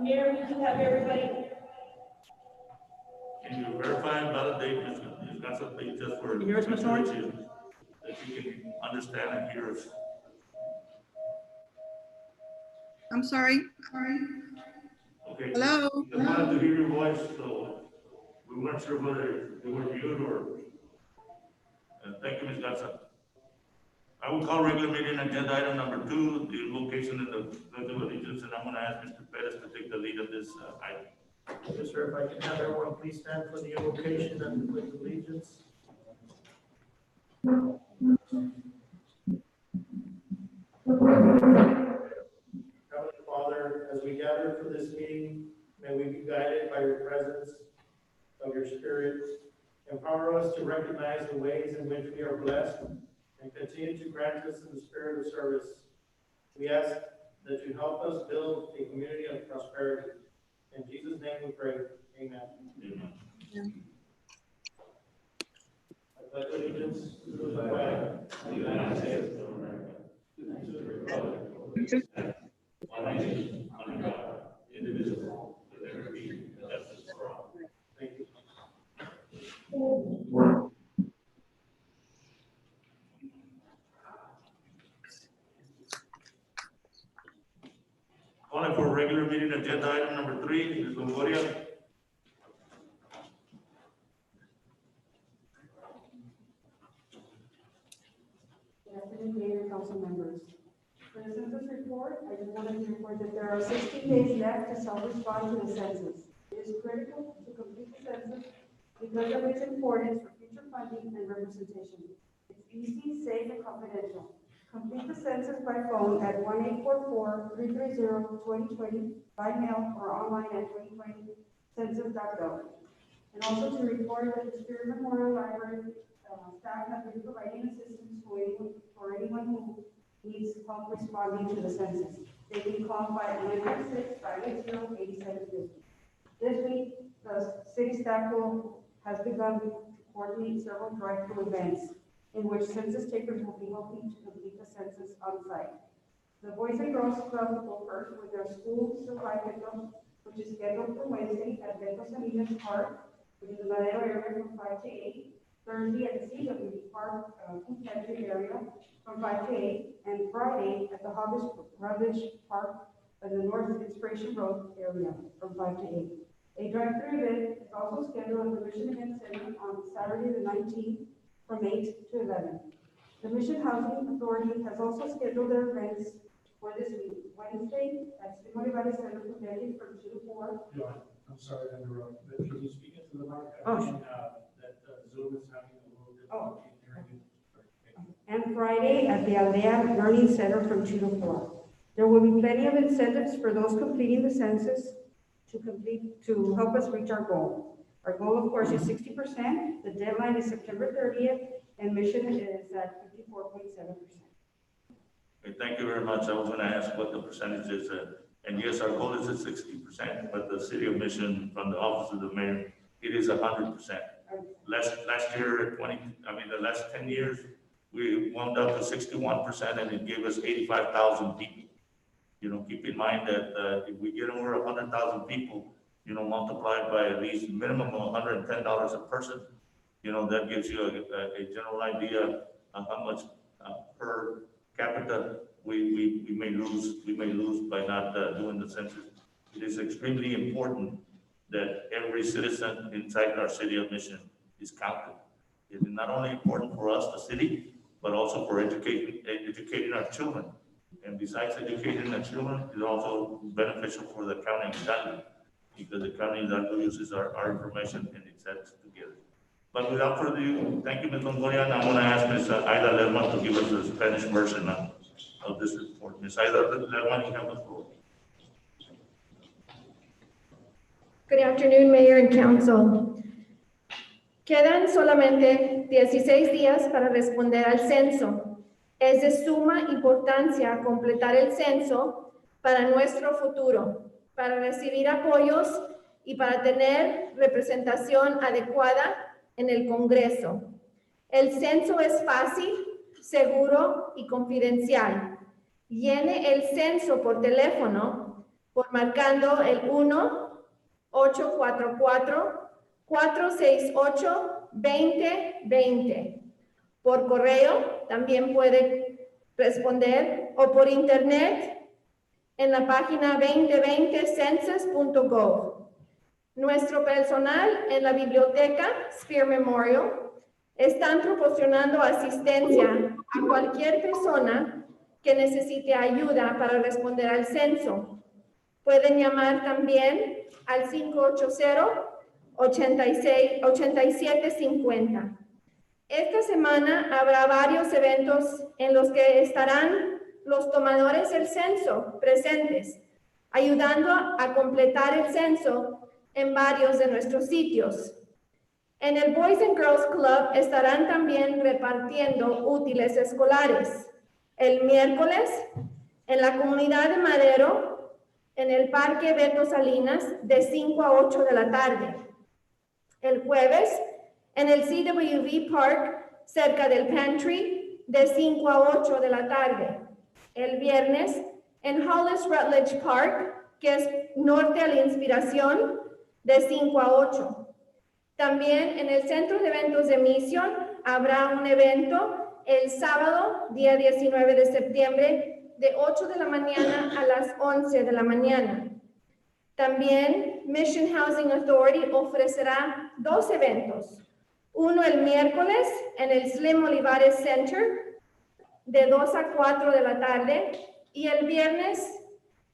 Mayor, we do have everybody. Can you verify and validate Ms. Garza, just for? Can you hear us, Ms. Norris? That you can understand and hear us. I'm sorry. Okay. Hello? We just wanted to hear your voice, so we weren't sure whether you were mute or, thank you, Ms. Garza. I will call regular meeting agenda item number 2, the location of the Pledge of Allegiance, and I'm gonna ask Mr. Perez to take the lead on this item. Yes, sir. If I can have everyone please stand for the invocation and the pledge of allegiance. Heavenly Father, as we gather for this meeting, may we be guided by your presence of your Spirit. Empower us to recognize the ways in which we are blessed and continue to grant us in the spirit of service. We ask that you help us build a community of prosperity. In Jesus' name we pray. Amen. Amen. I pledge allegiance to the flag of the United States of America, and to the republic for which it stands, one nation, under God, indivisible, with liberty and justice for all. Thank you. Calling for regular meeting agenda item number 3, Ms. Longoria. Good afternoon, Mayor and council members. For the census report, I just wanted to report that there are 16 days left to self-respond to the census. It is critical to complete the census because of its importance for future funding and representation. It's easy, safe, and confidential. Complete the census by phone at 1-844-330-2020, by mail, or online at 2020census.gov. And also to report that the Spirit Memorial Library staff have been providing assistance for anyone who needs help responding to the census. They can call 596-580-8750. This week, the city staff has begun to coordinate several drive-through events in which census takers will be helping to complete the census on site. The Boys and Girls Club will go first with their school supply pickup, which is scheduled for Wednesday at Beto Salinas Park, which is the Madero area from 5 to 8. Thursday at the CWB Park, food pantry area from 5 to 8, and Friday at the Hobbish Park at the North Inspiration Road area from 5 to 8. A drive-through event is also scheduled at the Mission Event Center on Saturday the 19th from 8 to 11. The Mission Housing Authority has also scheduled their events for this week. Wednesday at Spinola Valley Center for Veterans from 2 to 4. I'm sorry to interrupt, but can you speak into the mic? Oh, sure. That Zoom is having a little difficulty hearing you. And Friday at the Aldea Learning Center from 2 to 4. There will be plenty of incentives for those completing the census to help us reach our goal. Our goal, of course, is 60%. The deadline is September 30th, and mission is at 54.7%. Okay, thank you very much. I was gonna ask what the percentage is, and yes, our goal is at 60%, but the city of Mission, from the office of the mayor, it is 100%. Last year, the last 10 years, we wound up to 61%, and it gave us 85,000 people. You know, keep in mind that if we get over 100,000 people, you know, multiplied by at least minimum of $110 a person, you know, that gives you a general idea of how much per capita we may lose by not doing the census. It is extremely important that every citizen inside our city of Mission is counted. It is not only important for us, the city, but also for educating our children. And besides educating the children, it's also beneficial for the county exactly, because the county exactly uses our information and it sets together. But without further ado, thank you, Ms. Longoria, and I'm going to ask Ms. Aida Lerma to give us the Spanish version of this report. Ms. Aida Lerma, you have the floor. Good afternoon, Mayor and Council. Quedan solamente 16 días para responder al censo. Es de suma importancia completar el censo para nuestro futuro, para recibir apoyos y para tener representación adecuada en el Congreso. El censo es fácil, seguro y confidencial. Llene el censo por teléfono por marcando el 1-844-468-2020. Por correo también puede responder o por internet en la página 2020census.gov. Nuestro personal en la biblioteca Spear Memorial están proporcionando asistencia a cualquier persona que necesite ayuda para responder al censo. Pueden llamar también al 580-8750. Esta semana habrá varios eventos en los que estarán los tomadores del censo presentes, ayudando a completar el censo en varios de nuestros sitios. En el Boys and Girls Club estarán también repartiendo útiles escolares. El miércoles, en la comunidad de Madero, en el Parque Beto Salinas, de 5 a 8 de la tarde. El jueves, en el CWV Park, cerca del Pantry, de 5 a 8 de la tarde. El viernes, en Hollis Rutledge Park, que es norte a la Inspiración, de 5 a 8. También en el Centro de Eventos de Mission habrá un evento el sábado, día 19 de septiembre, de 8 de la mañana a las 11 de la mañana. También Mission Housing Authority ofrecerá 2 eventos. Uno el miércoles en el Slim Olivares Center, de 2 a 4 de la tarde, y el viernes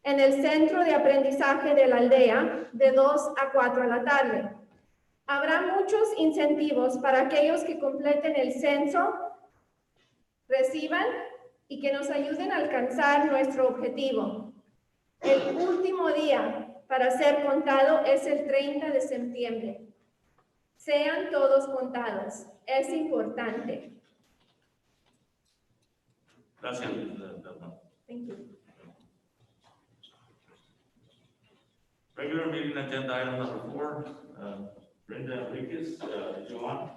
en el Centro de Aprendizaje de la Aldea, de 2 a 4 de la tarde. Habrá muchos incentivos para aquellos que completen el censo, reciban y que nos ayuden a alcanzar nuestro objetivo. El último día para ser contado es el 30 de septiembre. Sean todos contados. Es importante. Gracias. Thank you. Regular meeting agenda item number 4, Brenda Enriquez, Joanne.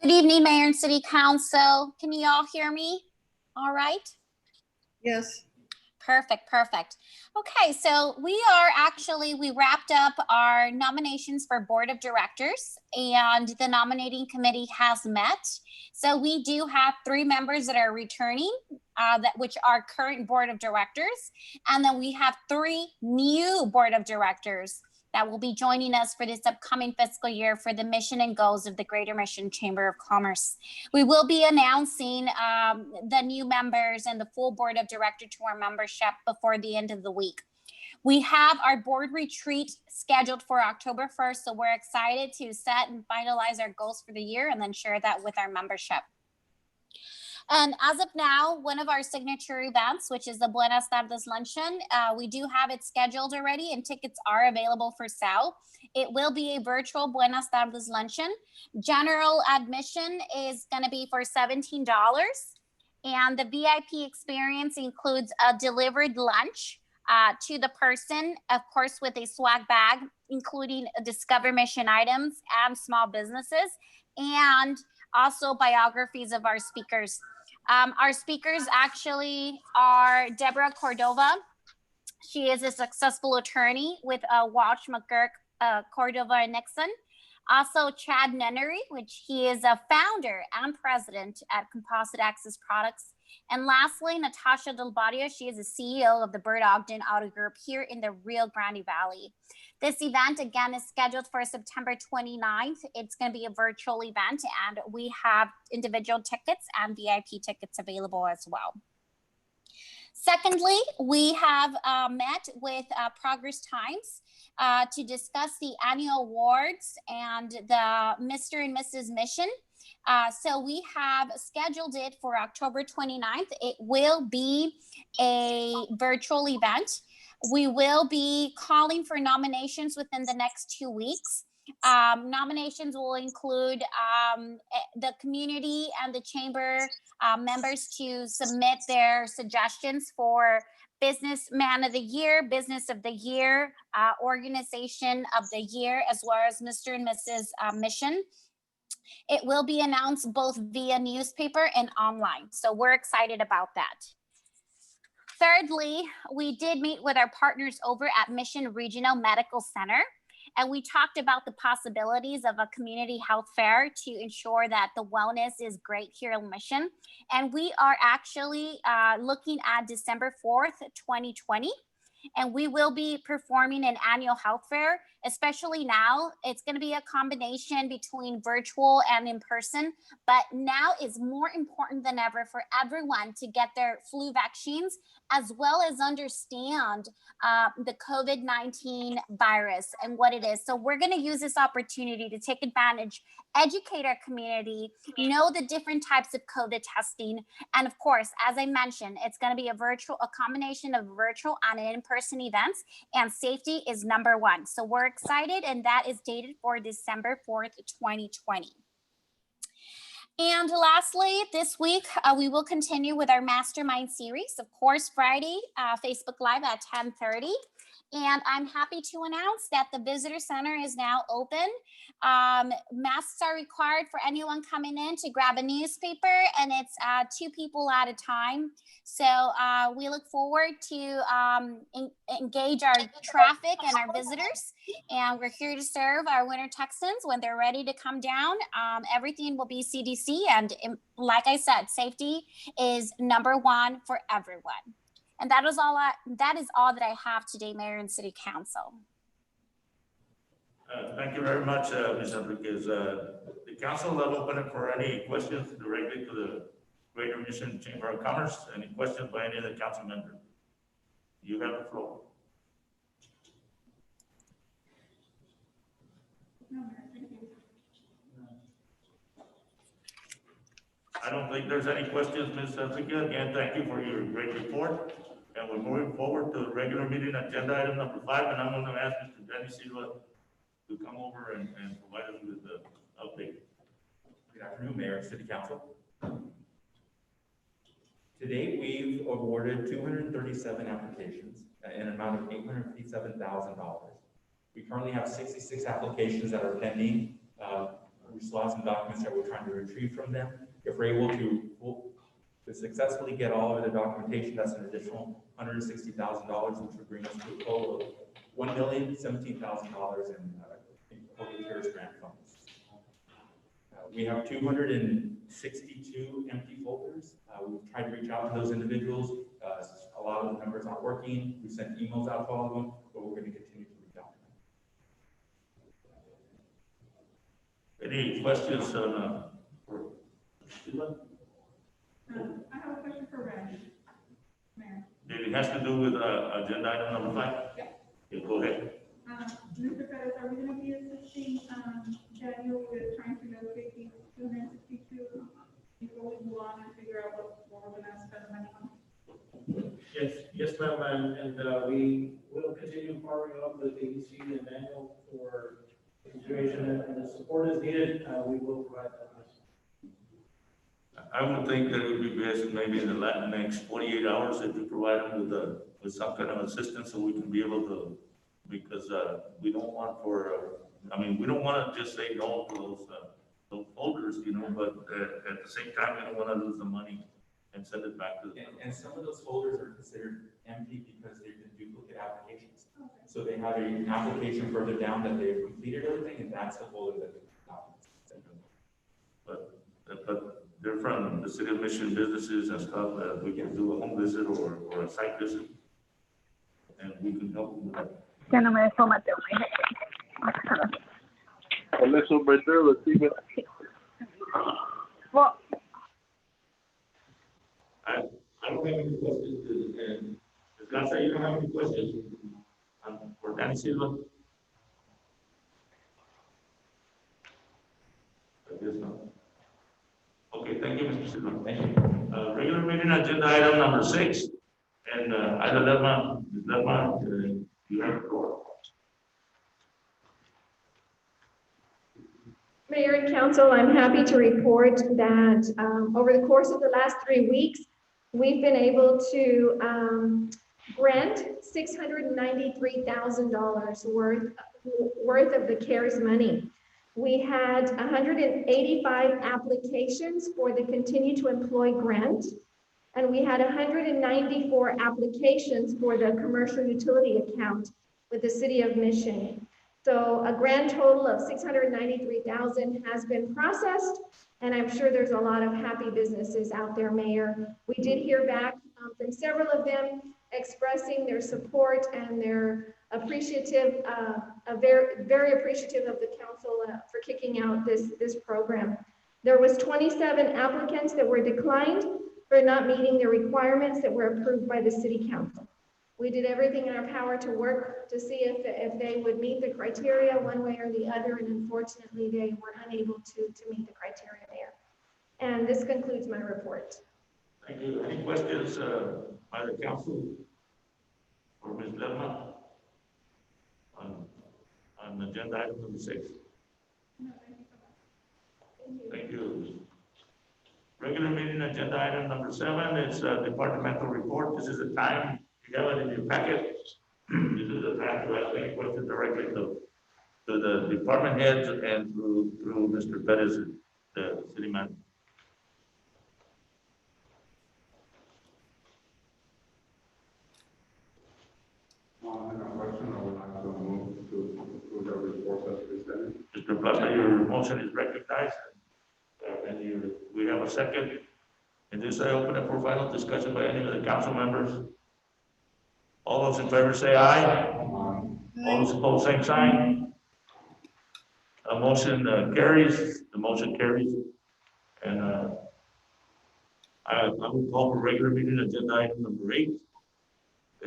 Good evening, Mayor and City Council. Can you all hear me? All right? Yes. Perfect, perfect. Okay, so we wrapped up our nominations for Board of Directors, and the nominating committee has met. So we do have 3 members that are returning, which are current Board of Directors. And then we have 3 new Board of Directors that will be joining us for this upcoming fiscal year for the mission and goals of the Greater Mission Chamber of Commerce. We will be announcing the new members and the full Board of Directors to our membership before the end of the week. We have our board retreat scheduled for October 1st, so we're excited to set and finalize our goals for the year and then share that with our membership. And as of now, one of our signature events, which is the Buenas Tardes Luncheon, we do have it scheduled already and tickets are available for sale. It will be a virtual Buenas Tardes Luncheon. General admission is going to be for $17. And the VIP experience includes a delivered lunch to the person, of course, with a swag bag, including Discover Mission items and small businesses, and also biographies of our speakers. Our speakers actually are Deborah Cordova. She is a successful attorney with Walsh, McGurk, Cordova and Nixon. Also Chad Nunnery, which he is a founder and president at Composite Access Products. And lastly, Natasha Del Barrio. She is the CEO of the Bird Ogden Auto Group here in the Rio Grande Valley. This event, again, is scheduled for September 29th. It's going to be a virtual event, and we have individual tickets and VIP tickets available as well. Secondly, we have met with Progress Times to discuss the annual awards and the Mr. and Mrs. Mission. So we have scheduled it for October 29th. It will be a virtual event. We will be calling for nominations within the next 2 weeks. Nominations will include the community and the chamber members to submit their suggestions for Businessman of the Year, Business of the Year, Organization of the Year, as well as Mr. and Mrs. Mission. It will be announced both via newspaper and online. So we're excited about that. Thirdly, we did meet with our partners over at Mission Regional Medical Center, and we talked about the possibilities of a community health fair to ensure that the wellness is great here in Mission. And we are actually looking at December 4th, 2020. And we will be performing an annual health fair, especially now. It's going to be a combination between virtual and in person, but now is more important than ever for everyone to get their flu vaccines, as well as understand the COVID-19 virus and what it is. So we're going to use this opportunity to take advantage, educate our community, know the different types of COVID testing. And of course, as I mentioned, it's going to be a combination of virtual and in-person events, and safety is number one. So we're excited, and that is dated for December 4th, 2020. And lastly, this week, we will continue with our mastermind series, of course, Friday, Facebook Live at 10:30. And I'm happy to announce that the visitor center is now open. Masks are required for anyone coming in to grab a newspaper, and it's 2 people at a time. So we look forward to engage our traffic and our visitors. And we're here to serve our Winter Texans when they're ready to come down. Everything will be CDC. And like I said, safety is number one for everyone. And that is all that I have today, Mayor and City Council. Thank you very much, Ms. Enriquez. The council will open it for any questions directly to the Greater Mission Chamber of Commerce. Any questions by any of the council members? You have the floor. I don't think there's any questions, Ms. Enriquez. Again, thank you for your great report. And we're moving forward to the regular meeting agenda item number 5, and I'm going to ask Mr. Danny Silva to come over and provide us with the update. Good afternoon, Mayor and City Council. Today, we've awarded 237 applications in an amount of $857,000. We currently have 66 applications that are pending. We still have some documents that we're trying to retrieve from them. If we're able to successfully get all of the documentation, that's an additional $160,000, which would bring us to a total of $1,017,000 in COVID CARES grant funds. We have 262 empty folders. We've tried to reach out to those individuals. A lot of the numbers aren't working. We sent emails out to all of them, but we're going to continue to reach out to them. Any questions on I have a question for Randy, Mayor. It has to do with agenda item number 5? Yeah. Okay, go ahead. Mr. Perez, are we going to be assisting Daniel with trying to locate these 262 before we move on and figure out what we're going to spend the money on? Yes, ma'am, and we will continue following up with ABC and Daniel for the situation, and the support is needed. We will provide that. I would think that it would be best maybe in the next 48 hours if you provide them with some kind of assistance so we can be able to, because we don't want we don't want to just say no to those folders, but at the same time, we don't want to lose the money and send it back to them. And some of those folders are considered empty because they've been duplicate applications. Okay. So they have an application further down that they've completed everything, and that's the folder that they've sent them. But they're from the City of Mission businesses and stuff that we can do a home visit or a site visit, and we can help them with that. Ya no me dejó Mateo. Eso right there, let's see. Well, I don't have any questions, and Garza, you don't have any questions for Danny Silva? I guess not. Okay, thank you, Mr. Silva. Thank you. Regular meeting agenda item number 6, and Ida Lerma, you have the floor. Mayor and Council, I'm happy to report that over the course of the last 3 weeks, we've been able to grant $693,000 worth of the CARES money. We had 185 applications for the Continue to Employ grant, And we had 194 applications for the commercial utility account with the city of Mission. So a grand total of 693,000 has been processed, and I'm sure there's a lot of happy businesses out there, Mayor. We did hear back from several of them expressing their support and their appreciative, very appreciative of the council for kicking out this program. There was 27 applicants that were declined for not meeting the requirements that were approved by the city council. We did everything in our power to work to see if they would meet the criteria one way or the other, and unfortunately, they were unable to meet the criteria there. And this concludes my report. Thank you. Any questions by the council for Ms. Lerma on agenda item number 6? Thank you. Regular meeting agenda item number 7 is departmental report. This is the time, you have it in your packet. This is the time to ask any question directly to the department heads and through Mr. Perez, the city manager. On a question, I would like to move to approve the report as presented. Mr. Plata, your motion is recognized. We have a second. And this I open up for final discussion by any of the council members. All those in favor say aye. All those opposed, same sign. A motion carries. The motion carries. And I will call for regular meeting agenda item number 8.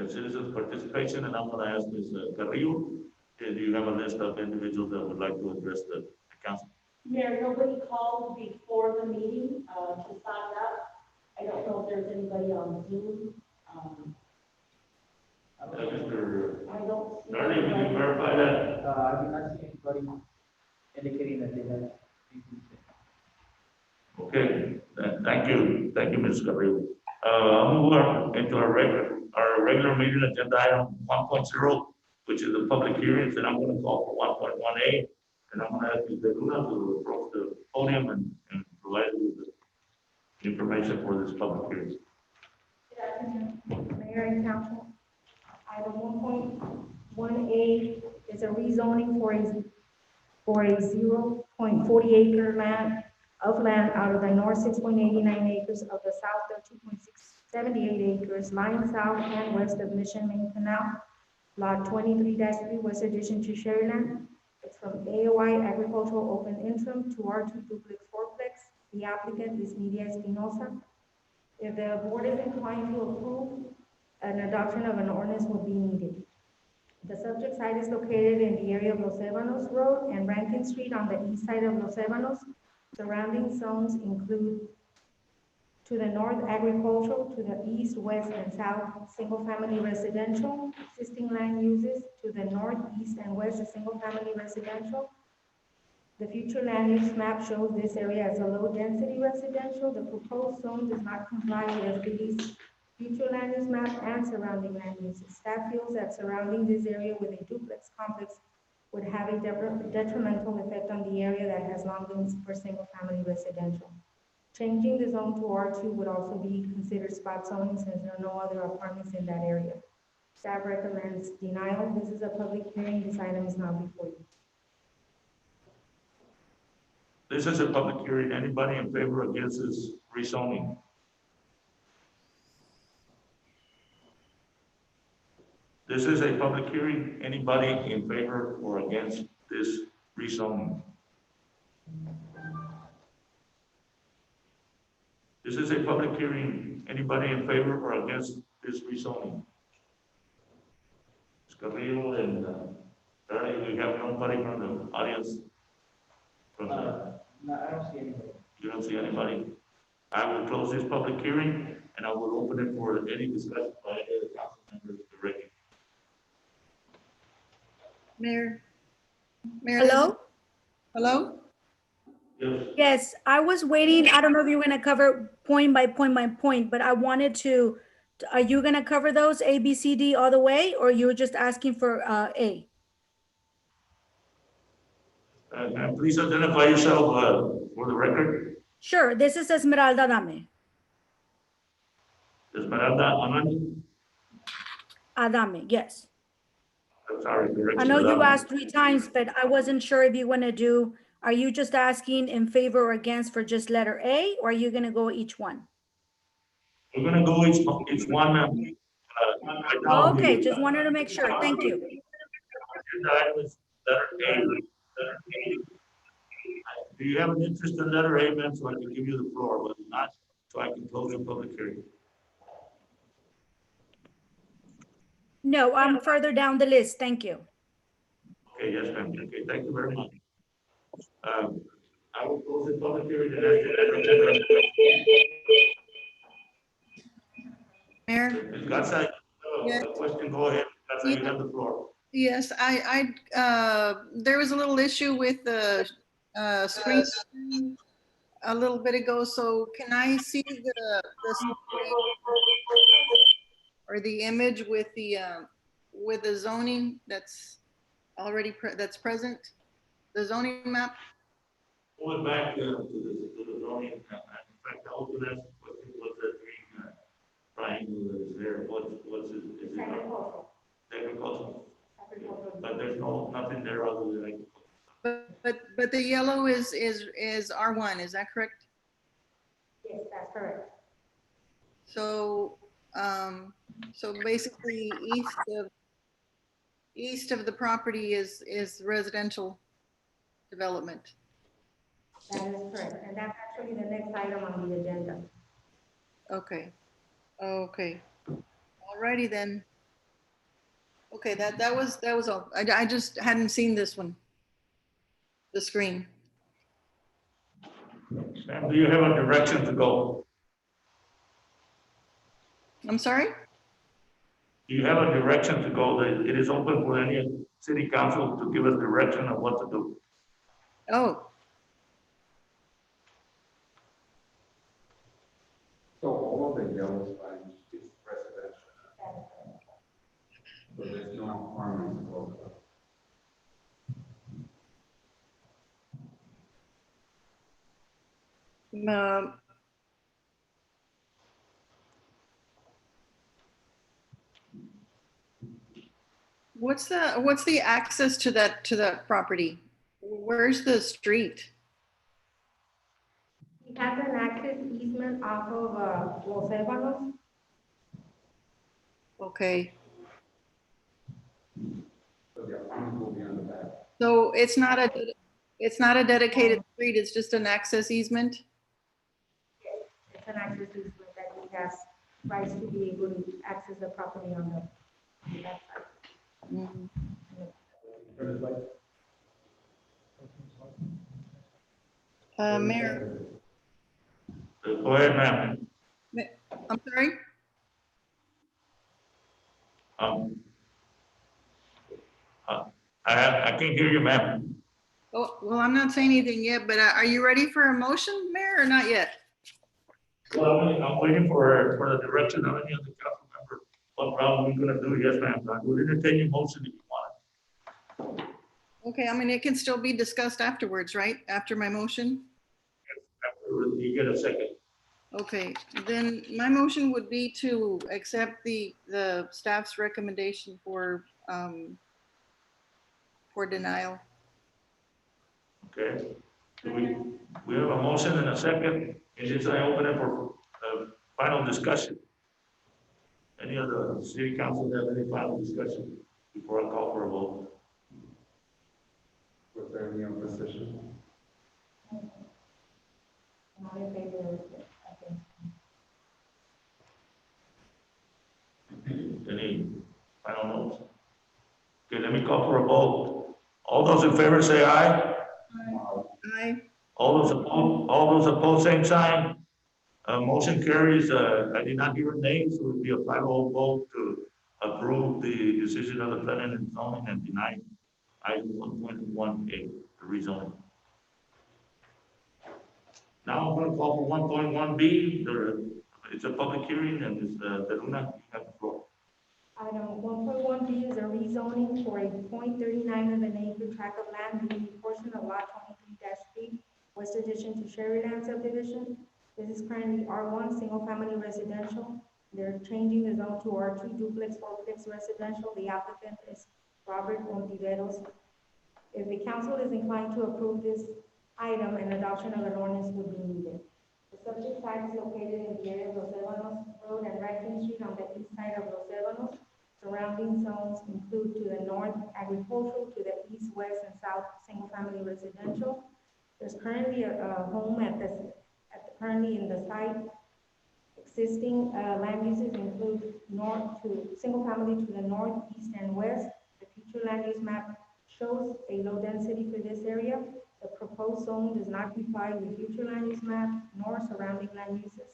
Citizens participation, and I'm going to ask Ms. Carrillo, do you have a list of individuals that would like to address the council? Mayor, nobody called before the meeting to sign up. I don't know if there's anybody on Zoom. Mr. I don't see. Darby, will you verify that? I do not see anybody indicating that they have. Okay, thank you, Ms. Carrillo. I'll move on into our regular meeting agenda item 1.0, which is the public hearings, and I'm going to call for 1.1A, and I'm going to ask Ms. Luna to approach the podium and provide you with the information for this public hearing. Good afternoon, Mayor and Council. Item 1.1A is a rezoning for a 0.40 acre land out of the north 6.89 acres of the south 2.678 acres lying south and west of Mission Main Canal, lot 23-3 West Addition to Sherryland. It's from AOI Agricultural Open Interim to R2 Duplex Fourplex. The applicant is Nidia Espinosa. If the board is inclined to approve, an adoption of an ordinance will be needed. The subject site is located in the area of Los Ebanos Road and Rankin Street on the east side of Los Ebanos. Surrounding zones include to the north agricultural, to the east, west, and south single-family residential. Existing land uses to the north, east, and west is single-family residential. The future land use map shows this area as a low-density residential. The proposed zone does not comply with FDD's future land use map and surrounding land uses. Staff feels that surrounding this area with a duplex complex would have a detrimental effect on the area that has long been for single-family residential. Changing the zone to R2 would also be considered spot zoning since there are no other apartments in that area. Staff recommends denial. This is a public hearing. This item is now before you. This is a public hearing. Anybody in favor or against this rezoning? This is a public hearing. Anybody in favor or against this rezoning? This is a public hearing. Anybody in favor or against this rezoning? Ms. Carrillo and Darby, we have nobody from the audience. No, I don't see anybody. You don't see anybody? I will close this public hearing and I will open it for any discussion by any of the council members directly. Mayor? Mayor? Hello? Hello? Yes. Yes, I was waiting. I don't know if you're going to cover point by point, but I wanted to, are you going to cover those A, B, C, D all the way, or you're just asking for A? And please identify yourself for the record. Sure, this is Esmeralda Dame. Esmeralda Amani? Adame, yes. I'm sorry, I correction. know you Adame. asked 3 times, but I wasn't sure if you want to do, are you just asking in favor or against for just letter A, or are you going to go each one? We're gonna go each one, right now. Okay, just wanted to make sure. Thank you. Agenda item is letter A. Letter A. Do you have an interest in letter A, ma'am, so I can give you the floor, but not, so I can close the public hearing? No, I'm further down the list. Thank you. Okay, yes, ma'am. Okay, thank you very much. I will close the public hearing and ask the Mayor? Ms. Garza, Yes. a question, go ahead. Garza, you have the floor. Yes, there was a little issue with the screen a little bit ago, so can I see the screen or the image with the zoning that's already, that's present? The zoning map? Going back to the zoning, in fact, I also asked what's that green triangle that is there, what's it? Is it agricultural? But there's nothing there other than agriculture. But the yellow is R1, is that correct? Yes, that's correct. So, so basically east of the property is residential development. That is correct. And that's actually the next item on the agenda. Okay. Okay. Alrighty then. Okay, that was all. I just hadn't seen this one. The screen. Ma'am, do you have a direction to go? I'm sorry? Do you have a direction to go? It is open for any city council to give us direction on what to do. Oh, So all of the yellow lines is residential. So there's no apartments close up. um, what's the access to that property? Where's the street? We have an access easement off of Los Ébanos. Okay, So the apartments will be on the back. so it's not a dedicated street, it's just an access easement? It's an access easement that we have rights to be able to access the property on that side. Mhm. Mayor, Go ahead, ma'am. I'm sorry? I can't hear you, ma'am. Oh, well, I'm not saying anything yet, but are you ready for a motion, Mayor, or not yet? Well, I'm waiting for the direction of any of the council member. What round we're gonna do? Yes, ma'am. I will entertain your motion if you want. Okay, I mean, it can still be discussed afterwards, right? After my motion? After you get a second. Okay, then my motion would be to accept the staff's recommendation for denial. Okay. We have a motion and a second. And this I open it for final discussion. Any of the city council have any final discussion before I call for a vote? Was there any opposition? Not in favor of it, I think. Any final notes? Okay, let me call for a vote. All those in favor say aye. Aye. All those opposed, same sign. Motion carries. I did not hear a name, so it would be a 5-0 vote to approve the decision of the planning and zoning and deny item 1.18, the rezoning. Now I'm going to call for 1.1B. It's a public hearing, and it's Luna, you have the floor. Item 1.1B is a rezoning for a .39 of an acre tract of land being a portion of lot 23-3, West Addition to Sherryland subdivision. This is currently R1, single family residential. They're changing the zone to R2 duplex, fourplex residential. The applicant is Robert Ontiveros. If the council is inclined to approve this item, an adoption of an ordinance would be needed. The subject site is located in the area of Los Ebanos Road and Rankin Street on the east side of Los Ebanos. Surrounding zones include to the north agricultural, to the east, west, and south single-family residential. There's currently a home currently in the site. Existing land uses include north to single-family to the north, east, and west. The future land use map shows a low density for this area. The proposed zone does not comply with future land use map nor surrounding land uses.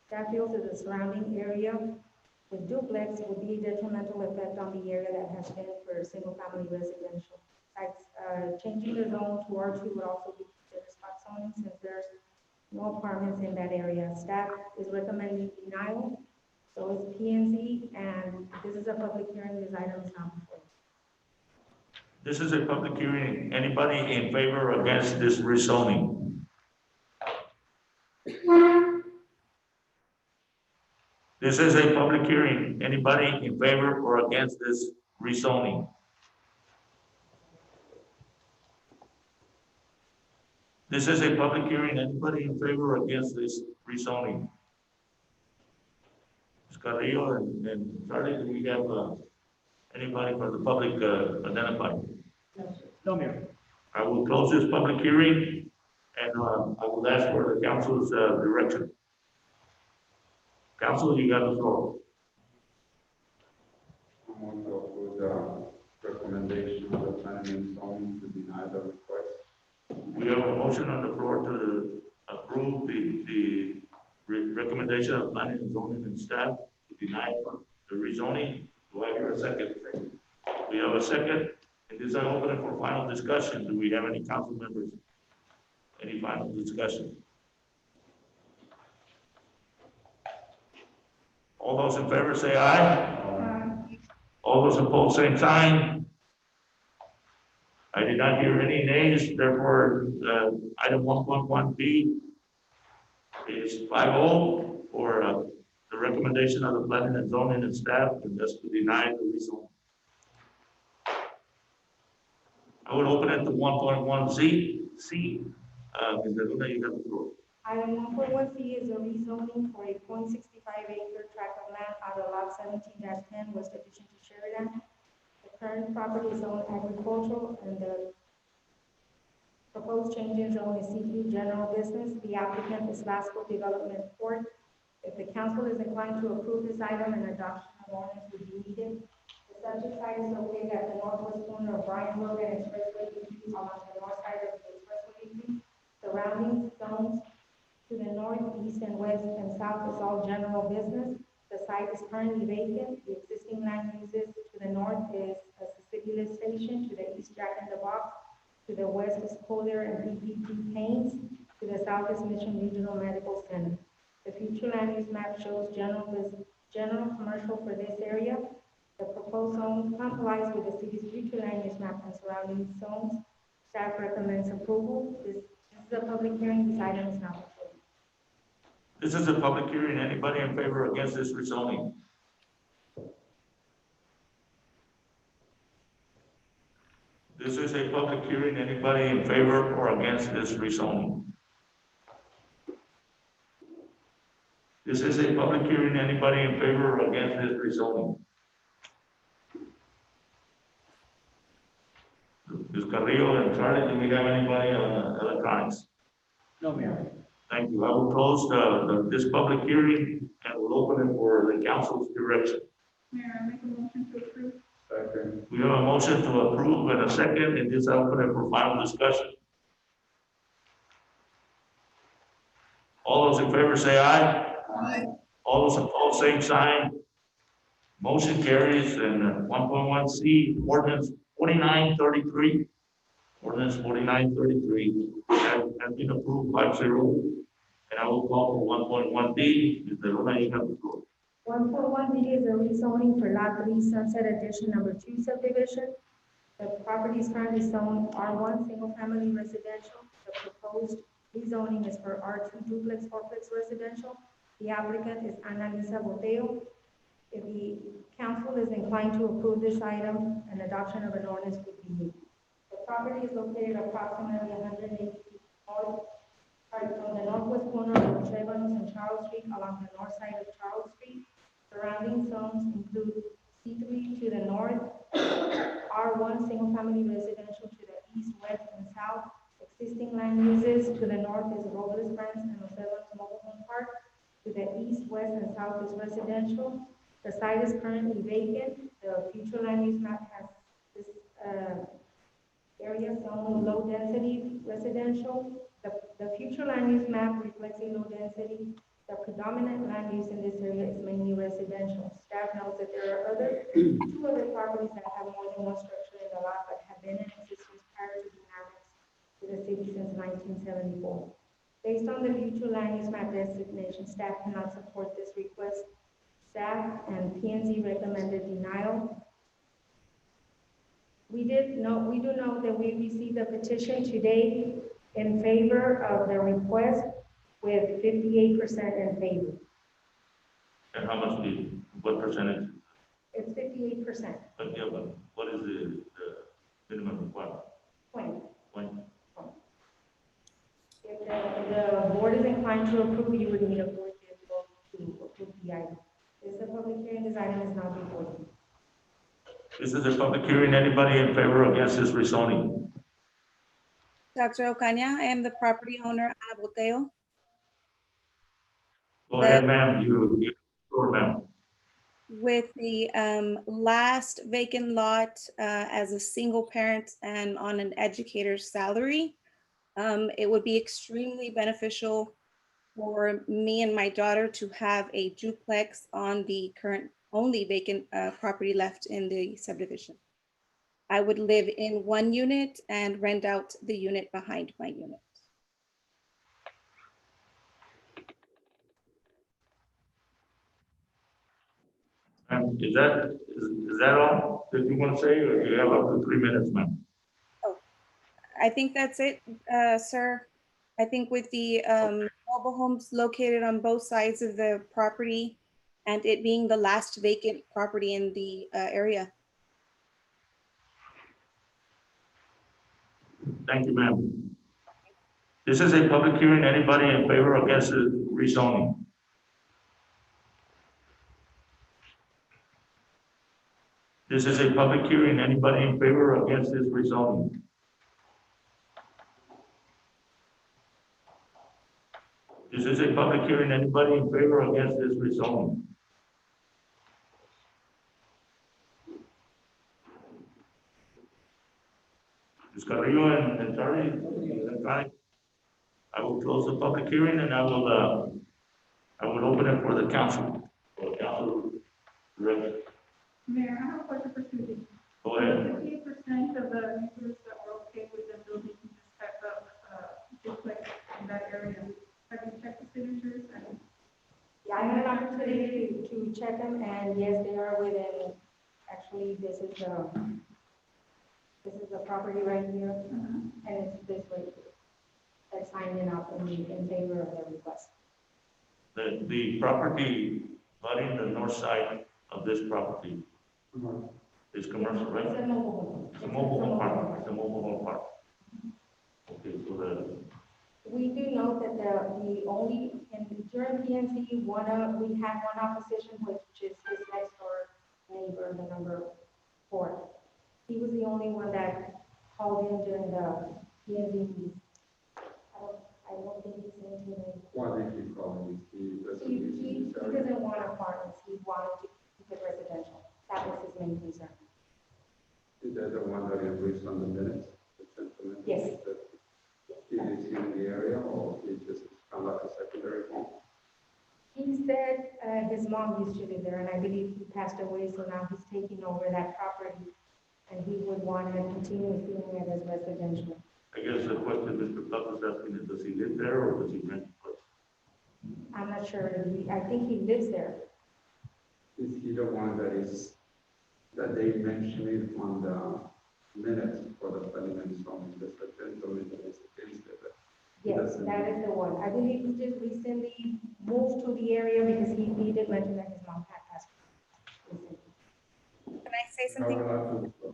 Staff feels that the surrounding area with duplex will be a detrimental effect on the area that has been for single-family residential. Besides, changing the zone to R2 would also be considered spot zoning since there's no apartments in that area. Staff is recommending denial, so is P&Z, and this is a public hearing. This item is not before. This is a public hearing. Anybody in favor or against this rezoning? This is a public hearing. Anybody in favor or against this rezoning? This is a public hearing. Anybody in favor or against this rezoning? Ms. Carrillo and Charlie, do we have anybody from the public identified? No, Mayor. I will close this public hearing and I will ask for the council's direction. Council, you got the floor. I'm going to approve the recommendation of the planning and zoning to deny the request. We have a motion on the floor to approve the recommendation of planning and zoning and staff to deny the rezoning. Do I hear a second? We have a second. And this is open for final discussion. Do we have any council members? Any final discussion? All those in favor say aye. All those opposed, same sign. I did not hear any nays, therefore, item 1.1B is 5-0 for the recommendation of the planning and zoning and staff, and that's to deny the rezone. I would open it to 1.1C. Ms. Luna, you have the floor. Item 1.1C is a rezoning for a 0.65 acre tract of land out of lot 17-10 West Addition to Sheridan. The current property is zoned agricultural and the proposed change in zone is seafood general business. The applicant is Vasco Development Corp. If the council is inclined to approve this item, an adoption of ordinance would be needed. The subject site is located at the northwest corner of Bryan Road and Expressway 83 along the north side of the Expressway 83. Surrounding zones to the north, east, and west, and south is all general business. The site is currently vacant. The existing land uses to the north is a Cecilia Station, to the east Jack in the Box, to the west is Collier and PPP Paints, to the south is Mission Regional Medical Center. The future land use map shows general commercial for this area. The proposed zone complies with the city's future land use map and surrounding zones. Staff recommends approval. This is a public hearing. This item is not before. This is a public hearing. Anybody in favor or against this rezoning? This is a public hearing. Anybody in favor or against this rezoning? This is a public hearing. Anybody in favor or against this rezoning? Ms. Carrillo and Charlie, do we have anybody on electronics? No, Mayor. Thank you. I will close this public hearing and will open it for the council's direction. Mayor, I make a motion to approve. Second. We have a motion to approve and a second, and this I open it for final discussion. All those in favor say aye. Aye. All those opposed, same sign. Motion carries. And 1.1C, ordinance 4933. Ordinance 4933 has been approved 5-0. And I will call for 1.1D. Ms. Luna, you have the floor. 1.1D is a rezoning for Lot 3 Sunset Edition Number 2 subdivision. The property is currently zoned R1 Single Family Residential. The proposed rezoning is for R2 Duplex Fourplex Residential. The applicant is Ana Lisa Boteo. If the council is inclined to approve this item, an adoption of an ordinance would be needed. The property is located approximately 180 feet north, from the northwest corner of Trevanos and Charles Street along the north side of Charles Street. Surrounding zones include C3 to the north, R1 single-family residential to the east, west, and south. Existing land uses to the north is Robles Branch and Los Evans Mobile Home Park. To the east, west, and south is residential. The site is currently vacant. The future land use map has this area zoned low-density residential. The future land use map reflects a low density. The predominant land use in this area is mainly residential. Staff notes that there are two other properties that have more than one structure in the lot, but have been in existence prior to being annexed to the city since 1974. Based on the future land use map designation, staff cannot support this request. Staff and P&Z recommended denial. We do know that we received a petition today in favor of the request with 58% in favor. And how much what percentage? It's 58%. But yeah, but what is the minimum requirement? 20. 20? If the board is inclined to approve, you would need a board vote to approve the item. This is a public hearing. This item is not before you. This is a public hearing. Anybody in favor or against this rezoning? Dr. Ocaña, I am the property owner, Ana Boteo. Go ahead, ma'am. You, ma'am. With the last vacant lot as a single parent and on an educator's salary, it would be extremely beneficial for me and my daughter to have a duplex on the current only vacant property left in the subdivision. I would live in one unit and rent out the unit behind my unit. Is that all that you want to say, or do you have up to 3 minutes, ma'am? I think that's it, sir. I think with the mobile homes located on both sides of the property and it being the last vacant property in the area. Thank you, ma'am. This is a public hearing. Anybody in favor or against the rezoning? This is a public hearing. Anybody in favor or against this rezoning? This is a public hearing. Anybody in favor or against this rezoning? Ms. Carrillo and Charlie, I will close the public hearing and I will open it for the council. Director. Mayor, I have a question for Susie. Go ahead. 58% of the users that were okay with them building this type of duplex in that area. Have you checked the signatures? Yeah, I had an opportunity to check them, and yes, they are within. Actually, this is the property right here, and it's this right here. They're signing up in favor of the request. The property abutting the north side of this property is commercial, right? It's a mobile home. It's a mobile home park. It's a mobile home park. Okay, so We do note that the only, during PNC, we had one opposition, which is his next door neighbor, the number 4. He was the only one that called in during the PNC meeting. I don't think he's into it. Why did he call me? He doesn't want apartments. He wanted to keep it residential. That was his main concern. Is that the one that is raised on the minutes? The gentleman? Yes. He lives here in the area, or he just found out a secondary home? He said his mom used to live there, and I believe he passed away, so now he's taking over that property, and he would want to continue seeing it as residential. I guess the question Mr. Pluck is asking is, does he live there or does he rent the place? I'm not sure. I think he lives there. Is he the one that they mentioned it on the minutes for the planning and zoning? There's a gentleman that is against it. Yes, that is the one. I believe he just recently moved to the area because he did mention that his mom had passed. recently. Can I say I something? would like to,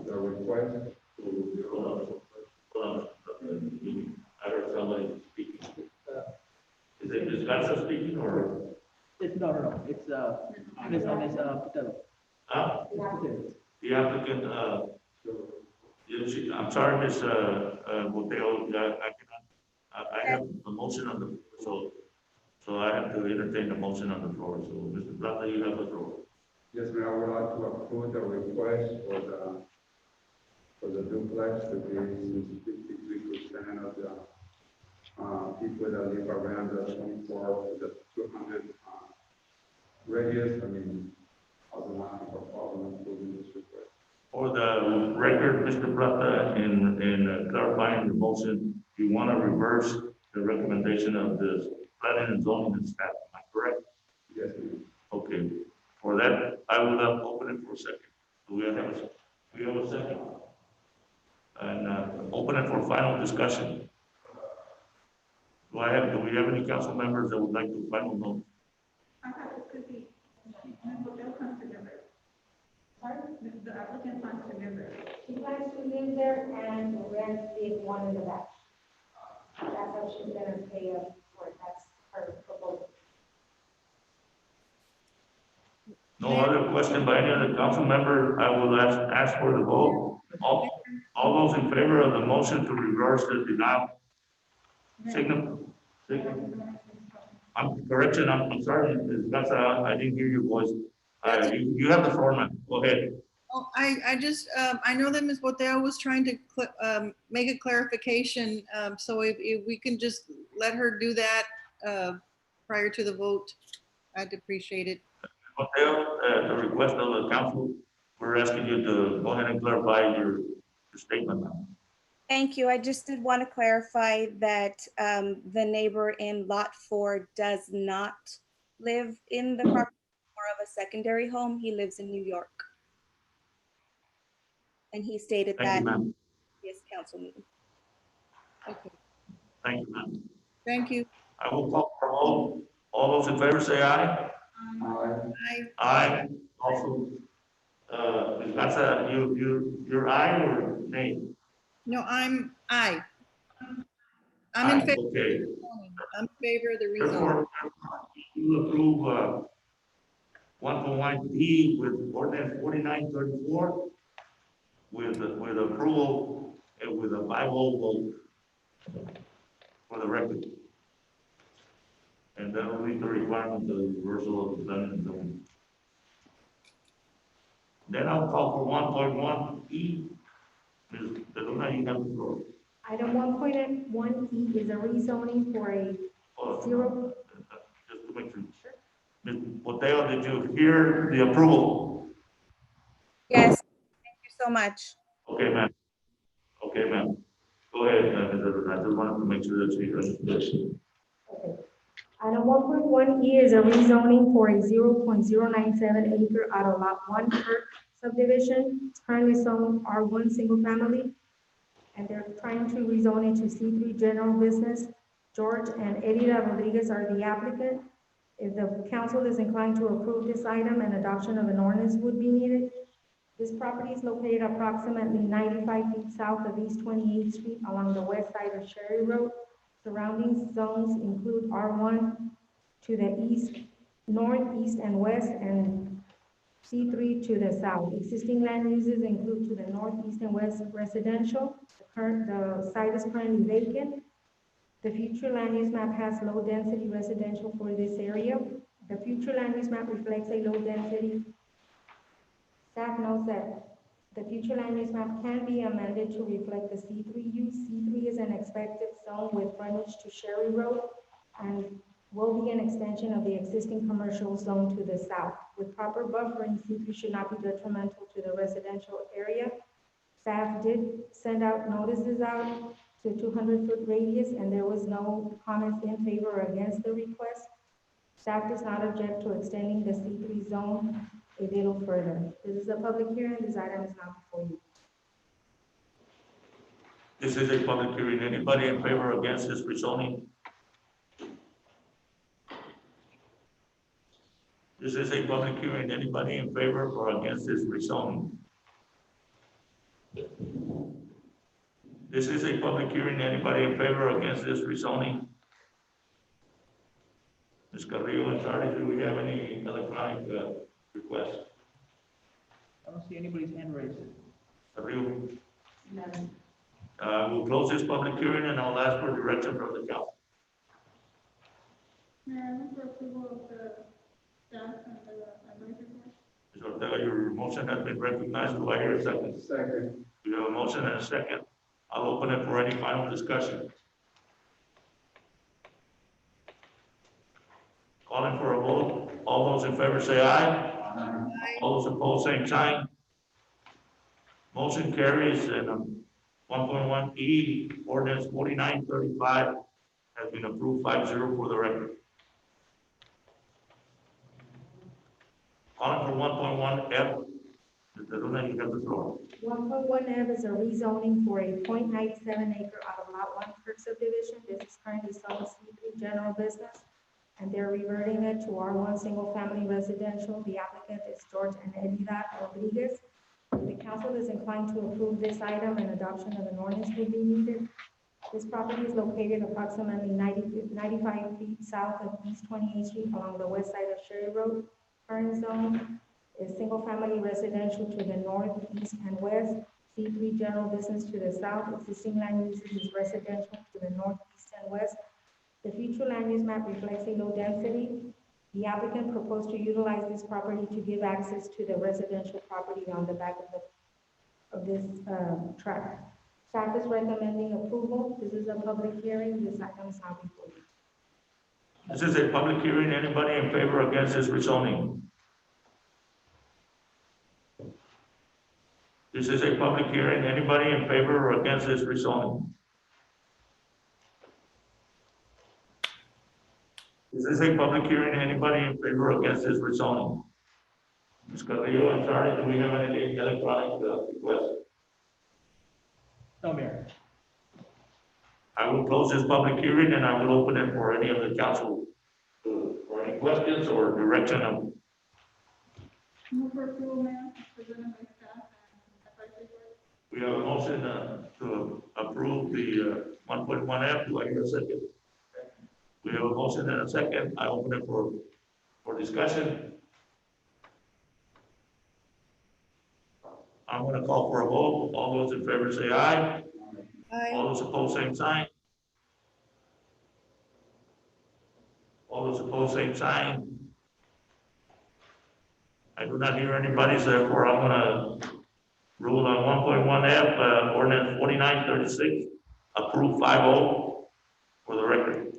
the request to, Hold on. I heard somebody speaking. Is it Ms. Garza speaking or? It's, no, it's, Ms. Patel. Huh? It's Patel. The applicant, I'm sorry, Ms. Boteo, I have a motion on the, so I have to entertain the motion on the floor. So, Mr. Plata, you have the floor. yes, ma'am, I would like to approve the request for the duplex to be 53% of the, people that live around the 24, the 200, radius. I mean, I was not have a problem approving this request. For the record, Mr. Plata, in clarifying the motion, you want to reverse the recommendation of the planning and zoning and staff, am I correct? Yes, ma'am. Okay, for that, I will open it for a second. Do we have a second? And open it for final discussion. Do we have any council members that would like to final note? I have it could be, Ms. Hotel comes to live there. Sorry? The applicant wants to live there. She plans to live there and rent the one in the back. That's how she's gonna pay up for it. That's her proposal. No other question by any other council member, I will ask for the vote. All those in favor of the motion to reverse the denial, signal. Correction, I'm sorry, Ms. Garza, I didn't hear your voice. You have the floor, ma'am. Go ahead. Oh, I just, I know that Ms. Boteo was trying to make a clarification. So if we can just let her do that prior to the vote, I'd appreciate it. Mateo, the request of the council, we're asking you to go ahead and clarify your statement now. Thank you. I just did want to clarify that the neighbor in Lot 4 does not live in the property or of a secondary home. He lives in New York. And he stated Thank you, that ma'am. in his council meeting. Okay, Thank you, ma'am. thank you. I will call for a vote. All those in favor say aye. Aye. Aye. Also, Ms. Garza, you're aye or nay? No, I'm aye. I'm Aye, in favor. okay. I'm in favor of the rezone. Therefore, you approve 1.1D with ordinance 4934 with approval and with a 5-0 vote for the record. And that will meet the requirement of the reversal of the planning and zoning. Then I'll call for 1.1E. Ms. De Luna, you have the floor. Item 1.1E is a rezoning for a zero. Just to make sure. Ms. Boteo, did you hear the approval? Yes, thank you so much. Okay, ma'am. Okay, ma'am. Go ahead, Ms. De Luna. I just wanted to make sure that she understood. Okay. Item 1.1E is a rezoning for a 0.097 acre out of lot 1 per subdivision. It's currently zoned R1 single family. And they're trying to rezone it to C3 general business. George and Elida Rodriguez are the applicant. If the council is inclined to approve this item, an adoption of an ordinance would be needed. This property is located approximately 95 feet south of East 28th Street along the west side of Sherry Road. Surrounding zones include R1 to the east, north, east, and west, and C3 to the south. Existing land uses include to the north, east, and west residential. The site is currently vacant. The future land use map has low density residential for this area. The future land use map reflects a low density. Staff notes that the future land use map can be amended to reflect the C3 use. C3 is an expected zone with frontage to Sherry Road and will be an extension of the existing commercial zone to the south. With proper buffering, C3 should not be detrimental to the residential area. Staff did send out notices out to 200-foot radius, and there was no comments in favor or against the request. Staff does not object to extending the C3 zone a little further. This is a public hearing. This item is not before you. This is a public hearing. Anybody in favor or against this rezoning? This is a public hearing. Anybody in favor or against this rezoning? This is a public hearing. Anybody in favor or against this rezoning? Ms. Carrillo and Charlie, do we have any electronic requests? I don't see anybody's hand raised. Carrillo? We'll close this public hearing and I'll ask for direction from the council. Mayor, I move for approval of the staff and the advisory board. Ms. Ortega, your motion has been recognized. Do I hear a second? Second. We have a motion and a second. I'll open it for any final discussion. Calling for a vote. All those in favor say aye. All those opposed, same sign. Motion carries and 1.1E, ordinance 4935 has been approved 5-0 for the record. Calling for 1.1F, Mr. Luna, you have the floor. 1.1F is a rezoning for a 0.97 acre out of Lot 1 Kirk subdivision. This is currently zone C3 general business, and they're reverting it to R1 single family residential. The applicant is George and Elida Rodriguez. The council is inclined to approve this item and adoption of an ordinance will be needed. This property is located approximately 95 feet south of East 28th Street along the west side of Sherry Road. Current zone is single-family residential to the north, east, and west. C3 general business to the south. Existing land uses is residential to the north, east, and west. The future land use map reflects a low density. The applicant proposed to utilize this property to give access to the residential property on the back of this tract. Staff is recommending approval. This is a public hearing. This item is now before you. This is a public hearing. Anybody in favor or against this rezoning? This is a public hearing. Anybody in favor or against this rezoning? This is a public hearing. Anybody in favor or against this rezoning? Ms. Carrillo, I'm sorry, do we have any electronic requests? No, Mayor. I will close this public hearing and I will open it for any of the council for any questions or direction of. Move for approval, Mayor, presented by staff and advisory board. We have a motion to approve the 1.1F. Do I hear a second? We have a motion and a second. I open it for discussion. I'm going to call for a vote. All those in favor say aye. Aye. All those opposed, same sign. All those opposed, same sign. I do not hear anybody, so therefore I'm going to rule on 1.1F, ordinance 4936, approve 5-0 for the record.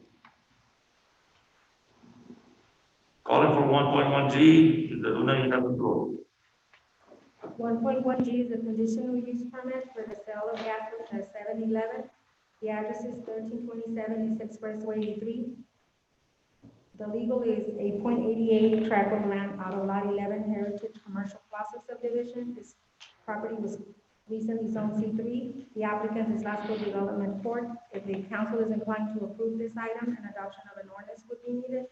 Calling for 1.1G, Mr. Luna, you have the floor. 1.1G is a conditional use permit for the sale of gas at 7-Eleven. The address is 1327 East Expressway 83. The legal is a .88 tract of land out of Lot 11 Heritage Commercial Plaza subdivision. This property was recently zoned C3. The applicant is Lasco Development Corp. If the council is inclined to approve this item, an adoption of an ordinance would be needed.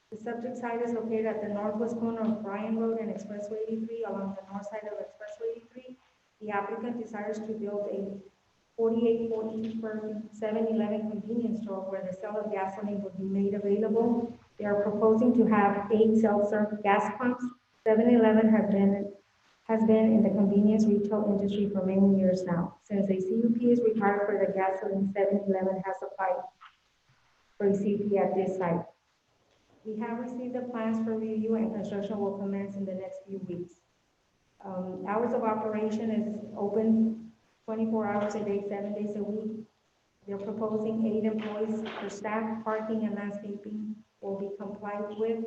The subject site is located at the northwest corner of Bryan Road and Expressway 83 along the north side of Expressway 83. The applicant desires to build a 4840 square feet 7-Eleven convenience store where the sale of gasoline would be made available. They are proposing to have 8 self-serve gas pumps. 7-Eleven has been in the convenience retail industry for many years now. Since a CUP is required for the gasoline, 7-Eleven has applied for a CUP at this site. We have received the plans for review and construction will commence in the next few weeks. Hours of operation is open 24 hours a day, 7 days a week. They're proposing 8 employees for staff, parking, and landscaping will be complied with.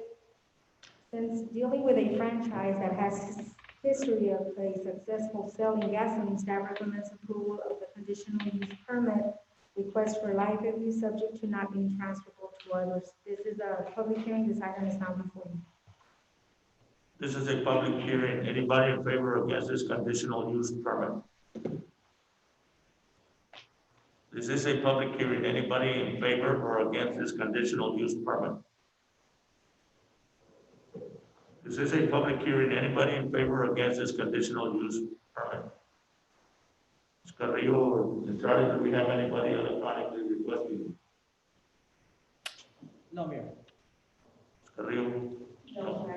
Since dealing with a franchise that has history of a successful selling gasoline, staff recommends approval of the conditional use permit request for life review subject to not being transferable to others. This is a public hearing. This item is now before you. This is a public hearing. Anybody in favor or against this conditional use permit? Is this a public hearing? Anybody in favor or against this conditional use permit? Is this a public hearing? Anybody in favor or against this conditional use permit? Ms. Carrillo or Charlie, do we have anybody electronically requesting? No, Mayor. Ms. Carrillo? No,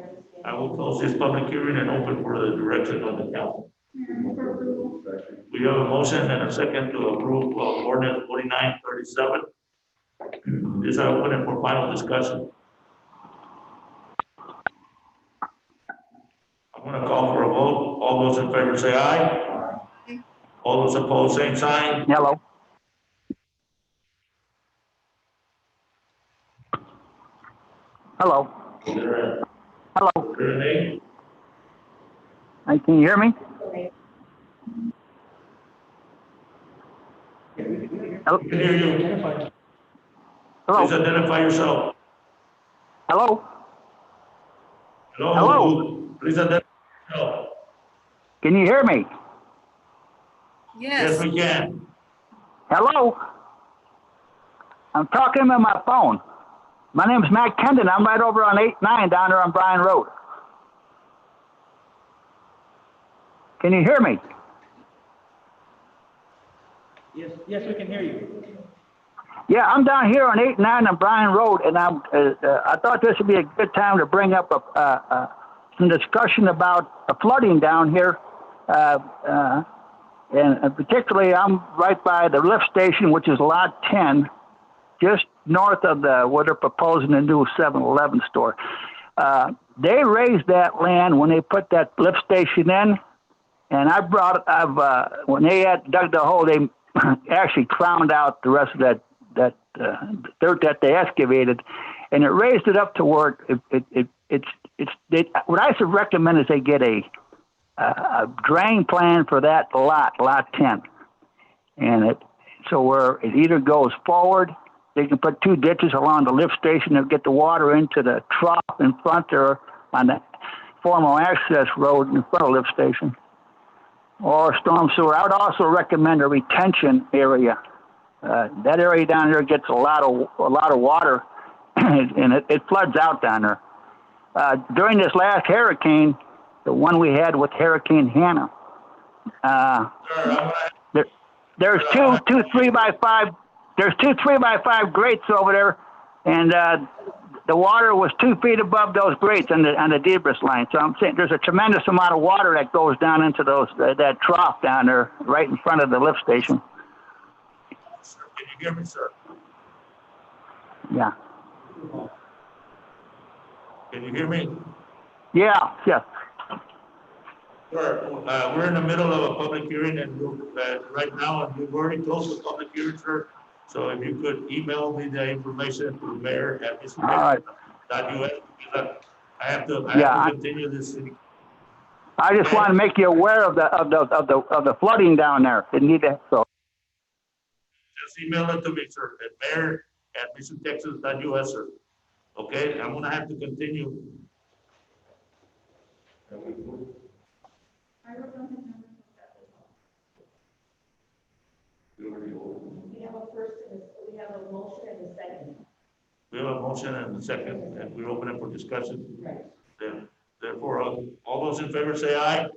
I will close this public hearing and open for the direction of the council. Mayor, move for approval. We have a motion and a second to approve ordinance 4937. This I open it for final discussion. I'm gonna call for a vote. All those in favor say aye. All those opposed, same sign. Hello. Hello. Hello. Renee? Hey, can you hear me? Hello. We can hear you. Hello. Please identify yourself. Hello. Hello. Hello. Please identify yourself. Can you hear me? Yes, Yes, we can. Hello. I'm talking on my phone. My name is Matt Kendon. I'm right over on 8-9 down there on Bryan Road. Can you hear me? Yes, yes, we can hear you. Yeah, I'm down here on 8-9 on Bryan Road, and I thought this would be a good time to bring up some discussion about the flooding down here. And particularly, I'm right by the lift station, which is lot 10, just north of where they're proposing a new 7-Eleven store. They raised that land when they put that lift station in, and when they had dug the hole, they actually crowned out the rest of that dirt that they excavated, and it raised it up to where what I should recommend is they get a drain plan for that lot 10, and so where it either goes forward, they can put 2 ditches along the lift station and get the water into the trough in front there on the formal access road in front of the lift station, or storm sewer. I would also recommend a retention area. That area down there gets a lot of water, and it floods out down there. During this last hurricane, the one we had with Hurricane Hannah, there's two 3x5. There's 2 3x5 grates over there, and the water was 2 feet above those grates on the debris line. So I'm saying there's a tremendous amount of water that goes down into that trough down there, right in front of the lift station. Sir, can you hear me, sir? Yeah. Can you hear me? Yeah. Sir, we're in the middle of a public hearing, and right now, and we've already closed the public hearing, sir. So if you could email me the information to the mayor at this. All right. I have to continue this city. I just want to make you aware of the flooding down there. It need to, so. Just email it to me, sir, at mayor@missiontexas.us, sir. Okay, I'm gonna have to continue. I wrote down his number. We have a motion and a second. We have a motion and a second, and we're opening for discussion. Right. Therefore, all those in favor say aye.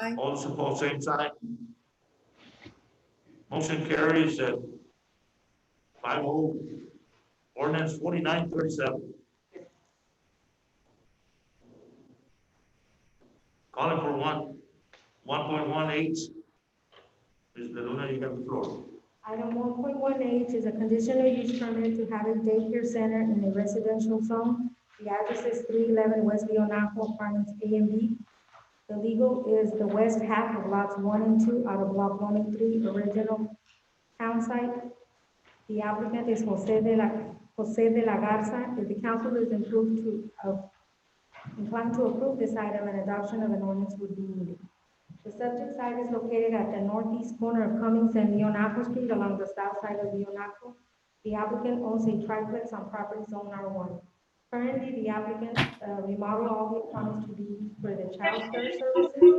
Aye. All those opposed, same sign. Motion carries at 5-0. Ordinance 4937. Calling for 1.18. Ms. Luna, you have the floor. Item 1.18 is a conditional use permit to have a daycare center in a residential zone. The address is 311 West Leonaco, apartments A and B. The legal is the west half of lots 1 and 2 out of block 1 and 3, original town site. The applicant is Jose de la Garza. If the council is inclined to approve this item, an adoption of an ordinance would be needed. The subject site is located at the northeast corner of Cummings and Leonaco Street along the south side of Leonaco. The applicant owns a triplex on property zone R1. Currently, the applicant remodeled all the apartments to be for the child care services.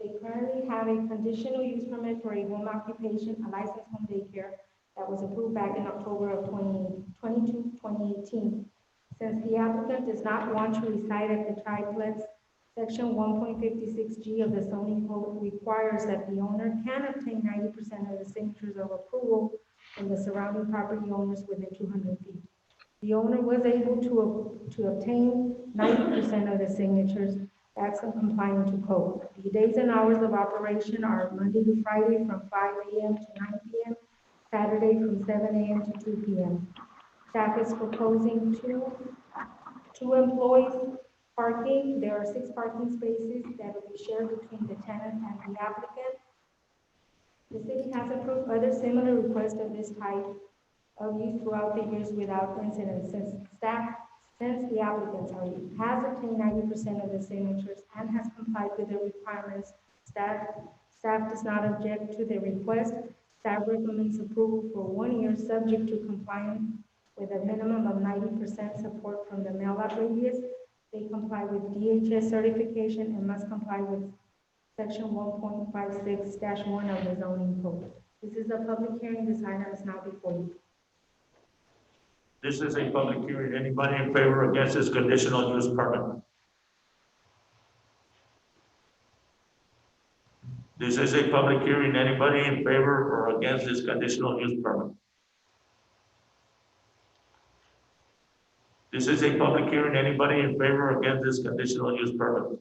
They currently currently have a conditional use permit for a home occupation, a licensed home daycare that was approved back in October of 2018. Since the applicant does not want to reside at the triplex, Section 1.56G of the zoning code requires that the owner can obtain 90% of the signatures of approval from the surrounding property owners within 200 feet. The owner was able to obtain 90% of the signatures. That's complying to code. The days and hours of operation are Monday to Friday from 5 a.m. to 9 p.m., Saturday from 7 a.m. to 2 p.m. Staff is proposing two employees parking. There are 6 parking spaces that will be shared between the tenant and the applicant. The city has approved other similar requests of this type of use throughout the years without incident. Since the applicant has obtained 90% of the signatures and has complied with the requirements, staff does not object to the request. Staff recommends approval for 1 year, subject to compliance with a minimum of 90% support from the mail-out radius. They comply with DHS certification and must comply with Section 1.56-1 of the zoning code. This is a public hearing. This item is now before you. This is a public hearing. Anybody in favor or against this conditional use permit? This is a public hearing. Anybody in favor or against this conditional use permit? This is a public hearing. Anybody in favor or against this conditional use permit?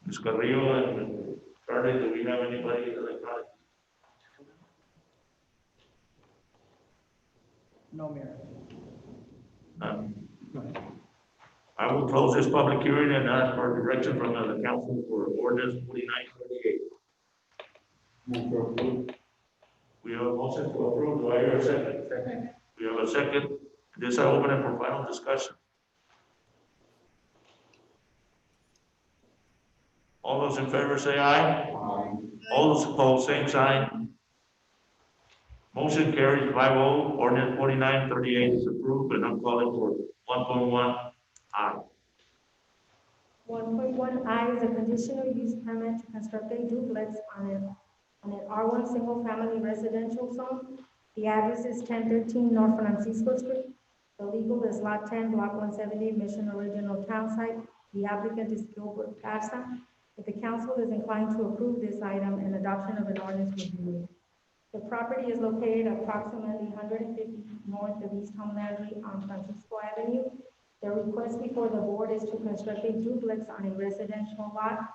Ms. Carrillo and Charlie, do we have anybody electronic? No, Mayor. None. I will close this public hearing and ask for direction from the council for ordinance 4938. Move to approve. We have a motion to approve. Do I hear a second? Second. We have a second. This I open it for final discussion. All those in favor say aye. All those opposed, same sign. Motion carries 5-0. Ordinance 4938 is approved, and I'm calling for 1.1I. 1.1I is a conditional use permit to construct a duplex on an R1 single-family residential zone. The address is 1013 North Francisco Street. The legal is Lot 10, Block 170, Mission Original Town Site. The applicant is Gilbert Garza. If the council is inclined to approve this item, an adoption of an ordinance would be needed. The property is located approximately 150 north of East Homeland on Francisco Avenue. The request before the board is to construct a duplex on a residential lot.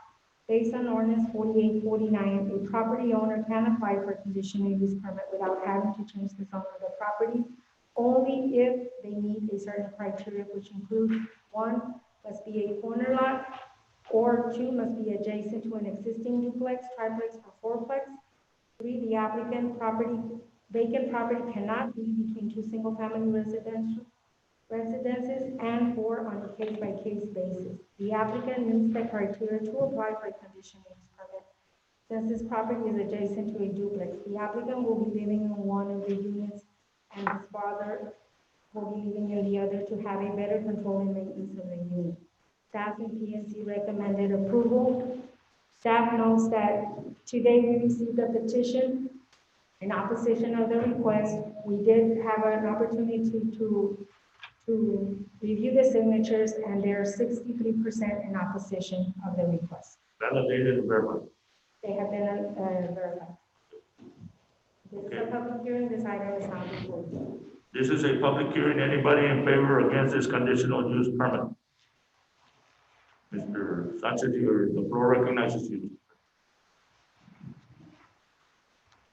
Based on ordinance 4849, a property owner can apply for a conditional use permit without having to change the zone of the property, only if they meet a certain criteria, which include 1, must be a corner lot, or 2, must be adjacent to an existing duplex, triplex, or fourplex. 3, the applicant vacant property cannot be between 2 single-family residences, and 4, on a case-by-case basis. The applicant meets the criteria to apply for a conditional use permit. Since this property is adjacent to a duplex, the applicant will be living in one of the units, and his father will be living in the other to have a better control and maintenance of the unit. Staff and PNC recommended approval. Staff notes that today we received a petition in opposition of the request. We did have an opportunity to review the signatures, and there are 63% in opposition of the request. Validated and verified. They have been verified. This is a public hearing. This item is not before you. This is a public hearing. Anybody in favor or against this conditional use permit? Mr. Sanchez, the floor recognizes you.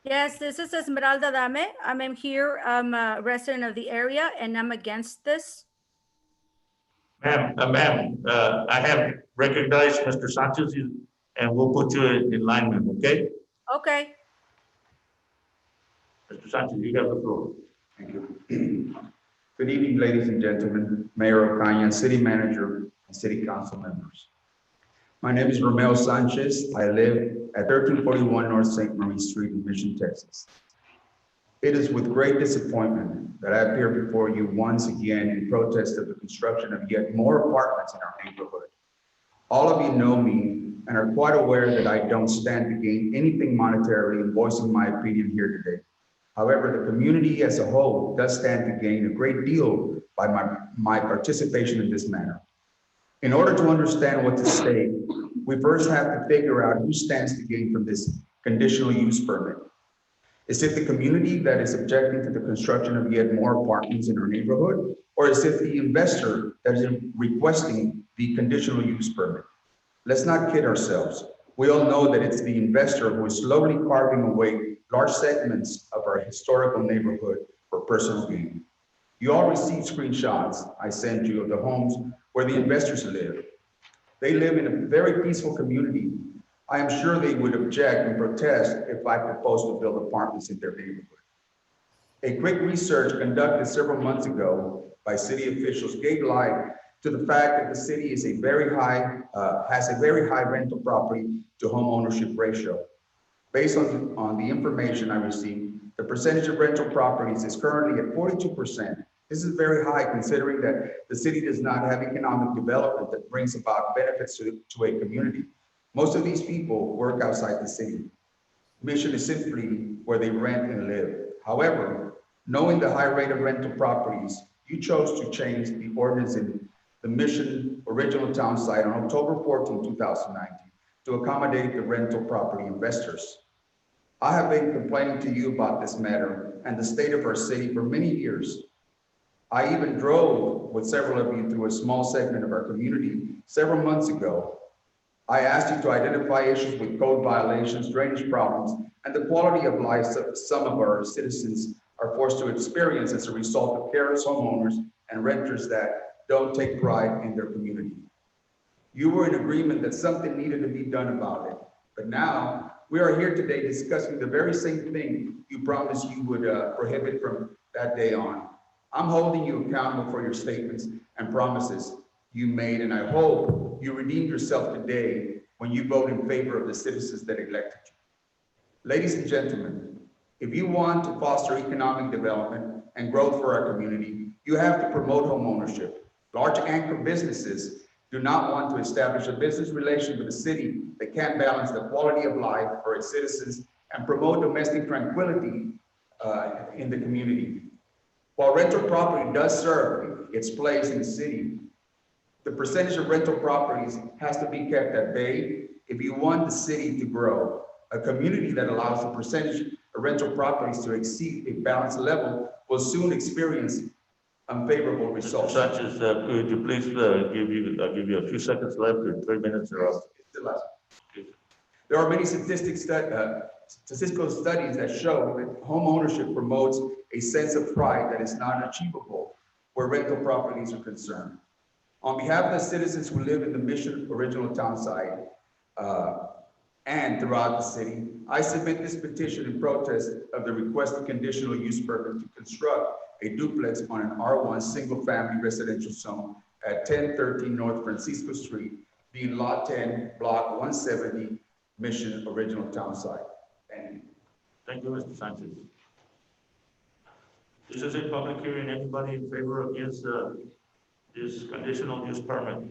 Yes, this is Esmeralda Dame. I'm here. I'm a resident of the area, and I'm against this. Ma'am, I have recognized Mr. Sanchez, and we'll put you in line, ma'am, okay? Okay. Mr. Sanchez, you have the floor. Thank you. Good evening, ladies and gentlemen, Mayor Ocaña, City Manager, and City Council members. My name is Romeo Sanchez. I live at 1341 North St. Marie Street in Mission, Texas. It is with great disappointment that I appear before you once again in protest of the construction of yet more apartments in our neighborhood. All of you know me and are quite aware that I don't stand to gain anything monetarily in voicing my opinion here today. However, the community as a whole does stand to gain a great deal by my participation in this matter. In order to understand what to say, we first have to figure out who stands to gain from this conditional use permit. Is it the community that is objecting to the construction of yet more apartments in our neighborhood? Or is it the investor that is requesting the conditional use permit? Let's not kid ourselves. We all know that it's the investor who is slowly carving away large segments of our historical neighborhood for personal gain. You all received screenshots I sent you of the homes where the investors live. They live in a very peaceful community. I am sure they would object and protest if I proposed to build apartments in their neighborhood. A quick research conducted several months ago by city officials gave light to the fact that the city is has a very high rental property to home ownership ratio. Based on the information I received, the percentage of rental properties is currently at 42%. This is very high considering that the city does not have economic development that brings about benefits to a community. Most of these people work outside the city. Mission is simply where they rent and live. However, knowing the high rate of rental properties, you chose to change the ordinance in the Mission original town site on October 14, 2019 to accommodate the rental property investors. I have been complaining to you about this matter and the state of our city for many years. I even drove with several of you through a small segment of our community several months ago. I asked you to identify issues with code violations, drainage problems, and the quality of life some of our citizens are forced to experience as a result of careless homeowners and renters that don't take pride in their community. You were in agreement that something needed to be done about it, but now we are here today discussing the very same thing you promised you would prohibit from that day on. I'm holding you accountable for your statements and promises you made, and I hope you redeem yourself today when you vote in favor of the citizens that elected you. Ladies and gentlemen, if you want to foster economic development and growth for our community, you have to promote homeownership. Large anchor businesses do not want to establish a business relation with the city that can balance the quality of life for its citizens and promote domestic tranquility in the community. While rental property does serve its place in the city, the percentage of rental properties has to be kept at bay if you want the city to grow. A community that allows the percentage of rental properties to exceed a balanced level will soon experience unfavorable results. Sanchez, could you please I'll give you a few seconds left, or 3 minutes or else. There are many statistical studies that show that home ownership promotes a sense of pride that is not achievable where rental properties are concerned. On behalf of the citizens who live in the Mission original town site and throughout the city, I submit this petition in protest of the requested conditional use permit to construct a duplex on an R1 single-family residential zone at 1013 North Francisco Street, being Lot 10, Block 170, Mission original town site. Thank you. Thank you, Mr. Sanchez. This is a public hearing. Anybody in favor or against this conditional use permit?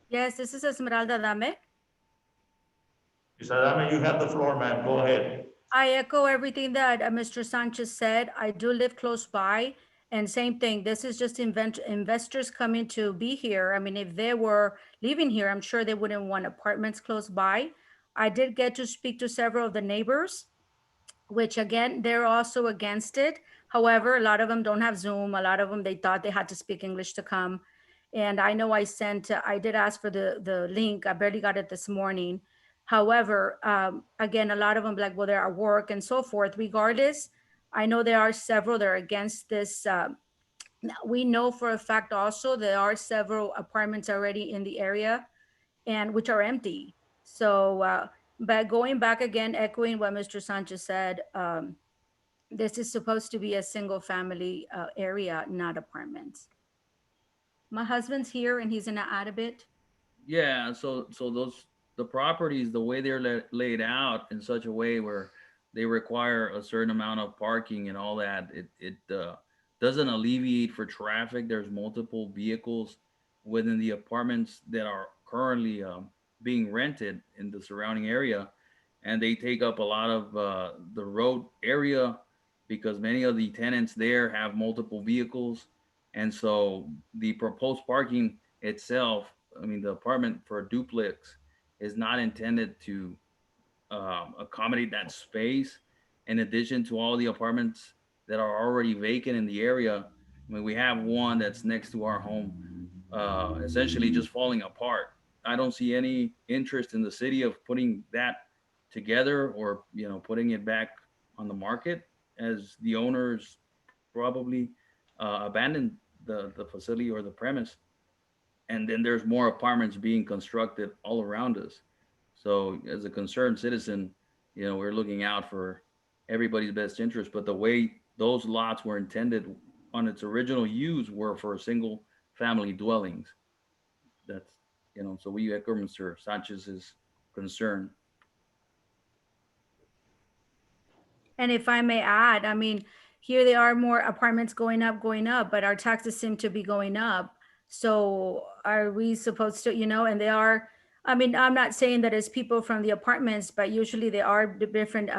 Yes, this is Esmeralda Dame. Ms. Adame, you have the floor, ma'am. Go ahead. I echo everything that Mr. Sanchez said. I do live close by, and same thing. This is just investors coming to be here. I mean, if they were living here, I'm sure they wouldn't want apartments close by. I did get to speak to several of the neighbors, which again, they're also against it. However, a lot of them don't have Zoom. A lot of them, they thought they had to speak English to come. And I know I did ask for the link. I barely got it this morning. However, again, a lot of them like, well, they're at work and so forth. Regardless, I know there are several that are against this. We know for a fact also there are several apartments already in the area and which are empty. So, but going back again, echoing what Mr. Sanchez said, this is supposed to be a single family area, not apartments. My husband's here and he's gonna add a bit. Yeah, so the properties, the way they're laid out in such a way where they require a certain amount of parking and all that, it doesn't alleviate for traffic. There's multiple vehicles within the apartments that are currently being rented in the surrounding area, and they take up a lot of the road area because many of the tenants there have multiple vehicles. And so the proposed parking itself, I mean, the apartment for a duplex is not intended to accommodate that space. In addition to all the apartments that are already vacant in the area, I mean, we have one that's next to our home, essentially just falling apart. I don't see any interest in the city of putting that together or, you know, putting it back on the market, as the owners probably abandoned the facility or the premise. And then there's more apartments being constructed all around us. So as a concerned citizen, you know, we're looking out for everybody's best interest. But the way those lots were intended on its original use were for single family dwellings. That's, you know, so we echo Mr. Sanchez's concern. And if I may add, I mean, here there are more apartments going up, but our taxes seem to be going up. So are we supposed to, you know, and they are, I mean, I'm not saying that it's people from the apartments, but usually there are different,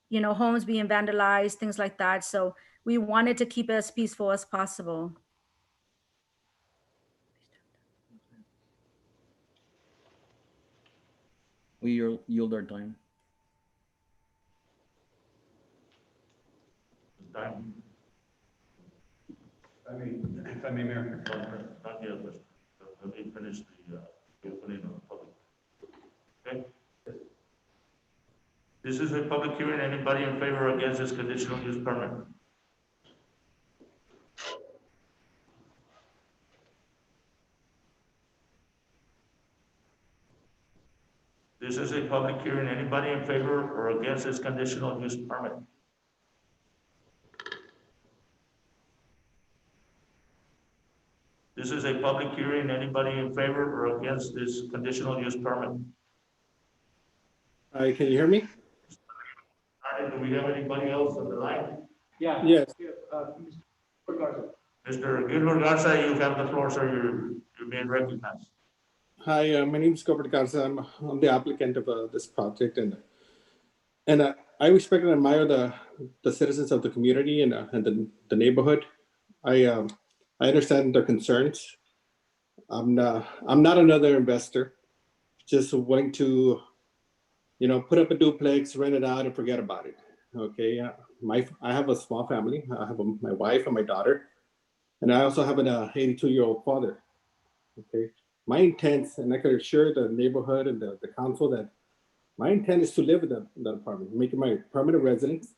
you know, homes being vandalized, things like that. So we wanted to keep it as peaceful as possible. We yield our time. Time. If I may, Mayor. Not yet, but let me finish the opening of the public. Okay? This is a public hearing. Anybody in favor or against this conditional use permit? This is a public hearing. Anybody in favor or against this conditional use permit? This is a public hearing. Anybody in favor or against this conditional use permit? Hi, can you hear me? All right, do we have anybody else on the line? Yeah. Yes. Mr. Gilbert Garza, you have the floor, sir. You're being recognized. Hi, my name is Gilbert Garza. I'm the applicant of this project, and I respect and admire the citizens of the community and the neighborhood. I understand their concerns. I'm not another investor, just willing to, you know, put up a duplex, rent it out, and forget about it. Okay, I have a small family. I have my wife and my daughter, and I also have an 82-year-old father. Okay, my intent, and I can assure the neighborhood and the council that my intent is to live in that apartment, make it my permanent residence,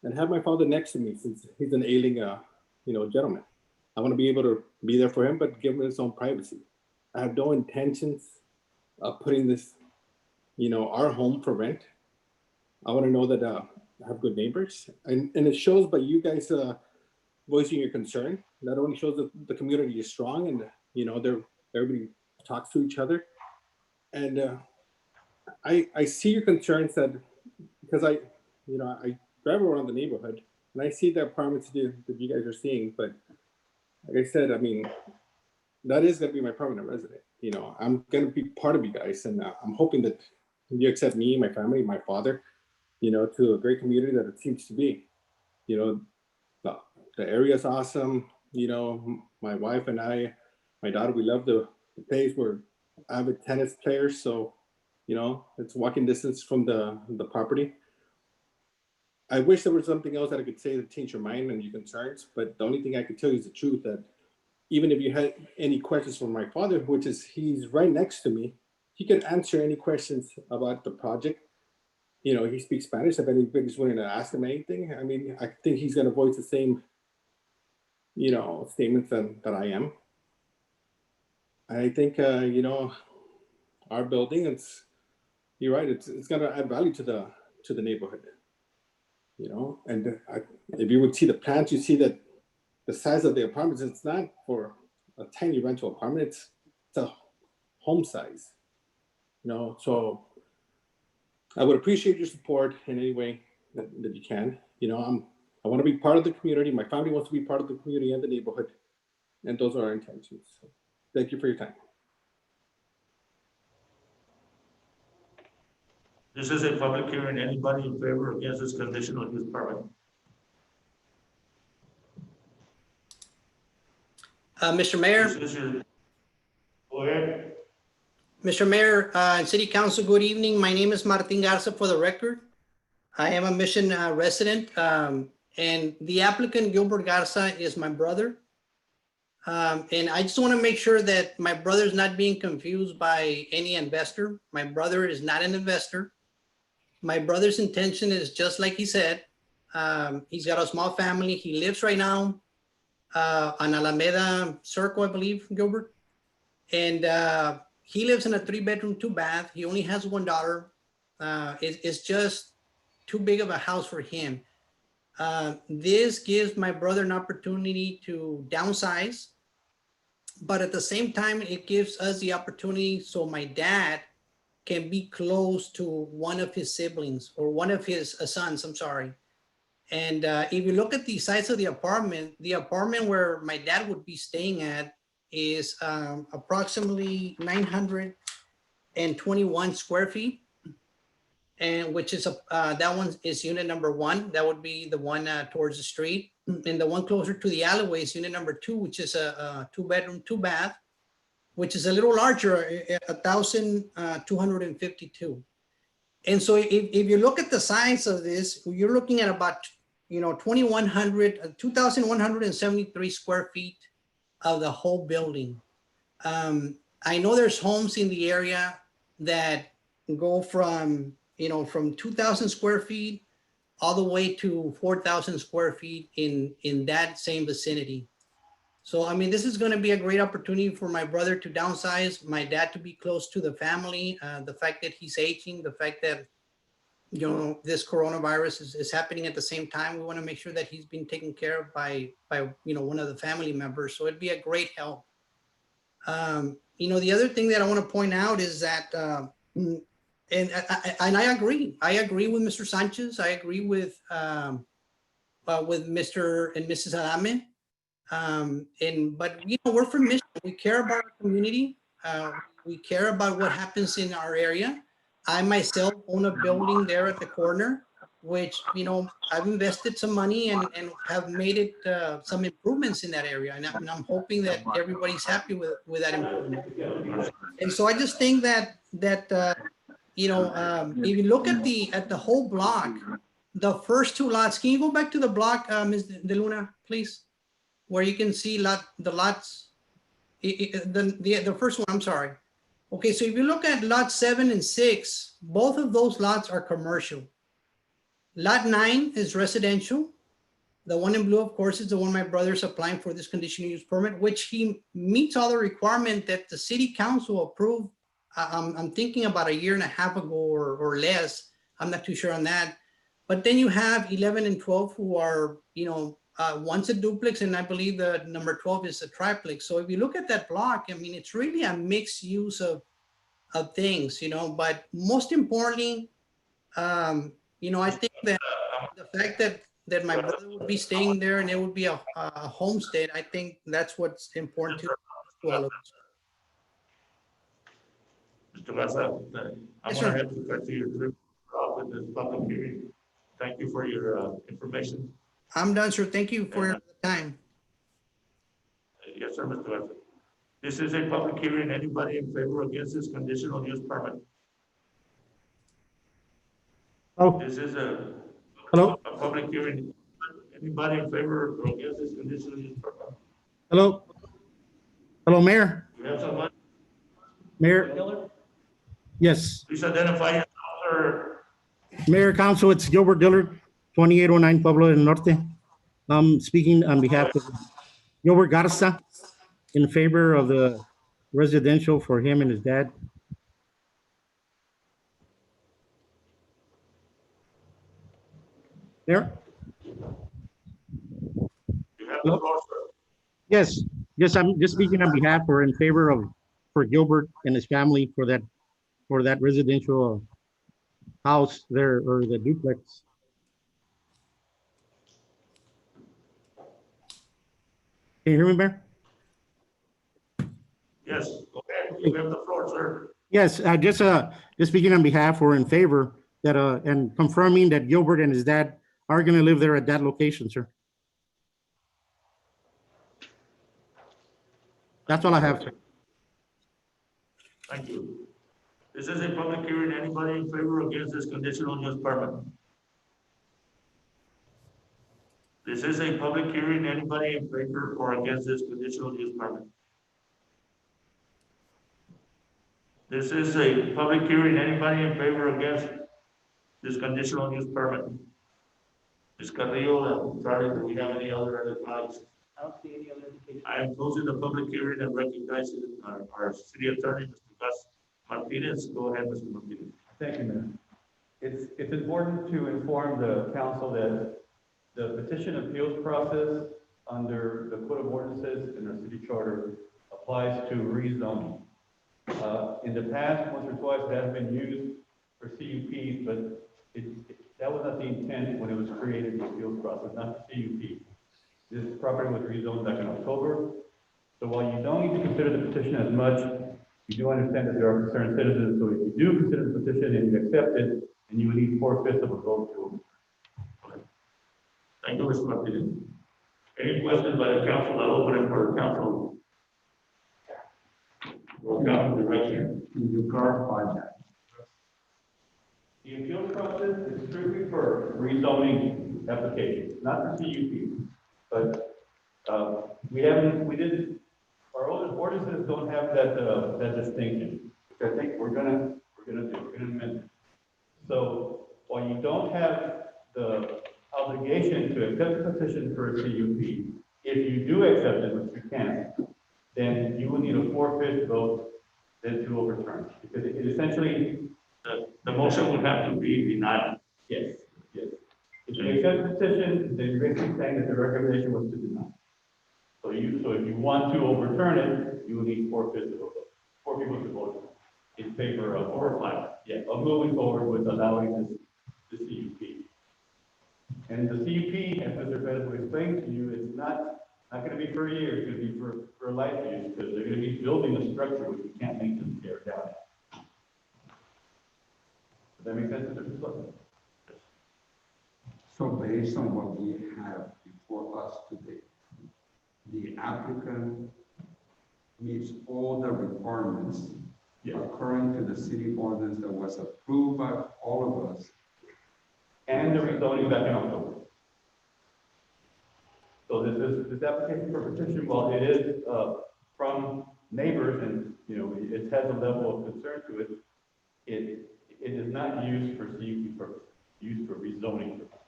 and have my father next to me since he's an ailing, you know, gentleman. I want to be able to be there for him, but give him his own privacy. I have no intentions of putting this, you know, our home for rent. I want to know that I have good neighbors, and it shows by you guys voicing your concern. Not only shows that the community is strong, and you know, everybody talks to each other, and I see your concerns that because I drive around the neighborhood and I see the apartments that you guys are seeing, but like I said, I mean, that is going to be my permanent resident. You know, I'm going to be part of you guys, and I'm hoping that you accept me, my family, my father, you know, to a great community that it seems to be. You know, the area is awesome. You know, my wife and I, my daughter, we love the place. We're avid tennis players, so you know, it's walking distance from the property. I wish there was something else that I could say to change your mind and your concerns, but the only thing I could tell you is the truth, that even if you had any questions from my father, which is he's right next to me, he can answer any questions about the project. You know, he speaks Spanish. If anybody's willing to ask him anything, I mean, I think he's going to voice the same, you know, statements that I am. I think, you know, our building, you're right, it's going to add value to the neighborhood. You know, and if you would see the plans, you see that the size of the apartments, it's not for a tiny rental apartment, it's a home size. You know, so I would appreciate your support in any way that you can. You know, I want to be part of the community. My family wants to be part of the community and the neighborhood, and those are our intentions. So thank you for your time. This is a public hearing. Anybody in favor or against this conditional use permit? Mr. Mayor, This is your, go ahead. Mr. Mayor, City Council, good evening. My name is Martin Garza for the record. I am a Mission resident, and the applicant Gilbert Garza is my brother. And I just want to make sure that my brother is not being confused by any investor. My brother is not an investor. My brother's intention is just like he said. He's got a small family. He lives right now on Alameda Circle, I believe, Gilbert. And he lives in a 3-bedroom, 2-bath. He only has one daughter. It's just too big of a house for him. This gives my brother an opportunity to downsize, but at the same time, it gives us the opportunity so my dad can be close to one of his siblings or one of his sons, I'm sorry. And if you look at the size of the apartment where my dad would be staying at is approximately 921 square feet. And which is that one is unit number 1. That would be the one towards the street. And the one closer to the alleyway is unit number 2, which is a 2-bedroom, 2-bath, which is a little larger, 1,252. And so if you look at the size of this, you're looking at about 2,173 square feet of the whole building. I know there's homes in the area that go from 2,000 square feet all the way to 4,000 square feet in that same vicinity. So, I mean, this is going to be a great opportunity for my brother to downsize, my dad to be close to the family, the fact that he's aging, the fact that, this coronavirus is happening at the same time. We want to make sure that he's being taken care of by one of the family members. So it'd be a great help. The other thing that I want to point out is that, and I agree with Mr. Sanchez. I agree with Mr. and Mrs. Adame. But we're from Mission. We care about our community. We care about what happens in our area. I myself own a building there at the corner, which I've invested some money and have made it some improvements in that area. And I'm hoping that everybody's happy with that improvement. And so I just think that if you look at the whole block, the first 2 lots, can you go back to the block, Ms. De Luna, please? Where you can see the lots, the first one, I'm sorry. Okay, so if you look at lot 7 and 6, both of those lots are commercial. Lot 9 is residential. The one in blue, of course, is the one my brother's applying for this conditional use permit, which he meets all the requirement that the city council approved. I'm thinking about 1.5 years ago or less. I'm not too sure on that. But then you have 11 and 12 who are, one's a duplex, and I believe the number 12 is a triplex. So if you look at that block, I mean, it's really a mixed use of things, but most importantly, I think that the fact that my brother would be staying there and it would be a homestead, I think that's what's important to all of us. Mr. Garza, I'm Yes, going to sir. have to cut to your trip with this public hearing. Thank you for your information. I'm done, sir. Thank you for your time. Yes, sir, Mr. Garza. This is a public hearing. Anybody in favor or against this conditional use permit? Oh, This is a hello, public hearing. Anybody in favor or against this conditional use permit? hello. Hello, Mayor. We have someone, Mayor. Yes, please identify yourself, sir. Mayor Council, it's Gilbert Dillard, 2809 Pueblo del Norte. I'm speaking on behalf of Gilbert Garza in favor of the residential for him and his dad. Mayor? You have the floor, sir. Yes, I'm just speaking on behalf or in favor of, for Gilbert and his family for that residential house there, or the duplex. Can you hear me, Mayor? Yes, go ahead. You have the floor, sir. Yes, just speaking on behalf or in favor that, and confirming that Gilbert and his dad are gonna live there at that location, sir. That's all I have, sir. Thank you. This is a public hearing. Anybody in favor or against this conditional use permit? This is a public hearing. Anybody in favor or against this conditional use permit? This is a public hearing. Anybody in favor or against this conditional use permit? Ms. Carrillo, sorry, do we have any other advice? I don't see any other indication. I am closing the public hearing and recognizing our city attorney, Mr. Gus Martinez. Go ahead, Mr. Martinez. Thank you, Mayor. It's important to inform the council that the petition appeals process under the Code of Ordinances in our city charter applies to rezoning. In the past, once or twice, it has been used for CUPs, but that was not the intent when it was created, the appeals process, not the CUP. This property was rezoned back in October. So while you don't need to consider the petition as much, you do understand that there are concerned citizens. So if you do consider the petition and you accept it, then you would need 4/5 of a vote to. Thank you, Mr. Martinez. Any questions by the council? I'll open it for the council. Council director. Can you clarify that? The appeals process is strictly for rezoning applications, not for CUP. But our ordinances don't have that distinction, which I think we're gonna amend. So while you don't have the obligation to accept the petition for a CUP, if you do accept it, which you can, then you will need a 4/5 vote then to overturn, because it essentially, the motion would have to be denied. yes. If you accept the petition, then you're basically saying that the recommendation was to deny. So if you want to overturn it, you will need 4/5 of a vote, 4 people to vote in favor of, or 5, of moving forward with allowing this CUP. And the CUP, as Mr. Perez will explain to you, is not going to be for a year, it's going to be for life use, because they're going to be building a structure which you can't make them tear down. Does that make sense, Mr. Perez? So based on what we have before us today, the applicant meets all the requirements according to the city ordinance that was approved by all of us. And the rezoning back in October. So this application for petition, while it is from neighbors and, it has a level of concern to it, it is not used for CUP purposes, used for rezoning purposes.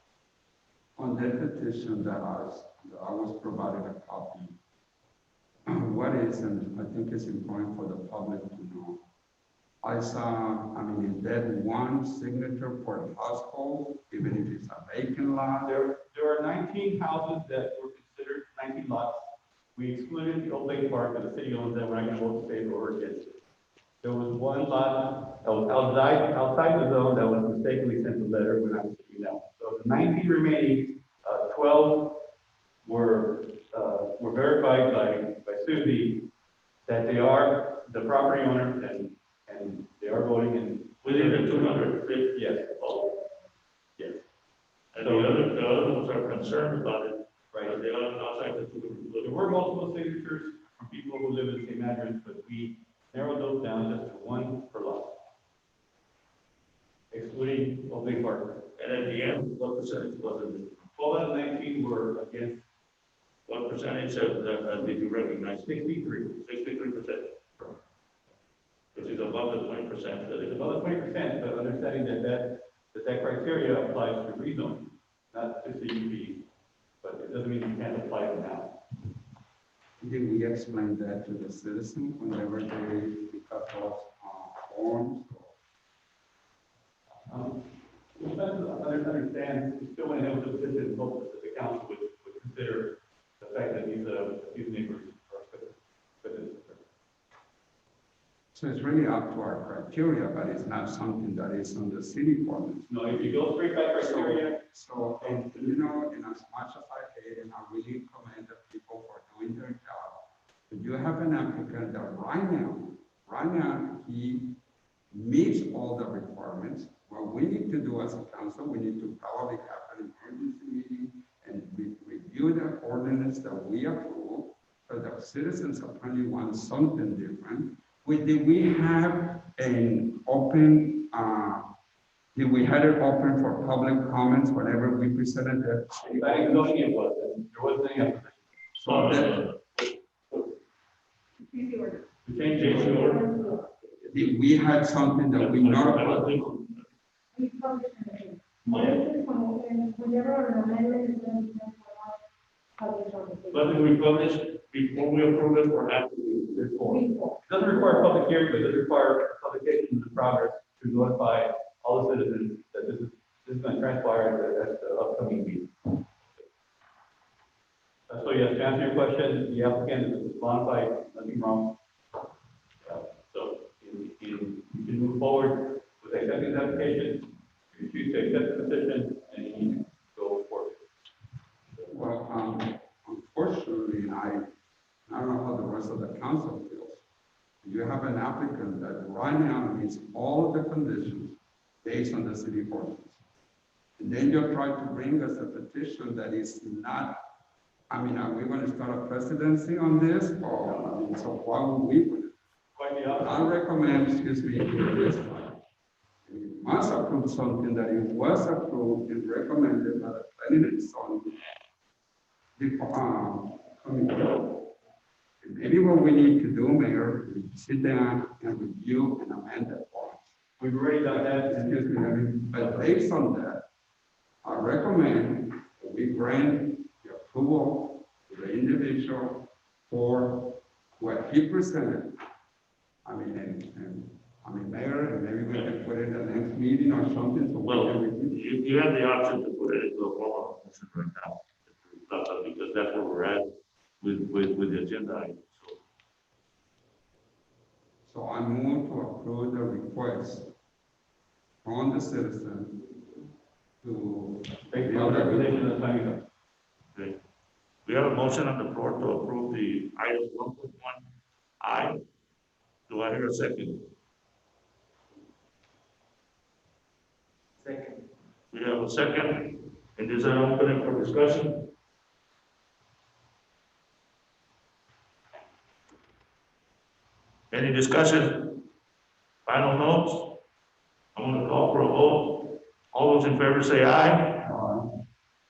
On that petition that I was provided a copy, what is, and I think it's important for the public to know, I saw, is that one signature per household, even if it's a vacant lot? There are 19 houses that were considered, 19 lots. We excluded the Old Lake Park, and the city owns that, we're not going to vote in favor or against it. There was one lot that was outside the zone that was mistakenly sent a letter when I was sitting down. So the 19 remaining, 12 were verified by Susie that they are the property owners and they are voting in. Within the 200? Yes. Oh. Yes. And the other ones are concerned about it. Right. They are outside the 200. There were multiple signatures from people who live in the same address, but we narrowed those down just to 1 per lot, excluding Old Lake Park. And at the end, what percentage was it? 12 out of 19 were against. What percentage did you recognize? 63%. 63%. Which is above the 20%. It's above the 20%, but understanding that criteria applies to rezoning, not to CUP, but it doesn't mean you can't apply it now. Did we explain that to the citizens whenever they pick up those forms? We understand, we still want to have a position, hope that the council would consider the fact that these neighbors are citizens. So it's really up to our criteria, but it's not something that is on the city ordinance. No, if you go straight by criteria. So, and in as much as I hate, and I really commend the people for doing their job, but you have an applicant that right now, he meets all the requirements, What we need to do as a council, we need to probably have an emergency meeting and review the ordinance that we approve, because the citizens apparently want something different. Did we have an open, did we have it open for public comments whenever we presented the? I think zoning it was, there wasn't any opposition. So that, Change the order. To change the order. did we had something that we not? We publish it. Whenever an amendment is going to be published on the page. Whether we publish before we approve it or after we Before. It doesn't require public hearing, but it does require publication of the progress to notify all the citizens that this is going to transpire at the upcoming meeting. So yes, to answer your question, the applicant is modified, nothing wrong. So you can move forward with accepting the application, you choose to accept the petition, and you can go forward. Well, unfortunately, I don't know how the rest of the council feels. You have an applicant that right now meets all of the conditions based on the city ordinance. And then you try to bring us a petition that is not, I mean, are we going to start a presidency on this? Or, I mean, so why would we? Quite the opposite. I recommend, excuse me, this one. We must approve something that it was approved and recommended by the planning and zoning committee. Maybe what we need to do, Mayor, is sit down and review and amend that part. We've already done that. Excuse me, but based on that, I recommend that we grant the approval to the individual for what he presented. I mean, Mayor, and maybe we can put it in the next meeting or something. So Well, we can review. you have the option to put it into a form of motion right now, because that's where we're at with the agenda item. So I move to approve the request from the citizen to. Based on the recommendation of the planning commission. Okay. We have a motion on the floor to approve the item 1.1I. Do I hear a second? Second. We have a second, and this is an opening for discussion. Any discussion? Final notes? I'm going to call for a vote. All those in favor say aye.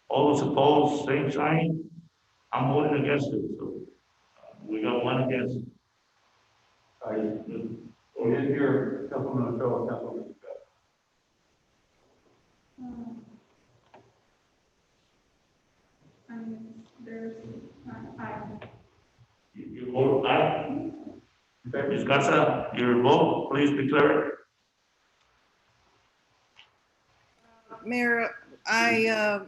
All those opposed, same sign. I'm voting against it, so we got one against. We didn't hear Councilman Ochoa, Councilman Scott. There's, I. You vote aye? Ms. Garza, your vote, please declare it. Mayor, I'm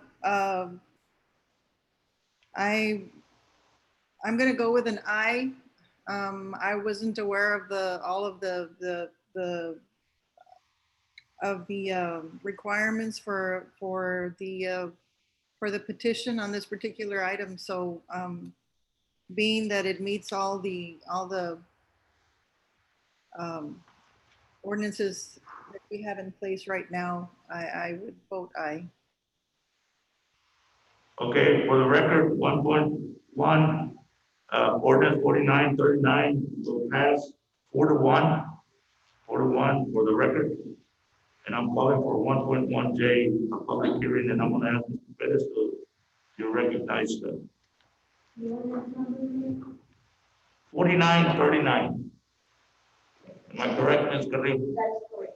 gonna go with an I. I wasn't aware of all of the requirements for the petition on this particular item. So being that it meets all the ordinances that we have in place right now, I would vote aye. Okay, for the record, 1.1, ordinance 4939 will pass 4-1 for the record. And I'm calling for 1.1J, a public hearing, and I'm gonna ask Mr. Perez to recognize the 4939. Am I correct, Ms. Carrillo? That's correct.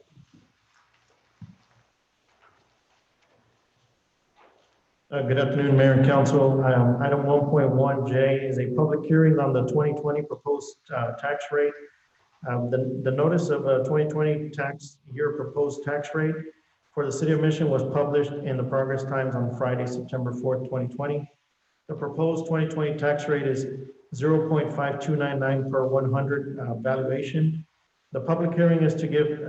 Good afternoon, Mayor and Council. Item 1.1J is a public hearing on the 2020 proposed tax rate. The notice of 2020 tax year proposed tax rate for the City of Mission was published in the Progress Times on Friday, September 4th, 2020. The proposed 2020 tax rate is 0.5299 per 100 valuation. The public hearing is to give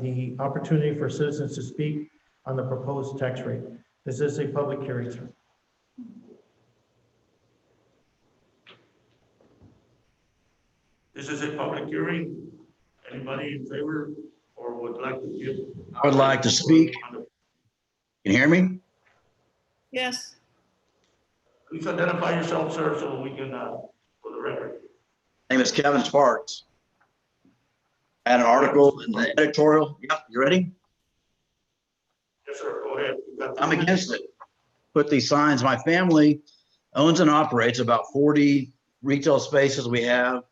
the opportunity for citizens to speak on the proposed tax rate. This is a public hearing, sir. This is a public hearing. Anybody in favor or or would like to give? I would like to speak. Can you hear me? Yes. Please identify yourself, sir, so we can, for the record. My name is Kevin Sparks. I had an article in the editorial. Yep, you ready? Yes, sir, go ahead. I'm against it. Put these signs. My family owns and operates about 40 retail spaces we have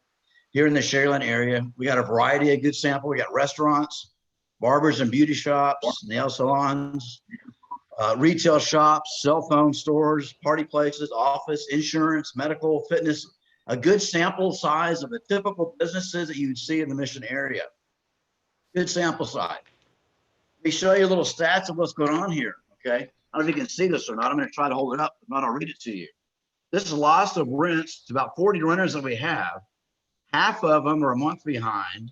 here in the Sharyland area. We got a variety of good sample. We got restaurants, barbers and beauty shops, nail salons, retail shops, cell phone stores, party places, office, insurance, medical, fitness, a good sample size of the typical businesses that you'd see in the Mission area. Good sample size. Let me show you a little stats of what's going on here, okay? I don't know if you can see this or not. I'm gonna try to hold it up. If not, I'll read it to you. This is loss of rents. It's about 40 renters that we have. Half of them are a month behind,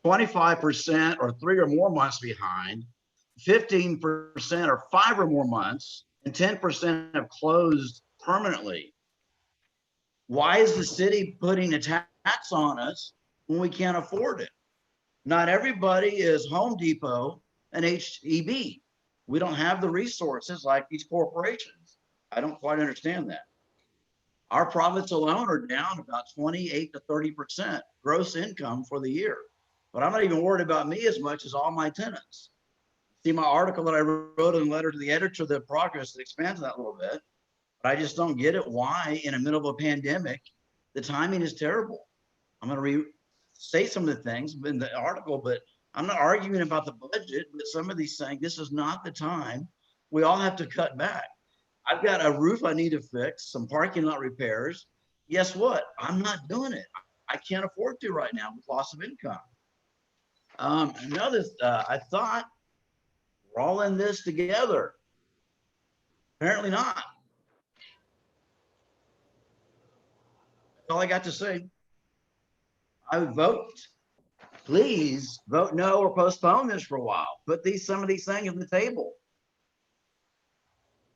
25% or 3 or more months behind, 15% are 5 or more months, and 10% have closed permanently. Why is the city putting a tax on us when we can't afford it? Not everybody is Home Depot and H-E-B. We don't have the resources like these corporations. I don't quite understand that. Our profits alone are down about 28 to 30% gross income for the year. But I'm not even worried about me as much as all my tenants. See my article that I wrote in a letter to the editor of the Progress that expands that a little bit. But I just don't get it why in the middle of a pandemic, the timing is terrible. I'm going to say some of the things in the article, but I'm not arguing about the budget, but some of these things, this is not the time. We all have to cut back. I've got a roof I need to fix, some parking lot repairs. Guess what? I'm not doing it. I can't afford to right now with loss of income. I thought we're all in this together. Apparently not. That's all I got to say. I would vote. Please vote no or postpone this for a while. Put some of these things on the table.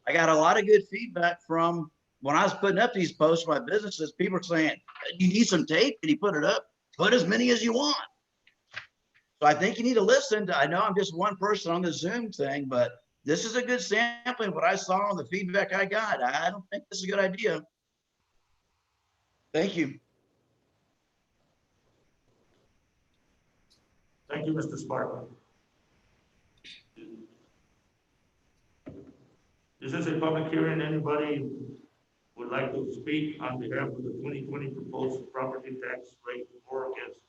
I got a lot of good feedback from when I was putting up these posts for my businesses. People are saying, you need some tape? Can you put it up? Put as many as you want. So I think you need to listen to, I know I'm just one person on the Zoom thing, but this is a good sampling of what I saw and the feedback I got. I don't think this is a good idea. Thank you. Thank you, Mr. Spark. This is a public hearing. Anybody would like to speak on behalf of the 2020 proposed property tax rate or against?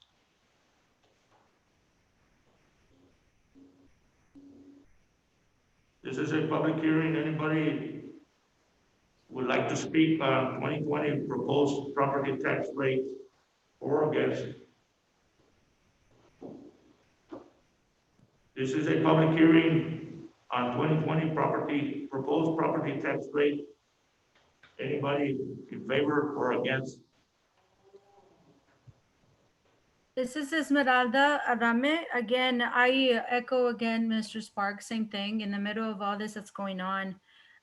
This is a public hearing. Anybody would like to speak on 2020 proposed property tax rate or against? This is a public hearing on 2020 proposed property tax rate. Anybody in favor or against? This is Esmeralda Arame. Again, I echo again, Mr. Sparks, same thing. In the middle of all this that's going on,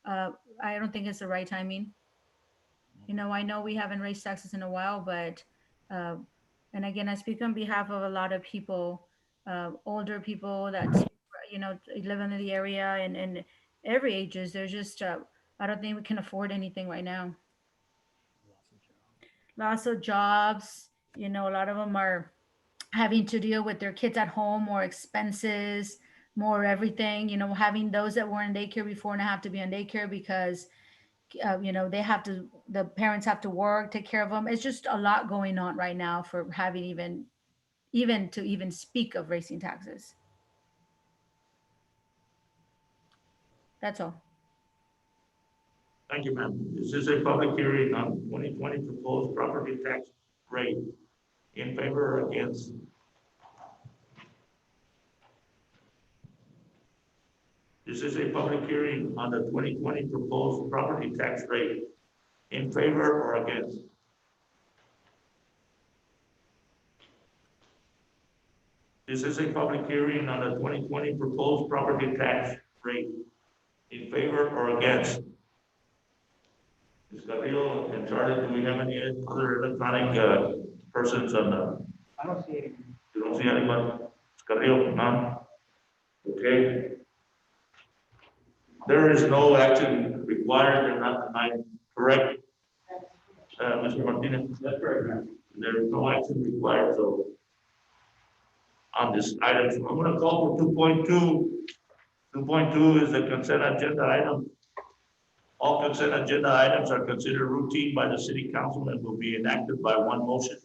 I don't think it's the right timing. You know, I know we haven't raised taxes in a while, but, and again, I speak on behalf of a lot of people, older people that, you know, live in the area and every ages. They're just, I don't think we can afford anything right now. Lots of jobs, you know, a lot of them are having to deal with their kids at home, more expenses, more everything, you know, having those that were in daycare before and have to be on daycare because, you know, they have to, the parents have to work, take care of them. It's just a lot going on right now for having even to speak of raising taxes. That's all. Thank you, ma'am. This is a public hearing on 2020 proposed property tax rate. In favor or against? This is a public hearing on the 2020 proposed property tax rate. In favor or against? This is a public hearing on the 2020 proposed property tax rate. In favor or against? Ms. Carrillo and Charlie, do we have any other electronic persons on the? I don't see any. You don't see anyone? Ms. Carrillo, none? Okay. There is no action required and not tonight, correct? Mr. Martinez? That's correct, ma'am. There is no action required, so on this item, so I'm gonna call for 2.2. 2.2 is the consent agenda item. All consent agenda items are considered routine by the city council and will be enacted by one motion.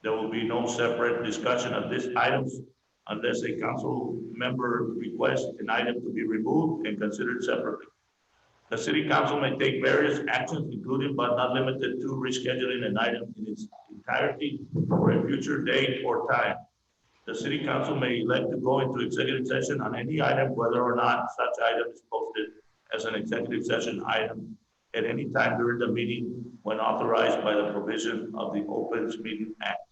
There will be no separate discussion of these items unless a council member requests an item to be removed and considered separately. The city council may take various actions, including but not limited to rescheduling an item in its entirety for a future date or time. The city council may elect to go into executive session on any item, whether or not such item is posted as an executive session item at any time during the meeting when authorized by the provision of the Open Meeting Act.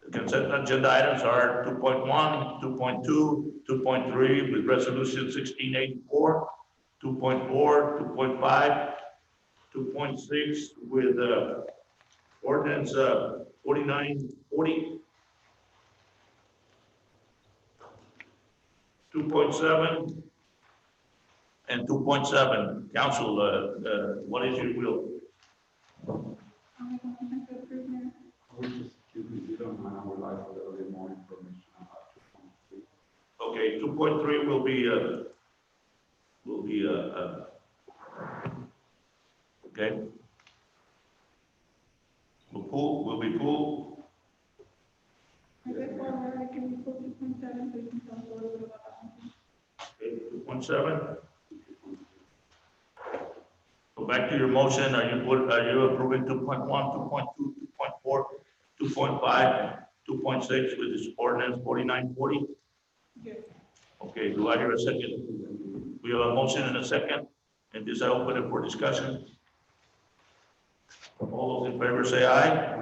The consent agenda items are 2.1, 2.2, 2.3 with resolution 1684, 2.4, 2.5, 2.6 with ordinance 4940, 2.7, and 2.7. Council, what is your will? You don't mind, I would like a little bit more information about 2.3. Okay, 2.3 will be okay. Will be pulled. I guess while I can put 2.7, so you can tell us a little bit about that. Okay, 2.7. Go back to your motion. Are you approving 2.1, 2.2, 2.4, 2.5, 2.6 with this ordinance 4940? Yes. Okay, do I hear a second? We have a motion and a second, and this I open it for discussion. All those in favor say aye.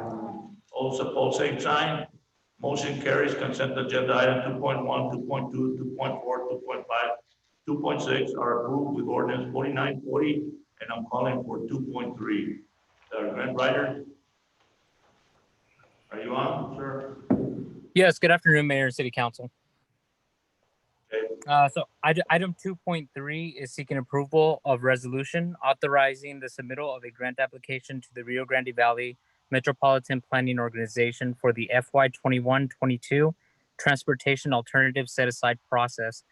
All those opposed, same sign. Motion carries. Consent agenda item 2.1, 2.2, 2.4, 2.5, 2.6 are approved with ordinance 4940, and I'm calling for 2.3. Grant Writer, are you on, sir? Yes, good afternoon, Mayor and City Council. Okay. So item 2.3 is seeking approval of resolution authorizing the submittal of a grant application to the Rio Grande Valley Metropolitan Planning Organization for the FY 21-22 Transportation Alternative Set-Aside Process.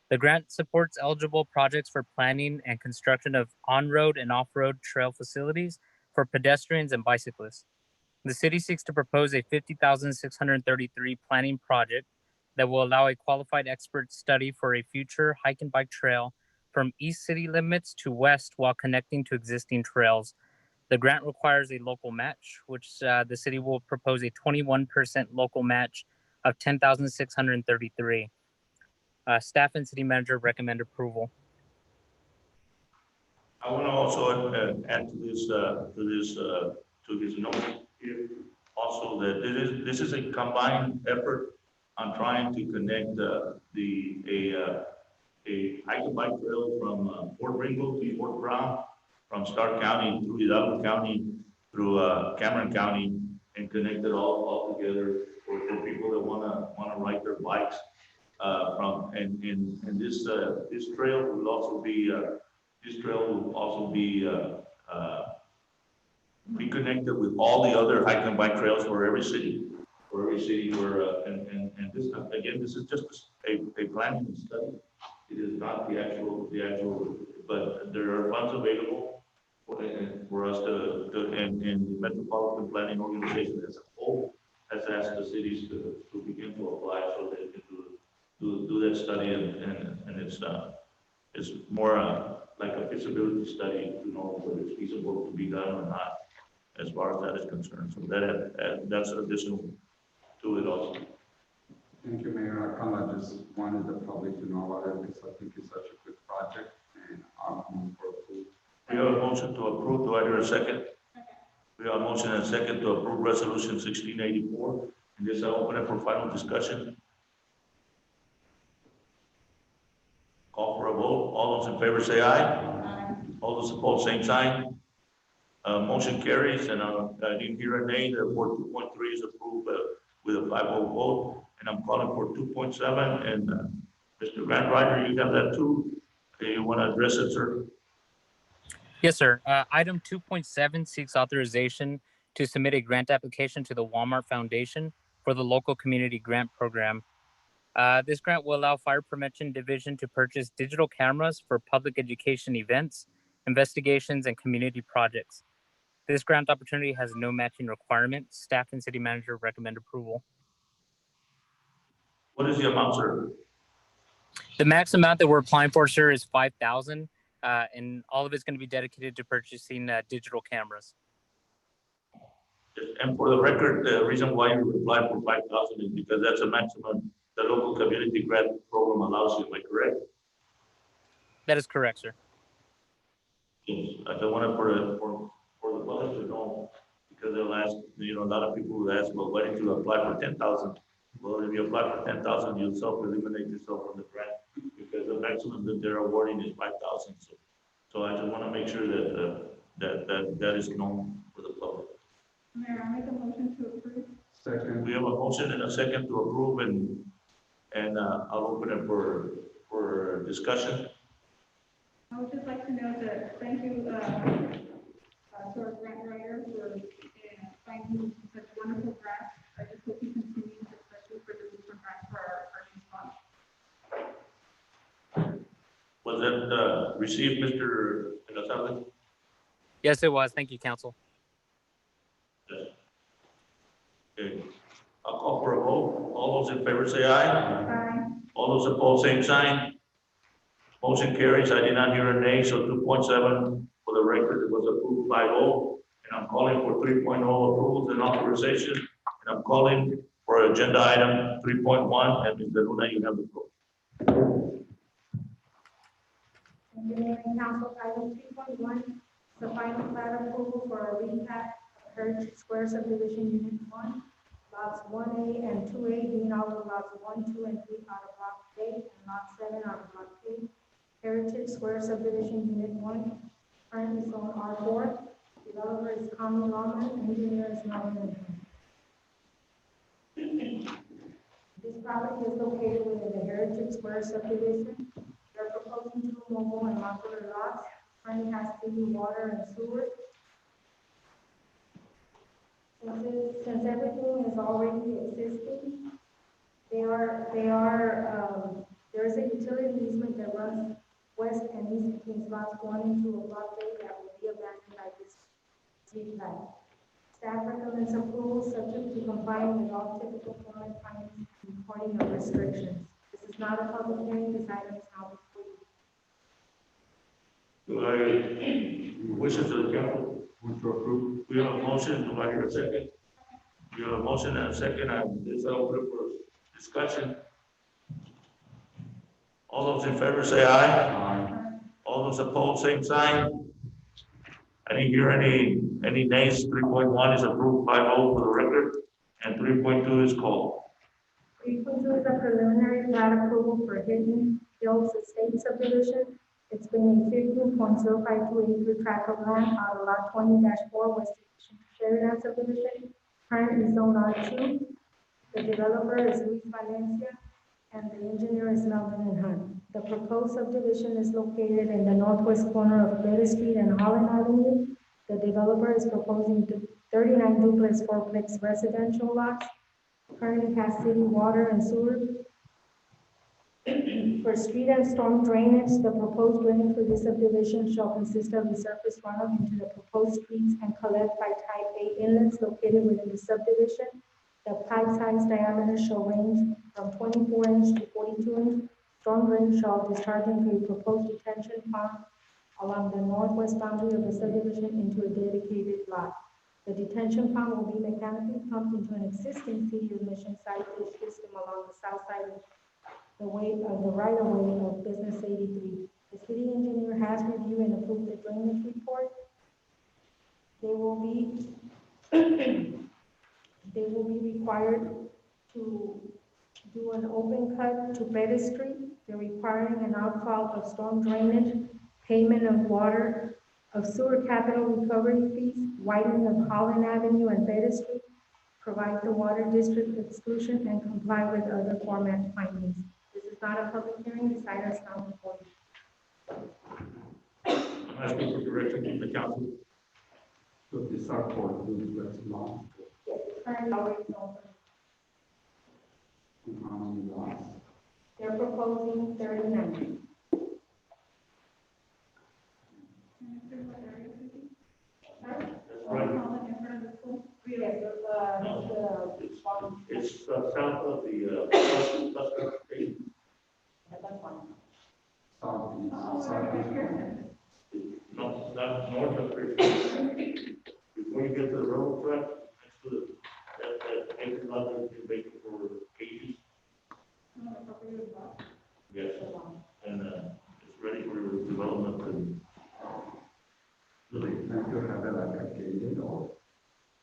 The grant supports eligible projects for planning and construction of on-road and off-road trail facilities for pedestrians and bicyclists. The city seeks to propose a $50,633 planning project that will allow a qualified expert study for a future hike and bike trail from east city limits to west while connecting to existing trails. The grant requires a local match, which the city will propose a 21% local match of $10,633. Staff and city manager recommend approval. I want to also add to this note here also that this is a combined effort on trying to connect a hike and bike trail from Fort Ringo to Fort Brown, from Stark County through Hidalgo County through Cameron County, and connect it all together for people that wanna ride their bikes. This trail will also be connected with all the other hike and bike trails for every city where and this again, this is just a planning study. It is not the actual, but there are funds available for us and the Metropolitan Planning Organization as a whole has asked the cities to begin to apply so they can do that study and it's more like a feasibility study to know whether it's feasible to be done or not as far as that is concerned. So that's additional to it also. Thank you, Mayor. I kind of just wanted the public to know about it because I think it's such a good project and I'm for approval. We have a motion to approve. Do I hear a second? We have a motion and a second to approve resolution 1684. And this I open it for final discussion. Call for a vote. All those in favor say aye. Aye. All those opposed, same sign. Motion carries, and I didn't hear a nay. Therefore, 2.3 is approved with a 5-0 vote. And I'm calling for 2.7. And Mr. Grant Ryder, you have that too. You want to address it, sir? Yes, sir. Item 2.7 seeks authorization to submit a grant application to the Walmart Foundation for the local community grant program. This grant will allow Fire Prevention Division to purchase digital cameras for public education events, investigations, and community projects. This grant opportunity has no matching requirement. Staff and city manager recommend approval. What is the amount, sir? The max amount that we're applying for, sir, is $5,000, and all of it's going to be dedicated to purchasing digital cameras. And for the record, the reason why you applied for 5,000 is because that's a maximum the local community grant program allows you. Am I correct? That is correct, sir. Yes, I don't want to for the public to know, because they'll ask, a lot of people will ask, well, why didn't you apply for 10,000? Well, if you apply for 10,000, you'll self-eliminate yourself from the grant, because the maximum that they're awarding is 5,000. So I just want to make sure that that is known for the public. Mayor, I make a motion to approve. Second. We have a motion and a second to approve, and I'll open it for discussion. I would just like to note that thank you to our grant writer for finding such wonderful grants. I just hope you continue, especially for the different grants for our response. Was that received, Mr. Elizalde? Yes, it was. Thank you, council. Yes. Okay. I'll call for a vote. All those in favor say aye. Aye. All those opposed, same sign. Motion carries. I did not hear a nay, so 2.7 for the record, it was approved 5-0. And I'm calling for 3.0 approvals and authorization. And I'm calling for agenda item 3.1. And Ms. Luna, you have the floor. Thank you, Mayor and Council. Item 3.1, the final plat approval for a replat of Heritage Square Subdivision Unit 1, lots 1A and 2A being all of lots 1, 2, and 3 out of Block A, and lot 7 out of Block A. Heritage Square Subdivision Unit 1, currently zone R4. Developer is Connie Lawman, engineer is Melvin. This property is located within the Heritage Square Subdivision. They're proposing 2 mobile and modular lots. Currently has city water and sewer. Since everything is already existing, there is a utility easement that runs west and east between lots 1 and 2 of Block A that will be abandoned by this replat. Staff recommends approval subject to complying with all typical format findings and reporting of restrictions. This is not a public hearing. This item is now before you. Do I wishes of the council? Move to approve. We have a motion. Do I hear a second? We have a motion and a second. This is open for discussion. All those in favor say aye. Aye. All those opposed, same sign. I didn't hear any nays. 3.1 is approved 5-0 for the record, and 3.2 is called. 3.2 is a preliminary plat approval for Hidden Hills Estate Subdivision. It's been a 15.052 acre tract of land out of lot 20-4 West Sheridan Subdivision, currently zone R2. The developer is Luis Valencia, and the engineer is Melvin and Hunt. The proposed subdivision is located in the northwest corner of Bettis Street and Holland Avenue. The developer is proposing 39 duplex fourplex residential lots. Currently has city water and sewer. For street and storm drainage, the proposed drainage for this subdivision shall consist of the surface runoff into the proposed streets and collect by type A inlets located within the subdivision. The pipe size diameter shall range from 24 inch to 42 inch. Storm drain shall discharge into a proposed detention pond along the northwest boundary of the subdivision into a dedicated lot. The detention pond will be mechanically pumped into an existing city of Mission site ditch system along the south side of the right of way of Business 83. The city engineer has reviewed and approved the drainage report. They will be required to do an open cut to Bettis Street. They're requiring an outfall of storm drainage, payment of water, of sewer capital recovery fees, widening of Holland Avenue and Bettis Street, provide the water district exclusion, and comply with other format findings. This is not a public hearing. This item is now before you. I'm asking for direction from the council. So these are for duplex lots. Yes, currently already known. How many lots? They're proposing 39. Right. Yes, It's south of the, state. No, not north of Bridge. Before you get to the road track, next to the, that empty lot that you make for cages. Yes, and, it's ready for development and. Really, think you have it like a gated or?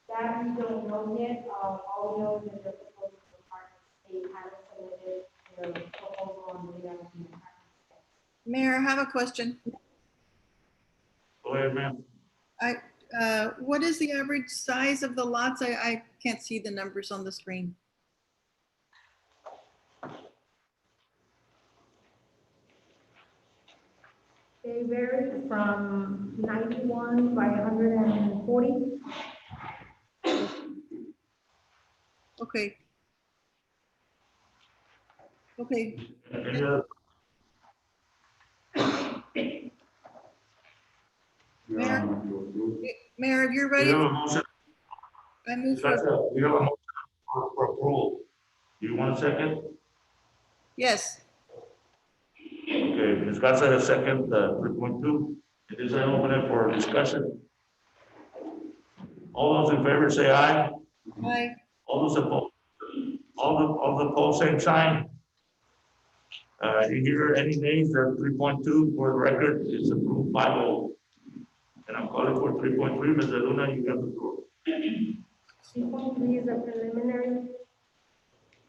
That we don't know yet. All we know is that the proposal department, they haven't submitted their proposal on the development. Mayor, I have a question. Go ahead, ma'am. What is the average size of the lots? I can't see the numbers on the screen. They vary from 91 by 140. Okay. Okay. Any other? Mayor, if you're ready, We have a motion. I move That's for, we have a motion for approval. Do you want a second? yes. Okay, Ms. Garza has second, 3.2. It is an opening for discussion. All those in favor say aye. Aye. All those opposed, all the opposed, same sign. You hear any nays, there 3.2 for the record is approved by all. And I'm calling for 3.3, Ms. Luna, you have the floor. 3.3 is a preliminary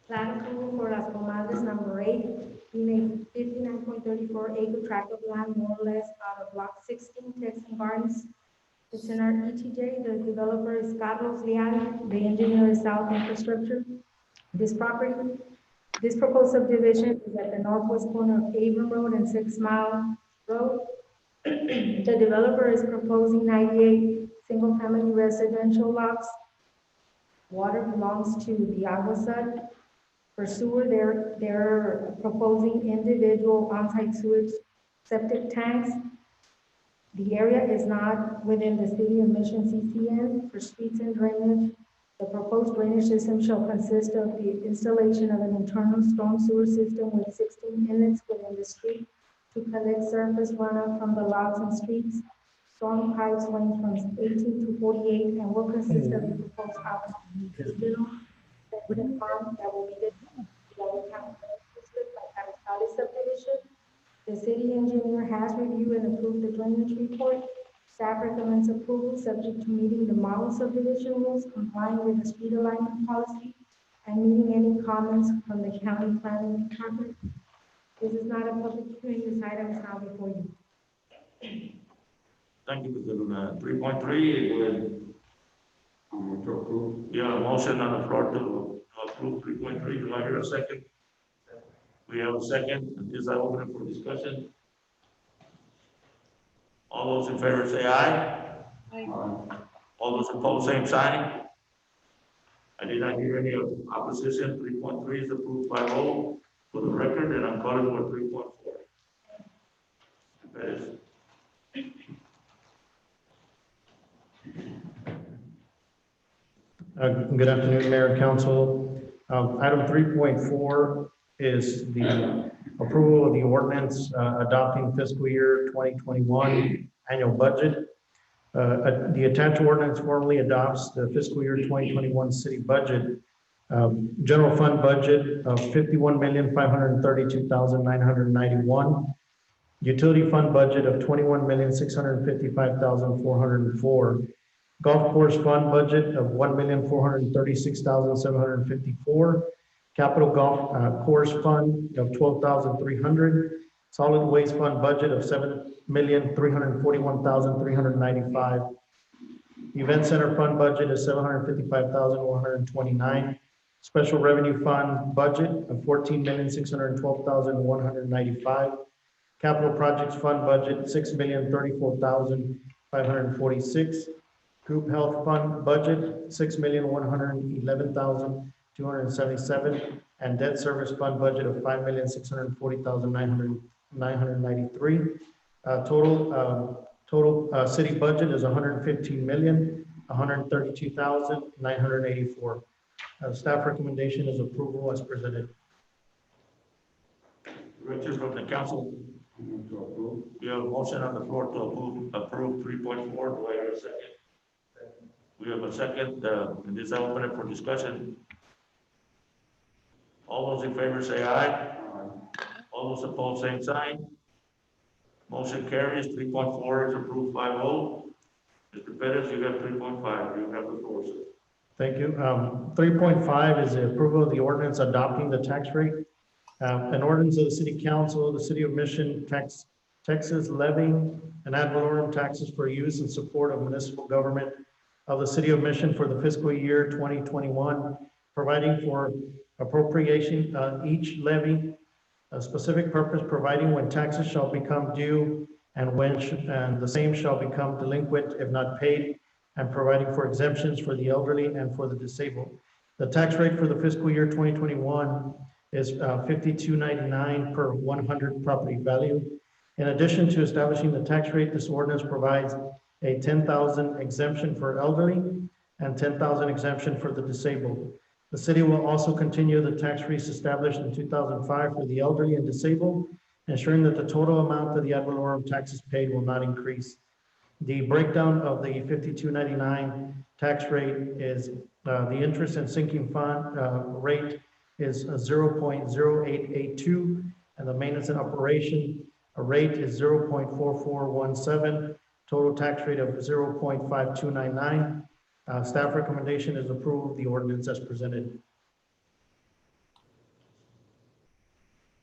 plat approval for Las Comadres number 8, in a 59.34 acre tract of land, more or less out of block 16, Texan Gardens. It's in our ETJ. The developer is Carlos Leal. The engineer is South Infrastructure. This proposed subdivision is at the northwest corner of Avon Road and 6 Mile Road. The developer is proposing 98 single-family residential lots. Water belongs to the Aguasud. For sewer, they're proposing individual on-site sewage septic tanks. The area is not within the City of Mission CCN. For streets and drainage, the proposed drainage system shall consist of the installation of an internal storm sewer system with 16 inlets within the street to collect surface runoff from the lots and streets. Storm pipes range from 18 to 48 and will consist of a proposed house that would inform that will be the County District by Carrizales subdivision. The city engineer has reviewed and approved the drainage report. Staff recommends approval subject to meeting the model subdivision rules, complying with the street alignment policy, and meeting any comments from the county planning department. This is not a public hearing. This item is now before you. Thank you, Ms. Luna. 3.3, To approve. you have a motion on the floor to approve 3.3. Do I hear a second? We have a second. Is that open for discussion? All those in favor say aye. Aye. All those opposed, same sign. I did not hear any opposition. 3.3 is approved by all for the record, and I'm calling for 3.4. That is. Good afternoon, Mayor and Council. Item 3.4 is the approval of the ordinance adopting fiscal year 2021 annual budget. The attached ordinance formally adopts the fiscal year 2021 city budget. General fund budget of $51,532,991. Utility fund budget of $21,655,404. Golf course fund budget of $1,436,754. Capital golf course fund of $12,300. Solid waste fund budget of $7,341,395. Event Center Fund budget is 755,129. Special Revenue Fund budget of 14,612,195. Capital Projects Fund budget, 6,034,546. Group Health Fund budget, 6,111,277. And Debt Service Fund budget of 5,640,993. Total city budget is 115,132,984. Staff recommendation is approval as presented. Directors from the council. We have a motion on the floor to approve 3.4. Do I hear a second? We have a second. And this I open it for discussion. All those in favor say aye. All those opposed, same sign. Motion carries. 3.4 is approved 5-0. Mr. Perez, you have 3.5. You have the floor, sir. Thank you. 3.5 is the approval of the ordinance adopting the tax rate. An ordinance of the City Council of the City of Mission, Texas, levying an ad valorem taxes for use in support of municipal government of the City of Mission for the fiscal year 2021, providing for appropriation each levy, a specific purpose, providing when taxes shall become due and when the same shall become delinquent if not paid, and providing for exemptions for the elderly and for the disabled. The tax rate for the fiscal year 2021 is $52.99 per 100 property value. In addition to establishing the tax rate, this ordinance provides a $10,000 exemption for elderly and $10,000 exemption for the disabled. The city will also continue the tax rates established in 2005 for the elderly and disabled, ensuring that the total amount of the ad valorem taxes paid will not increase. The breakdown of the $52.99 tax rate is the interest and sinking fund rate is 0.0882, and the maintenance and operation rate is 0.4417. Total tax rate of 0.5299. Staff recommendation is approve the ordinance as presented.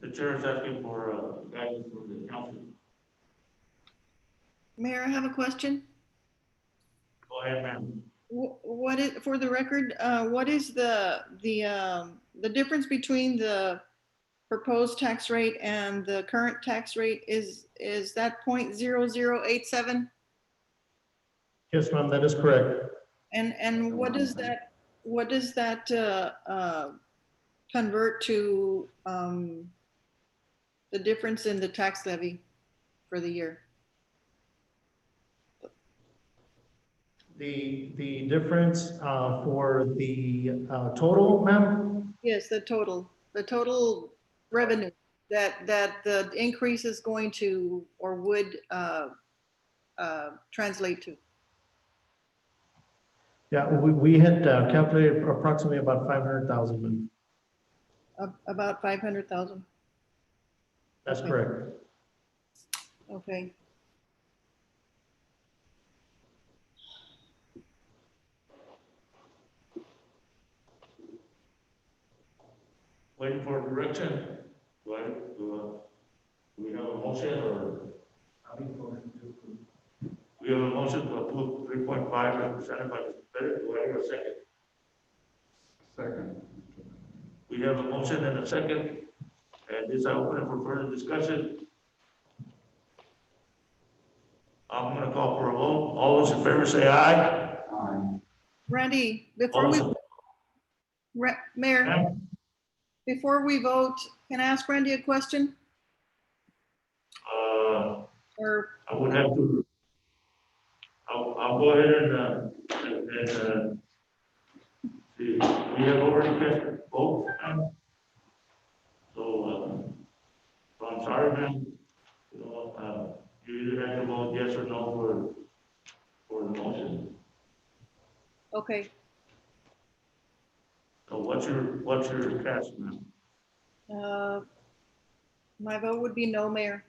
The chair is asking for guidance from the council. Mayor, I have a question. Go ahead, ma'am. What is, for the record, what is the difference between the proposed tax rate and the current tax rate? Is that 0.0087? Yes, ma'am, that is correct. And what does that convert to the difference in the tax levy for the year? The difference for the total, ma'am? Yes, the total revenue that the increase is going to or would translate to. Yeah, we had calculated approximately about 500,000, ma'am. About 500,000. That's correct. Okay. Waiting for direction. Do we have a motion or? We have a motion to approve 3.5 represented by Mr. Perez. Do I hear a second? Second. We have a motion and a second, and this I open it for further discussion. I'm gonna call for a vote. All those in favor say aye. Aye. Randy, before we, Mayor, before we vote, can I ask Randy a question? Or I would have to. I'll go ahead and see. We have already passed both. So I'm sorry, ma'am. You know, you either have to vote yes or no for the motion. okay, So what's your cast, ma'am? my vote would be no, Mayor.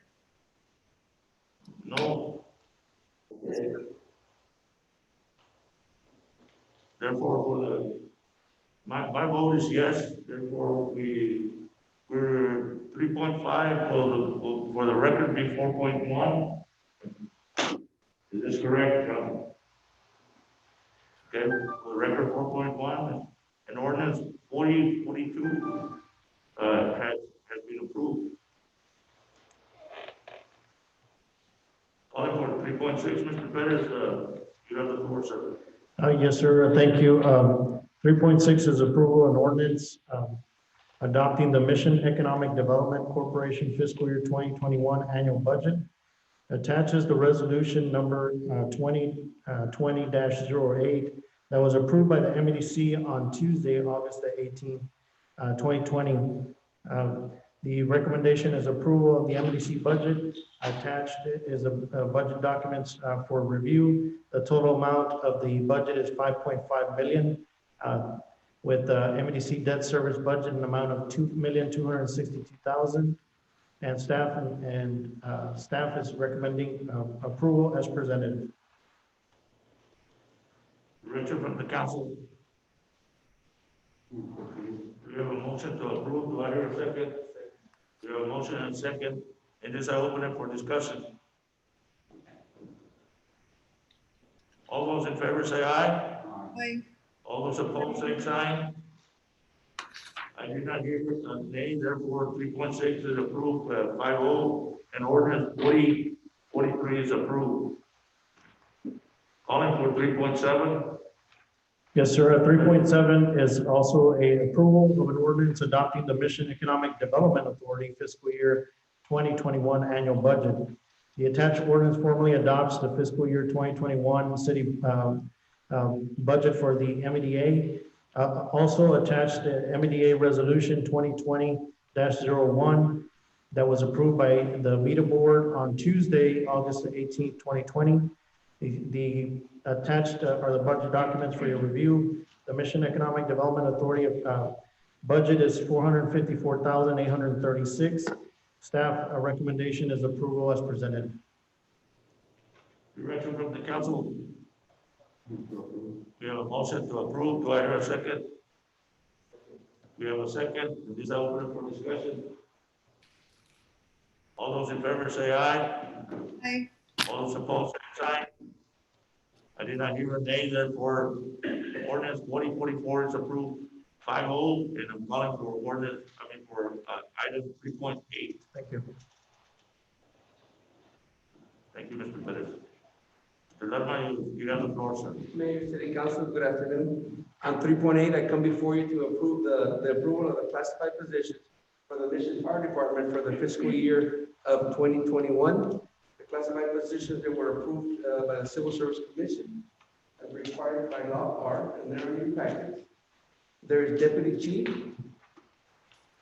No. Okay. Therefore, my vote is yes. Therefore, we're 3.5 for the record be 4.1. Is this correct? Okay, for record 4.1, an ordinance 4042 has been approved. Calling for 3.6, Mr. Perez, you have the floor, sir. Yes, sir. Thank you. 3.6 is approval and ordinance adopting the Mission Economic Development Corporation fiscal year 2021 annual budget. Attaches the resolution number 2020-08 that was approved by the MEDC on Tuesday, August the 18th, 2020. The recommendation is approval of the MEDC budget. Attached is a budget documents for review. The total amount of the budget is 5.5 million, with MEDC debt service budget an amount of 2,262,000. And staff is recommending approval as presented. Richard from the council. We have a motion to approve. Do I hear a second? We have a motion and a second. And this I open it for discussion. All those in favor say aye. Aye. All those opposed, same sign. I do not hear a nay, therefore 3.6 is approved, 5-0, and ordinance 4043 is approved. Calling for 3.7. Yes, sir. 3.7 is also a approval of an ordinance adopting the Mission Economic Development Authority fiscal year 2021 annual budget. The attached ordinance formally adopts the fiscal year 2021 city budget for the MEDA. Also attached the MEDA resolution 2020-01 that was approved by the MEDA board on Tuesday, August 18th, 2020. The attached are the budget documents for your review. The Mission Economic Development Authority budget is $454,836. Staff recommendation is approval as presented. Direction from the council. We have a motion to approve. Do I hear a second? We have a second. This is open for discussion. All those in favor say aye. Aye. All those opposed, same sign. I did not hear a nay, therefore ordinance 2044 is approved 5-0, and I'm calling for item 3.8. Thank you. Thank you, Mr. Perez. Mr. Lerma, you have the floor, sir. Mayor, City Council, good afternoon. On 3.8, I come before you to approve the approval of the classified positions for the Mission Fire Department for the fiscal year of 2021. The classified positions that were approved by the Civil Service Commission as required by law are, and they're in your packets. There is Deputy Chief,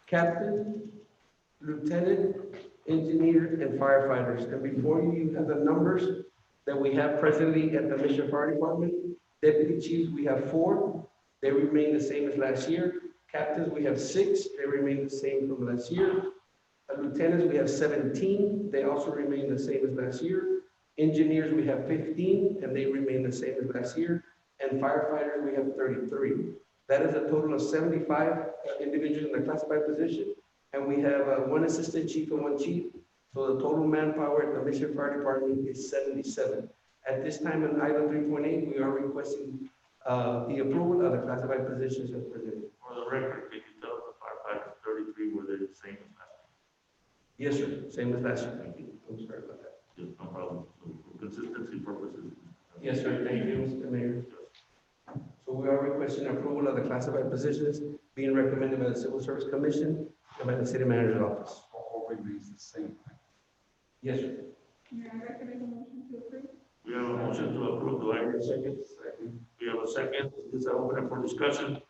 Captain, Lieutenant, Engineer, and Firefighters. And before you, you have the numbers that we have presently at the Mission Fire Department. Deputy Chiefs, we have 4. They remain the same as last year. Captains, we have 6. They remain the same from last year. Lieutenants, we have 17. They also remain the same as last year. Engineers, we have 15, and they remain the same as last year. And firefighters, we have 33. That is a total of 75 individuals in the classified position. And we have 1 assistant chief and 1 chief. So the total manpower at the Mission Fire Department is 77. At this time in item 3.8, we are requesting the approval of the classified positions as presented. For the record, can you tell the firefighters 33 were they the same as last year? Yes, sir. Same as last year. Thank you. I'm sorry about that. Yes, no problem. So for consistency purposes. Yes, sir. Thank you, Mr. Mayor. So we are requesting approval of the classified positions being recommended by the Civil Service Commission and by the City Manager's Office. All remains the same. Yes, sir. Mayor, I'd like to make a motion to approve. We have a motion to approve. Do I hear a second? Second. We have a second. This is open for discussion.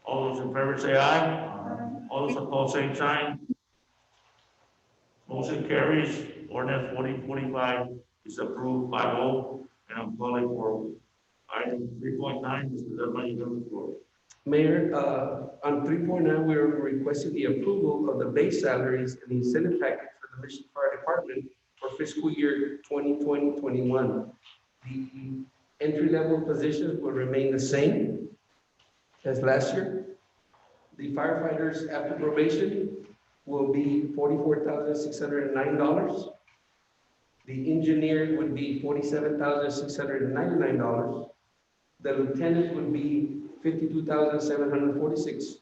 All those in favor say aye. All those opposed, same sign. Motion carries. Ordinance 4045 is approved 5-0. And I'm calling for item 3.9. Mr. Lerma, you have the floor. Mayor, on 3.9, we're requesting the approval of the base salaries and the incentive package for the Mission Fire Department for fiscal year 2020-21. The entry-level positions will remain the same as last year. The firefighters after probation will be $44,609. The engineer would be $47,699. The lieutenant would be $52,746.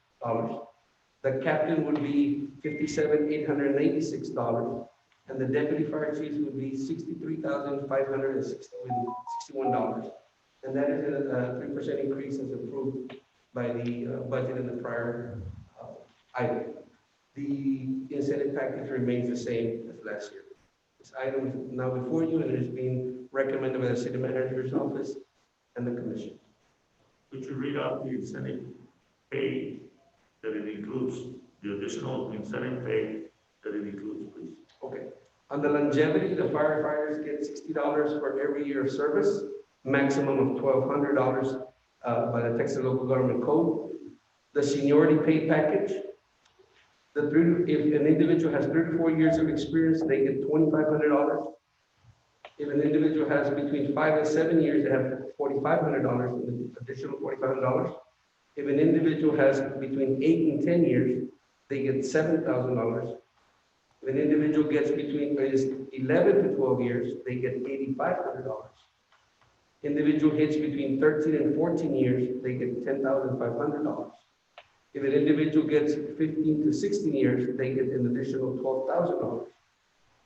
The captain would be $57,886. And the deputy fire chief would be $63,561. And that is a 3% increase as approved by the budget in the prior item. The incentive package remains the same as last year. This item is now before you and it is being recommended by the city manager's office and the commission. Could you read out the incentive pay that it includes, the additional incentive pay that it includes, please? Okay. On the longevity, the firefighters get $60 for every year of service, maximum of $1,200 by the Texas Local Government Code. The seniority pay package, if an individual has 34 years of experience, they get $2,500. If an individual has between 5 and 7 years, they have $4,500, an additional $4,500. If an individual has between 8 and 10 years, they get $7,000. If an individual gets between 11 to 12 years, they get $8,500. Individual hits between 13 and 14 years, they get $10,500. If an individual gets 15 to 16 years, they get an additional $12,000.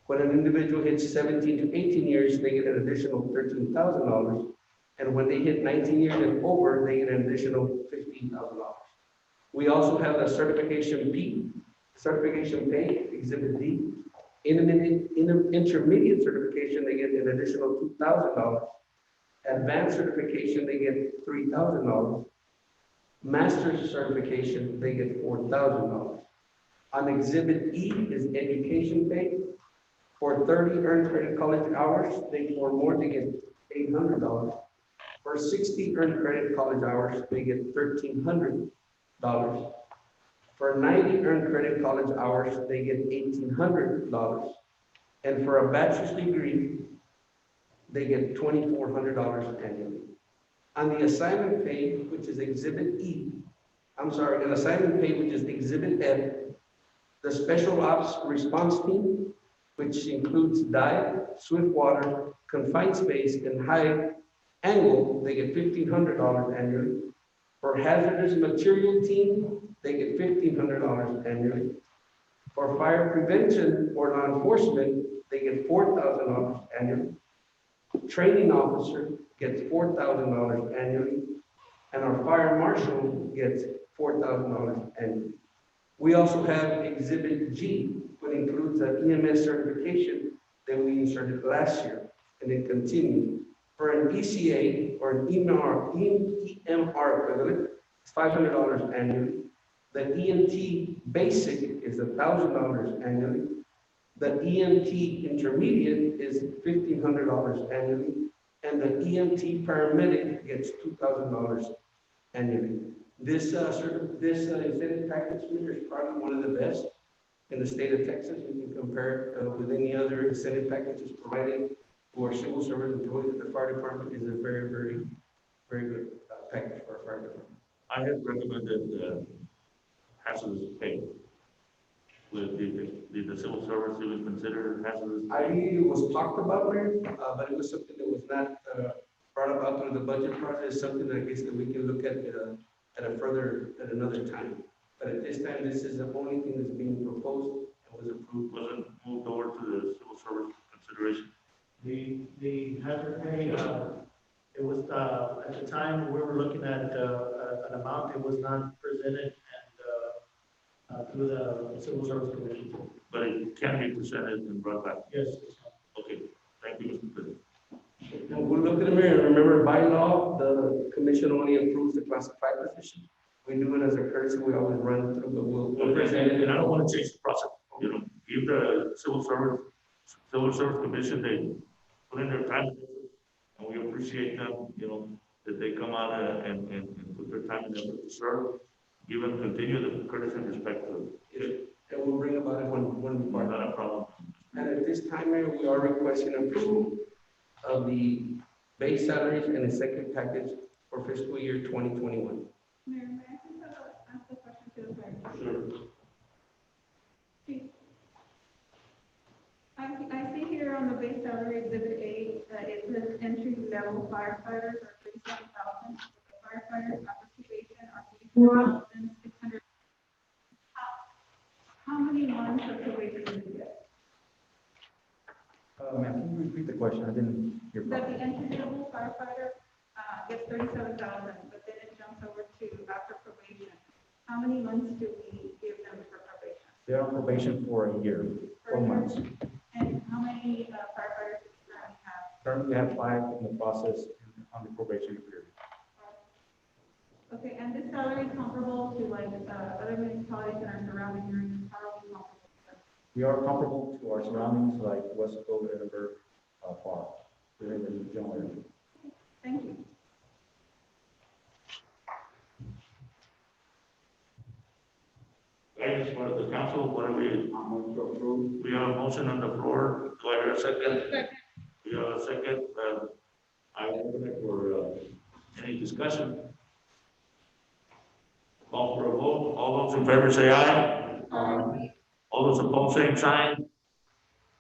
When an individual hits 17 to 18 years, they get an additional $13,000. And when they hit 19 years and over, they get an additional $15,000. We also have the certification pay, Exhibit D. In an intermediate certification, they get an additional $2,000. Advanced certification, they get $3,000. Master's certification, they get $4,000. On Exhibit E is education pay. For 30 earned credit college hours, or more, they get $800. For 60 earned credit college hours, they get $1,300. For 90 earned credit college hours, they get $1,800. And for a bachelor's degree, they get $2,400 annually. On the assignment pay, which is Exhibit an assignment pay, which is Exhibit F, the Special Ops Response Team, which includes dive, swift water, confined space, and high angle, they get $1,500 annually. For hazardous material team, they get $1,500 annually. For fire prevention or law enforcement, they get $4,000 annually. Training officer gets $4,000 annually, and our fire marshal gets $4,000 annually. We also have Exhibit G, which includes an EMS certification that we inserted last year, and it continues. For an ECA or an EMR equivalent, it's $500 annually. The EMT basic is $1,000 annually. The EMT intermediate is $1,500 annually, and the EMT paramedic gets $2,000 annually. This incentive package is probably one of the best in the state of Texas. You can compare it with any other incentive packages provided for civil service employees at the fire department. Is a very, very, very good package for our fire department. I have recommended hazardous pay. Did the civil service even consider hazardous? It was talked about, Mayor, but it was something that was not brought about through the budget process. Something I guess that we can look at at another time. But at this time, this is the only thing that's being proposed and was approved. Was it moved over to the civil service consideration? The hazard pay, it was, at the time, we were looking at an amount that was not presented and through the Civil Service Commission. But it can be presented and brought back? Yes. Okay, thank you, Mr. President. Now, we'll look at the mayor. Remember, by law, the commission only approves the classified position. We do it as a courtesy. We always run through, but we'll present it. And I don't want to change the process. You know, give the Civil Service Commission, they put in their time, and we appreciate them, you know, that they come out and put their time and effort to serve. Give them, continue the courtesy and respect to them. Yes, and we'll bring about it one part. Not a problem. And at this time, Mayor, we are requesting approval of the base salaries and executive package for fiscal year 2021. Mayor, may I just ask a question to the clerk? Sure. Chief, I I see here on the base salary exhibit A, that it says entry level firefighters are 37,000. Firefighters after probation are 44,600. How many months of probation do you get? Ma'am, can you repeat the question? I didn't hear. That the entry level firefighter gets 37,000, but then it jumps over to after probation. How many months do we give them for probation? They're on probation for a year, 4 months. And how many firefighters do you currently have? Currently, we have 5 in the process on the probation period. Okay, and this salary is comparable to like other municipalities that are surrounding areas? How are we comparable? We are comparable to our surroundings like Wesco, Edinburgh, FAR. We're in the general area. Thank you. Guidance for the council, what are we? We have a motion on the floor. Do I hear a second? Second. We have a second. I open it for any discussion. Call for a vote. All those in favor say aye. All those opposed, same sign.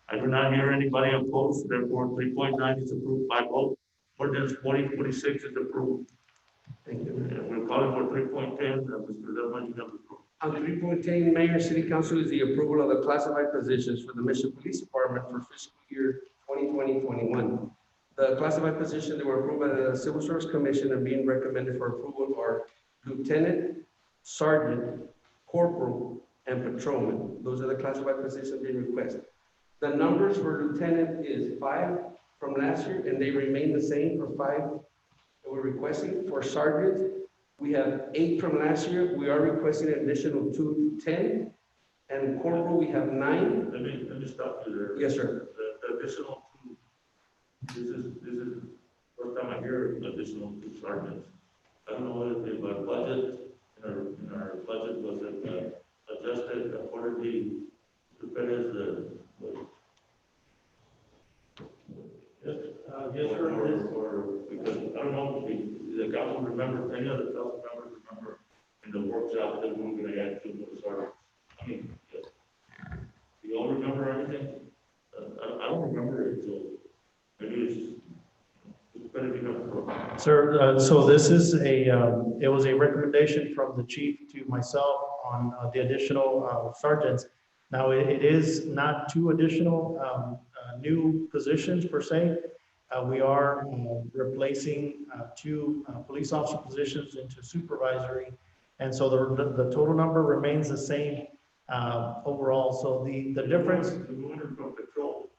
I do not hear anybody opposed, therefore 3.9 is approved by vote. Ordinance 4046 is approved. Thank you. And we're calling for 3.10, Mr. Lerman, you have the floor. On 3.10, Mayor and City Council, is the approval of the classified positions for the Mission Police Department for fiscal year 2020-21. The classified positions that were approved by the Civil Service Commission and being recommended for approval are Lieutenant, Sergeant, Corporal, and Patrolman. Those are the classified positions being requested. The numbers for Lieutenant is 5 from last year, and they remain the same for 5 that we're requesting. For Sergeant, we have 8 from last year. We are requesting an additional 2 to 10. And Corporal, we have 9. Let me stop you there. Yes, sir. The additional 2, this is first time I hear additional 2 sergeants. I don't know if our budget, in our budget was adjusted accordingly to better the. Yes, sir. Or because I don't know if the council remember, any other council members remember in the workshop that we were going to add 2 more sergeants. I mean, yes. Do you all remember anything? I don't remember it, so maybe it's better to know. Sir, so this is it was a recommendation from the chief to myself on the additional sergeants. Now, it is not 2 additional new positions per se. We are replacing 2 police officer positions into supervisory. And so the total number remains the same overall. So the difference. The movement from patrol,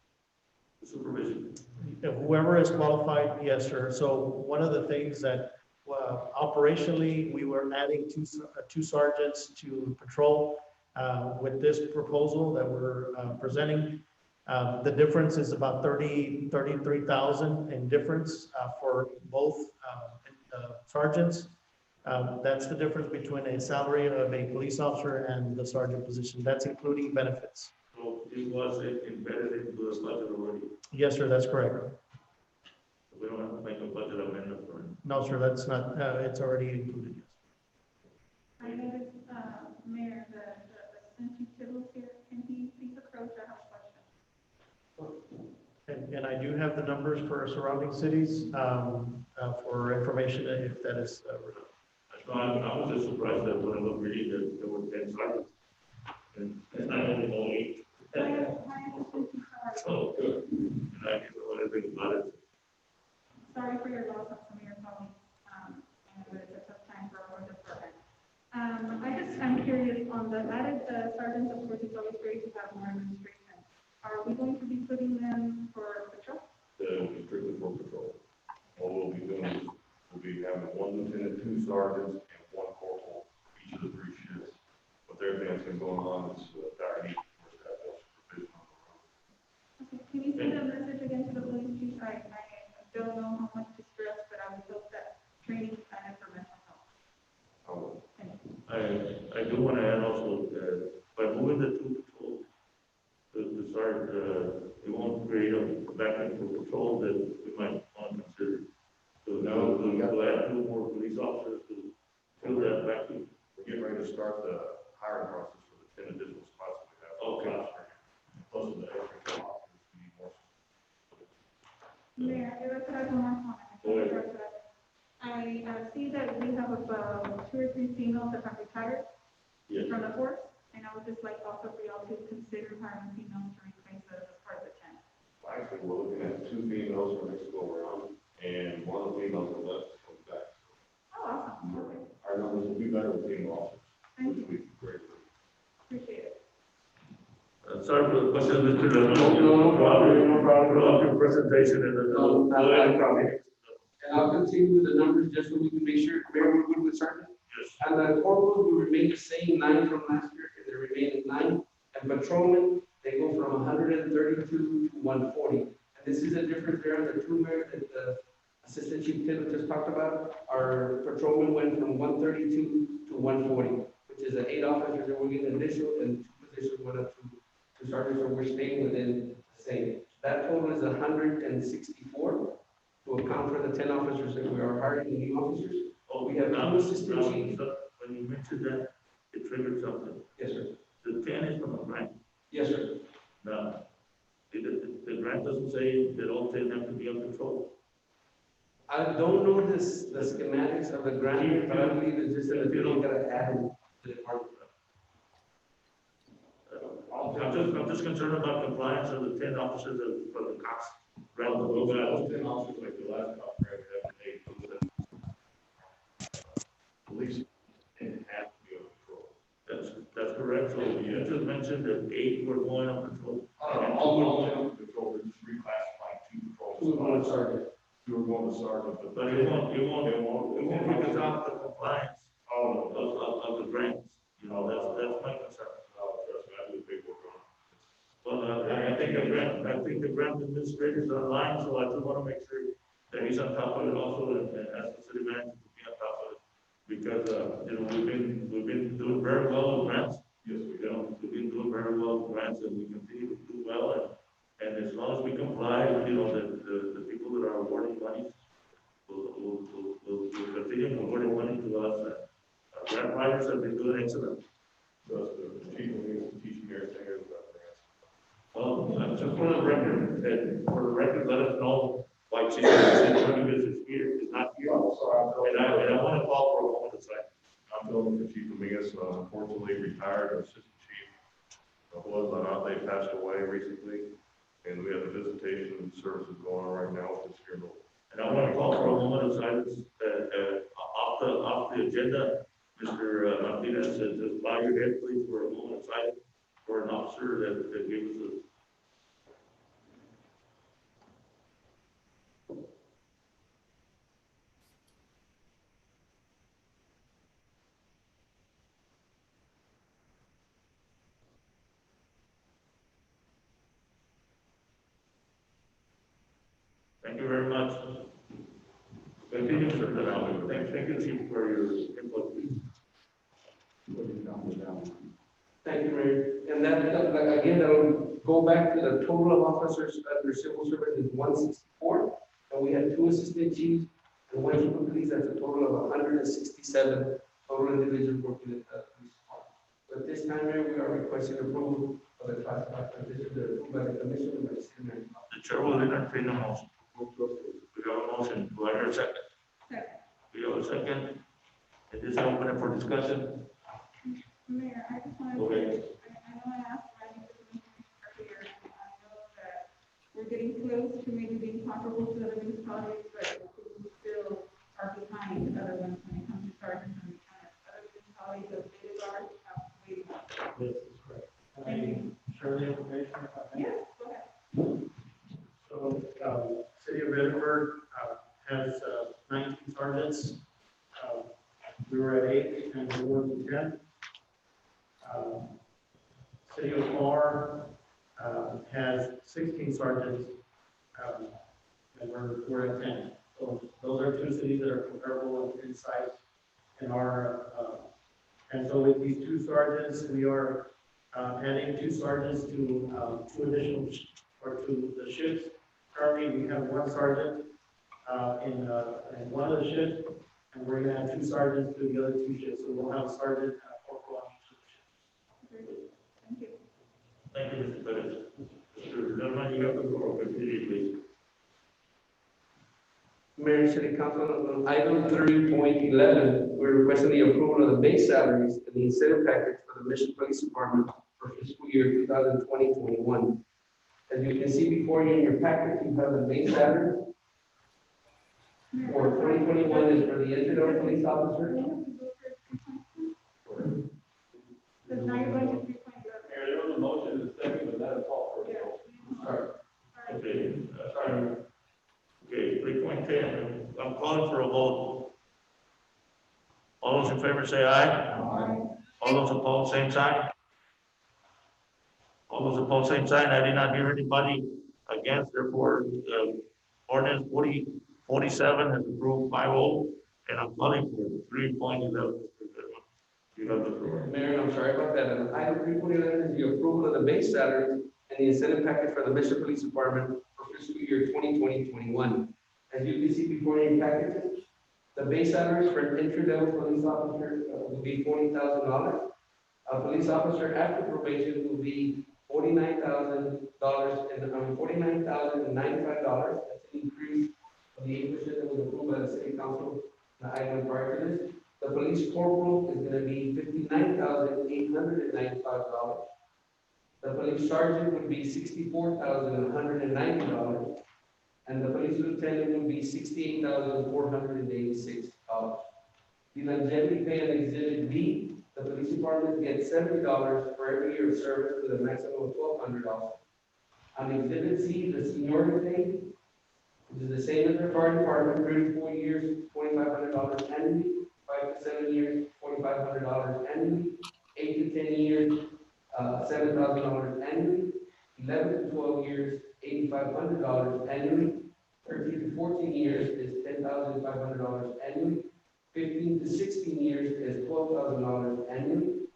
the supervision. Whoever is qualified, yes, sir. So one of the things that operationally, we were adding 2 sergeants to patrol. With this proposal that we're presenting, the difference is about 33,000 in difference for both sergeants. That's the difference between a salary of a police officer and the sergeant position. That's including benefits. So it was embedded into the budget already. Yes, sir, that's correct. We don't have to make a budget amendment for it. No, sir, that's not, it's already included. Yes. I noticed, Mayor, since Tittle's here, can he please approach? I have a question. And I do have the numbers for surrounding cities for information if that is. So I was just surprised that when I was reading that there were 10 sergeants. And I only know 8. Oh, good. And I didn't know anything about it. Sorry for your loss of some of your colleagues. I know it's a tough time for our department. I'm curious on the added sergeants, of course, it's always great to have more administration. Are we going to be putting them for patrol? Strictly for patrol. All we'll be doing is we'll be having 1 lieutenant, 2 sergeants, and 1 corporal for each of the 3 shifts. But everything that's been going on is our need for that supervision on the road. Okay, can you send a message again to the police chief? I don't know how much distress, but I would hope that training is added for mental health. I do want to add also that by moving the 2 patrols, the sergeant, it won't create a vacuum for patrol that we might want to consider. So now we'll add 2 more police officers to fill that vacuum. We're getting ready to start the hiring process for the 10 additional spots that we have. Okay. Plus the extra officers that we have about 2 or 3 females that have retired Yes. from the force, and I would just like also for y'all to consider hiring females to replace us as part of the 10. Actually, we're looking at 2 females for next go around, and one of the females that left comes back. Oh, awesome. Okay. Our numbers will be better with female officers, Thank which you. would be great. Appreciate it. Sorry for the question, Mr. Lewis. No problem. Throughout your presentation and the. No problem. And I'll continue with the numbers just so we can make sure, Mayor, we're good with Sergeant. Yes. And the corporals will remain the same, 9 from last year, and they remain at 9. And patrolmen, they go from 132 to 140. And this is a difference there on the 2 mayor that the Assistant Chief Tittle just talked about. Our patrolmen went from 132 to 140, which is an 8 officers that we're getting additional, and 2 positions went up to sergeants, so we're staying within the same. That total is 164 to account for the 10 officers that we are hiring, the new officers. Oh, We have now, 2 assistant now, chiefs. when you mentioned that, it triggered something. Yes, sir. The 10 is from a grant. Yes, sir. Now, the grant doesn't say that all 10 have to be on patrol. I don't know the schematics of the grant, but I believe it's just that we don't gotta add to the department. I'm just concerned about compliance of the 10 officers for the cops. Grant. Those 10 officers, like the last cop grant, we have today, those that police and have to be on patrol. That's correct. So you just mentioned that 8 were going on patrol. All 10 on patrol, we're just reclassifying 2 patrol. 2 are going to sergeant. 2 are going to sergeant, But it won't because of the compliance of the grants. You know, that's my concern. Trust me, I do the paperwork on it. Well, I think the grant administrator is online, so I just want to make sure that he's on top of it also, and ask the city manager to be on top of it. Because, you know, we've been doing very well with grants. Yes, we You know, we've been doing very well with grants, and we continue to do well, and as long as we comply, you know, the people that are awarding money will continue awarding money to us. Grant writers have been doing excellent. Trust the chief of police is teaching everything about grants. Well, just for the record, let us know why Chief is here, is not here. And I want to call for a moment of silence. I'm building for Chief Dominguez, unfortunately retired, our assistant chief, was on, they passed away recently, and we have a visitation services going on right now with this funeral. And I want to call for a moment of silence, off the agenda. Mr. Martinez says, just bow your head, please, for a moment of silence for an officer that gave us a. Thank you very much. Continue, sir. Thank you, Chief, for your input. Thank you, Mayor. And that, again, that'll go back to the total of officers under civil service is 164. And we had 2 assistant chiefs and 1 chief of police. That's a total of 167 total individuals working at the police department. But this time, Mayor, we are requesting approval of the classified position that approved by the commission and by the city manager. The chair will entertain a motion. We have a motion. Do I hear a second? Second. We have a second. It is open for discussion. Mayor, I just wanted to, Okay. I know I asked Randy for some information earlier, and I know that we're getting close to maybe being comparable to other municipalities, but we still are behind other ones when it comes to sergeants and lieutenants. Other municipalities of big ours have waiting. This is correct. Thank you. Share the information if I may? Yes, go ahead. So, City of Edinburgh has 19 sergeants. We were at 8 and we're working 10. City of Lamar has 16 sergeants, and we're at 10. So those are 2 cities that are comparable in size in our, and so with these 2 sergeants, we are adding 2 sergeants to 2 additional, or to the shifts. Currently, we have 1 sergeant in one of the shifts, and we're gonna have 2 sergeants to the other 2 shifts. So we'll have a sergeant and a corporal on each of the shifts. Very good. Thank you. Thank you, Mr. Perez. Mr. Lerman, you have the floor. Continue, please. Mayor and City Council, on item 3.11, we're requesting the approval of the base salaries and the incentive package for the Mission Police Department for fiscal year 2020-21. As you can see before you in your packet, you have the base salary for 2021 is for the entry-level police officer. Because now you're going to 3.11. Mayor, there was a motion in the second, but not a call for a vote. Sorry. Okay, okay, 3.10, I'm calling for a vote. All those in favor say aye. Aye. All those opposed, same sign. All those opposed, same sign. I did not hear anybody against, therefore, ordinance 47 has approved 5-0, and I'm calling for 3.11. You have the floor. Mayor, I'm sorry about that. Item 3.11 is the approval of the base salary and the incentive package for the Mission Police Department for fiscal year 2020-21. As you can see before you in package, the base salaries for an entry-level police officer will be $40,000. A police officer after probation will be $49,095. That's an increase of the 8% that was approved by the City Council the item prior to this. The police corporal is going to be $59,895. The police sergeant would be $64,190. And the police lieutenant would be $68,486. The longevity pay on Exhibit B, the police department gets $70 for every year of service with a maximum of $1,200. On Exhibit C, the seniority pay, which is the same as the fire department, 3 to 4 years, $2,500 annually, 5 to 7 years, $4,500 annually, 8 to 10 years, $7,000 annually, 11 to 12 years, $8,500 annually, 13 to 14 years is $10,500 annually, 15 to 16 years is $12,000 annually,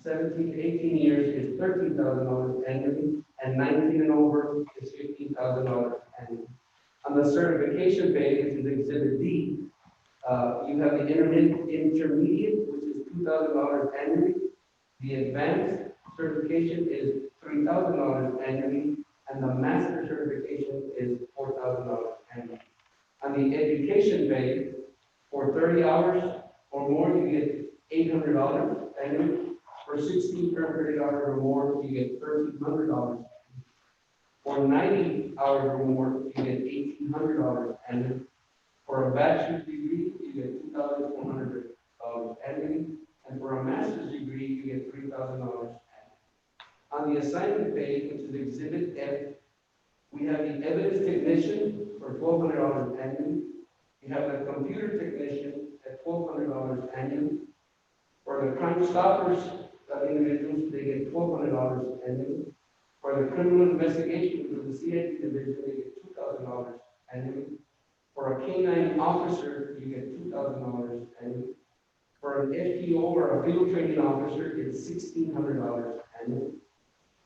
17 to 18 years is $13,000 annually, and 19 and over is $15,000 annually. On the certification pay, which is Exhibit D, you have the intermediate, which is $2,000 annually. The advanced certification is $3,000 annually, and the master certification is $4,000 annually. On the education pay, for 30 hours or more, you get $800 annually. For 16 credit hours or more, you get $1,300. For 90 hours or more, you get $1,800 annually. For a bachelor's degree, you get $2,400 annually. And for a master's degree, you get $3,000 annually. On the assignment pay, which is Exhibit F, we have the evidence technician for $1,200 annually. You have the computer technician at $1,200 annually. For the Crime Stoppers individuals, they get $1,200 annually. For the criminal investigation for the CID division, they get $2,000 annually. For a K-9 officer, you get $2,000 annually. For an FTO or a field training officer, it's $1,600 annually.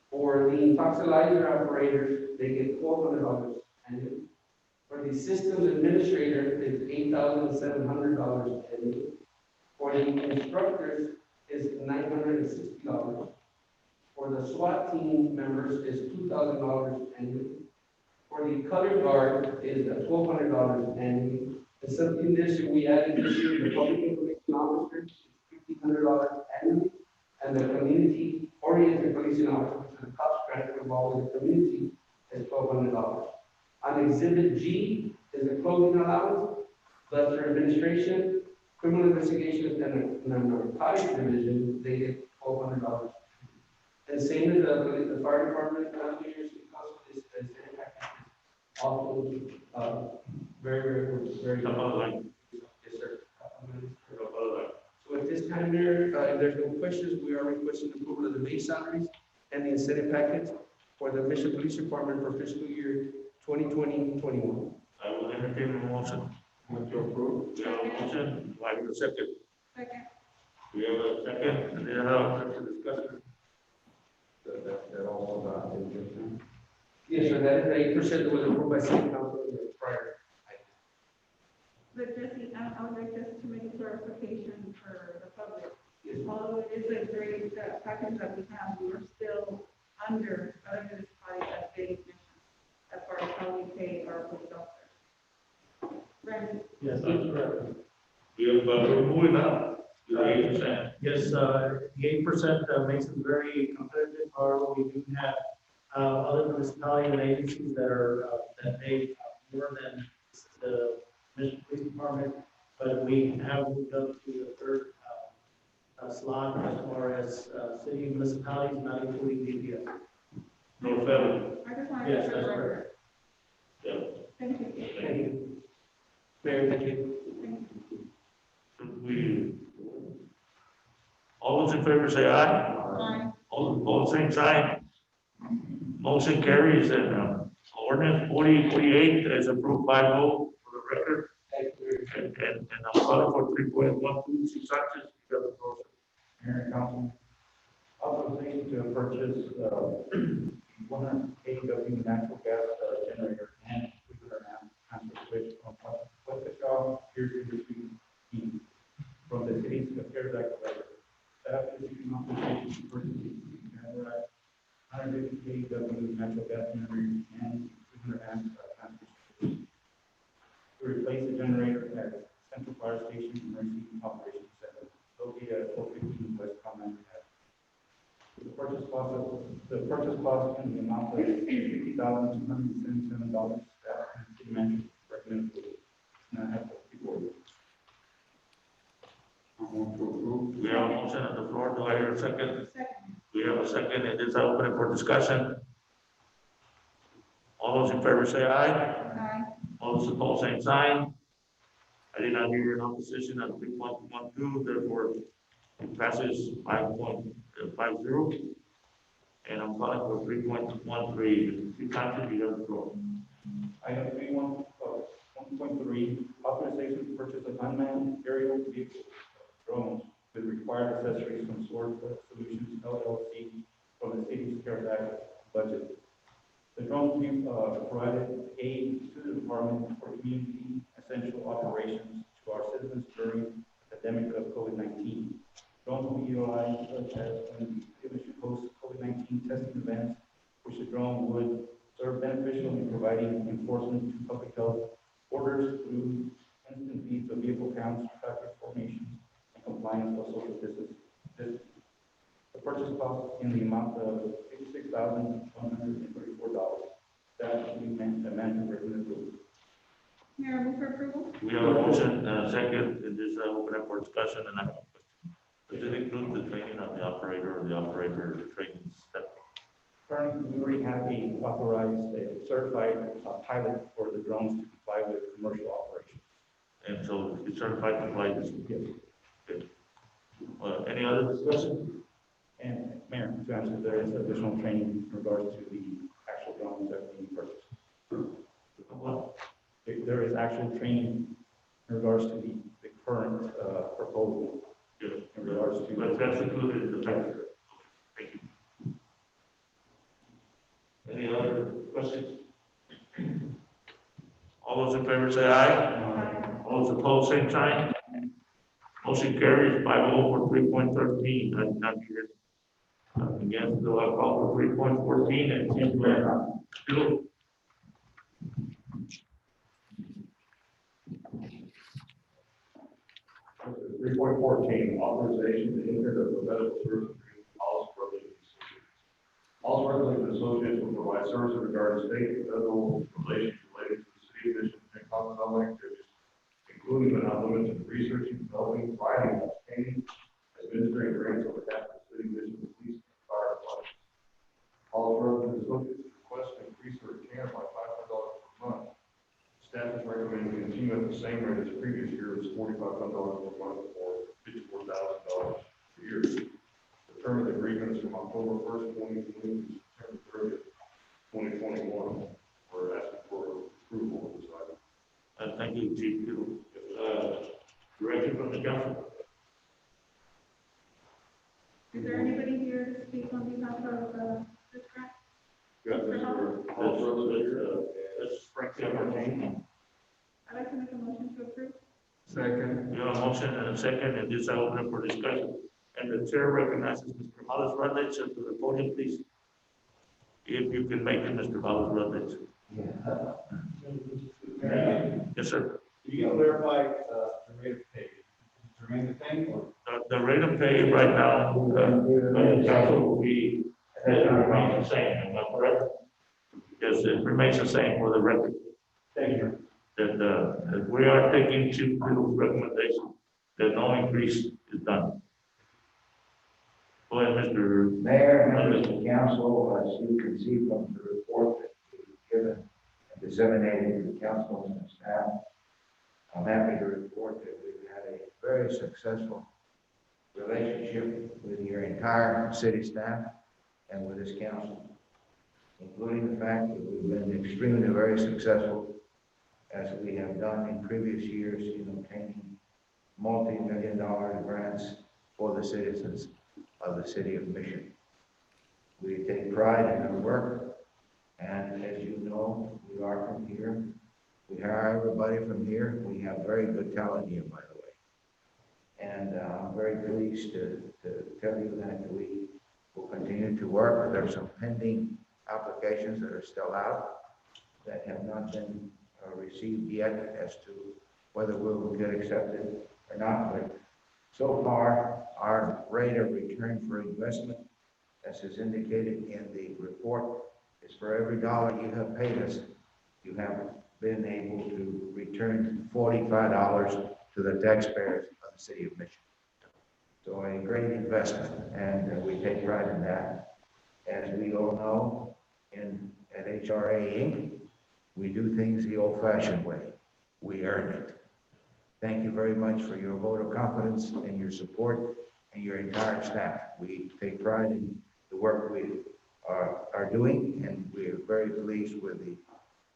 For the toxilizer operators, they get $1,200 annually. For the systems administrator, it's $8,700 annually. For the instructors, is $960. For the SWAT team members, is $2,000 annually. For the color guard, is $1,200 annually. And something this year, we added this year, the public information officer, is $1,500 annually. And the community-oriented policing officer, which is the cops grant involved with the community, is $1,200. On Exhibit G is the clothing allowance, but for administration, criminal investigations, and the narcotics division, they get $1,200. And same as the fire department, is also very. Yes, sir. So at this time, Mayor, if there's no questions, we are requesting approval of the base salaries and the incentive package for the Mission Police Department for fiscal year 2020-21. I will entertain a motion. Move to approve. We have a motion, do I have a second? Second. We have a second, and then have a discussion. That also got interesting. Yes, sir, that is the 8% that was approved by City Council in the prior. But Jesse, I would like us to make a clarification for the public. Yes. Although it is a great package that we have, we're still under other municipalities that they mentioned as far as how we pay our police officers. but we're moving up to the 8%. Yes, the 8% makes it very competitive. However, we do have other municipalities and agencies that are that pay more than the Mission Police Department, but we have moved up to the third slot as far as city municipalities, not including DPS. No federal. I just wanted Yes, to. that's correct. Yeah. Thank you. Thank you. Mayor, thank you. We, all those in favor say aye. Aye. All opposed, same sign. Motion carries and ordinance 4048 is approved by vote for the record. And I'm calling for 3.12, Sanchez. You have the floor, sir. Mayor and Council, authorization to purchase 100 kW natural gas generator and 300 amp transfer switch from Westcott Pier Street from the city's CARES Act budget. Staff is seeking authorization to purchase 150 kW natural gas generator and 300 amp transfer switch to replace the generator at Central Fire Station Emergency Operations Center located at 415 West Common Ave. The purchase cost in the amount of $50,277. Staff and city manager recommend approval. And I have the report. We have a motion on the floor. Do I hear a second? Second. We have a second. It is open for discussion. All those in favor say aye. Aye. All those opposed, same sign. I did not hear an opposition on 3.12, therefore it passes 5.50. And I'm calling for 3.13. Two times you have the floor. Item 1.3, authorization to purchase an unmanned aerial vehicle, drones, with required accessories from Sword Solutions LLC from the city's CARES Act budget. The drones will provide aid to the Department for Community Essential Operations to our citizens during the pandemic of COVID-19. Drones will be utilized such as when the commission hosts COVID-19 testing events, which the drone would serve beneficial in providing enforcement to public health orders through instant feeds of vehicle counts, traffic formations, and compliance with social distancing. The purchase cost in the amount of $56,134. That should be the manager recommended approval. Mayor, move for approval. We have a motion and a second. It is open up for discussion and I have a question. Does it include the training of the operator or the operator training step? Currently, we already have a authorized, certified pilot for the drones to comply with commercial operations. And so it's certified to fly this? Yes. Okay. Any other discussion? And Mayor, to answer, there is additional training in regards to the actual drones that we purchased. What? There is actual training in regards to the current proposal. Yes. In regards to. But that's included in the package. Thank you. Any other questions? All those in favor say aye. All those opposed, same sign. Motion carries by vote for 3.13. I did not hear it. Again, so I call for 3.14 and 10. 3.14, authorization to enter the medical service agreement with Hollis Brothers Associates. Hollis Brothers Associates will provide services regarding state and federal relations related to the city of Mission and continental activities, including but not limited to researching, developing, providing, obtaining, administering grants on behalf of the city of Mission police and fire departments. Hollis Brothers Associates request to increase their retainer by $500 per month. Staff is recommending continue at the same rate as previous year, is $4,500 per month or $54,000 per year. The term of the agreement is from October 1st, 2020 to September 30th, 2021. We're asking for approval of this item. Thank you, Chief. Direction from the council. Is there anybody here to speak on behalf of this grant? That's Frank Cameron. I'd like to make a motion to approve. Second. We have a motion and a second, and this I open up for discussion. And the chair recognizes Mr. Hollis Rutledge to the podium, please. If you can make it, Mr. Hollis Rutledge. Yes, sir. You can verify the rate of pay. remain the same or? The rate of pay right now, the council will be, it remains the same, am I correct? Yes, it remains the same for the record. Thank you. That we are taking Chief Little's recommendation, that no increase is done. Go ahead, Mr. Mayor, members of the council, as you can see from the report that we've given and disseminated to the council and the staff, I'm happy to report that we've had a very successful relationship with your entire city staff and with this council, including the fact that we've been extremely very successful as we have done in previous years in obtaining multi-million-dollar grants for the citizens of the city of Mission. We take pride in our work, and as you know, we are from here. We hire everybody from here. We have very good talent here, by the way. And I'm very pleased to tell you that we will continue to work. There are some pending applications that are still out that have not been received yet as to whether we will get accepted or not. But so far, our rate of return for investment, as is indicated in the report, is for every dollar you have paid us, you have been able to return $45 to the taxpayers of the city of Mission. So a great investment, and we take pride in that. As we all know, at HRA Inc., we do things the old-fashioned way. We earn it. Thank you very much for your vote of confidence and your support and your entire staff. We take pride in the work we are doing, and we are very pleased with the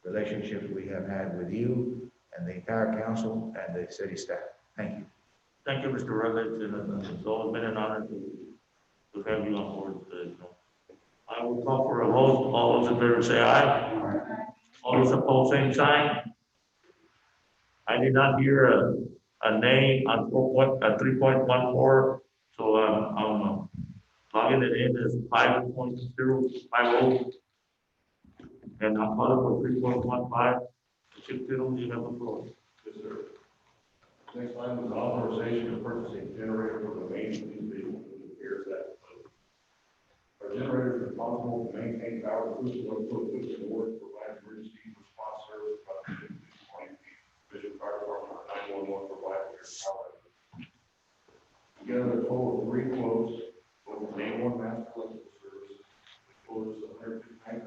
relationships we have had with you and the entire council and the city staff. Thank you. Thank you, Mr. Rutledge, and it's always been an honor to have you on board. I will call for a vote. All those in favor say aye. All those opposed, same sign. I did not hear a nay on 3.14, so I'm logging it in as 5.050, and I'm calling for 3.15. Chief Tittle, you have the floor. Yes, sir. Next item is authorization to purchase a generator for the main police vehicle in the CARES Act. Our generator is responsible to maintain power to boost local equipment in order to provide emergency response service by the Mission Fire Department 911 provider power. Together, a total of 3 quotes for the main one master electrical service, which quoted us $159,000.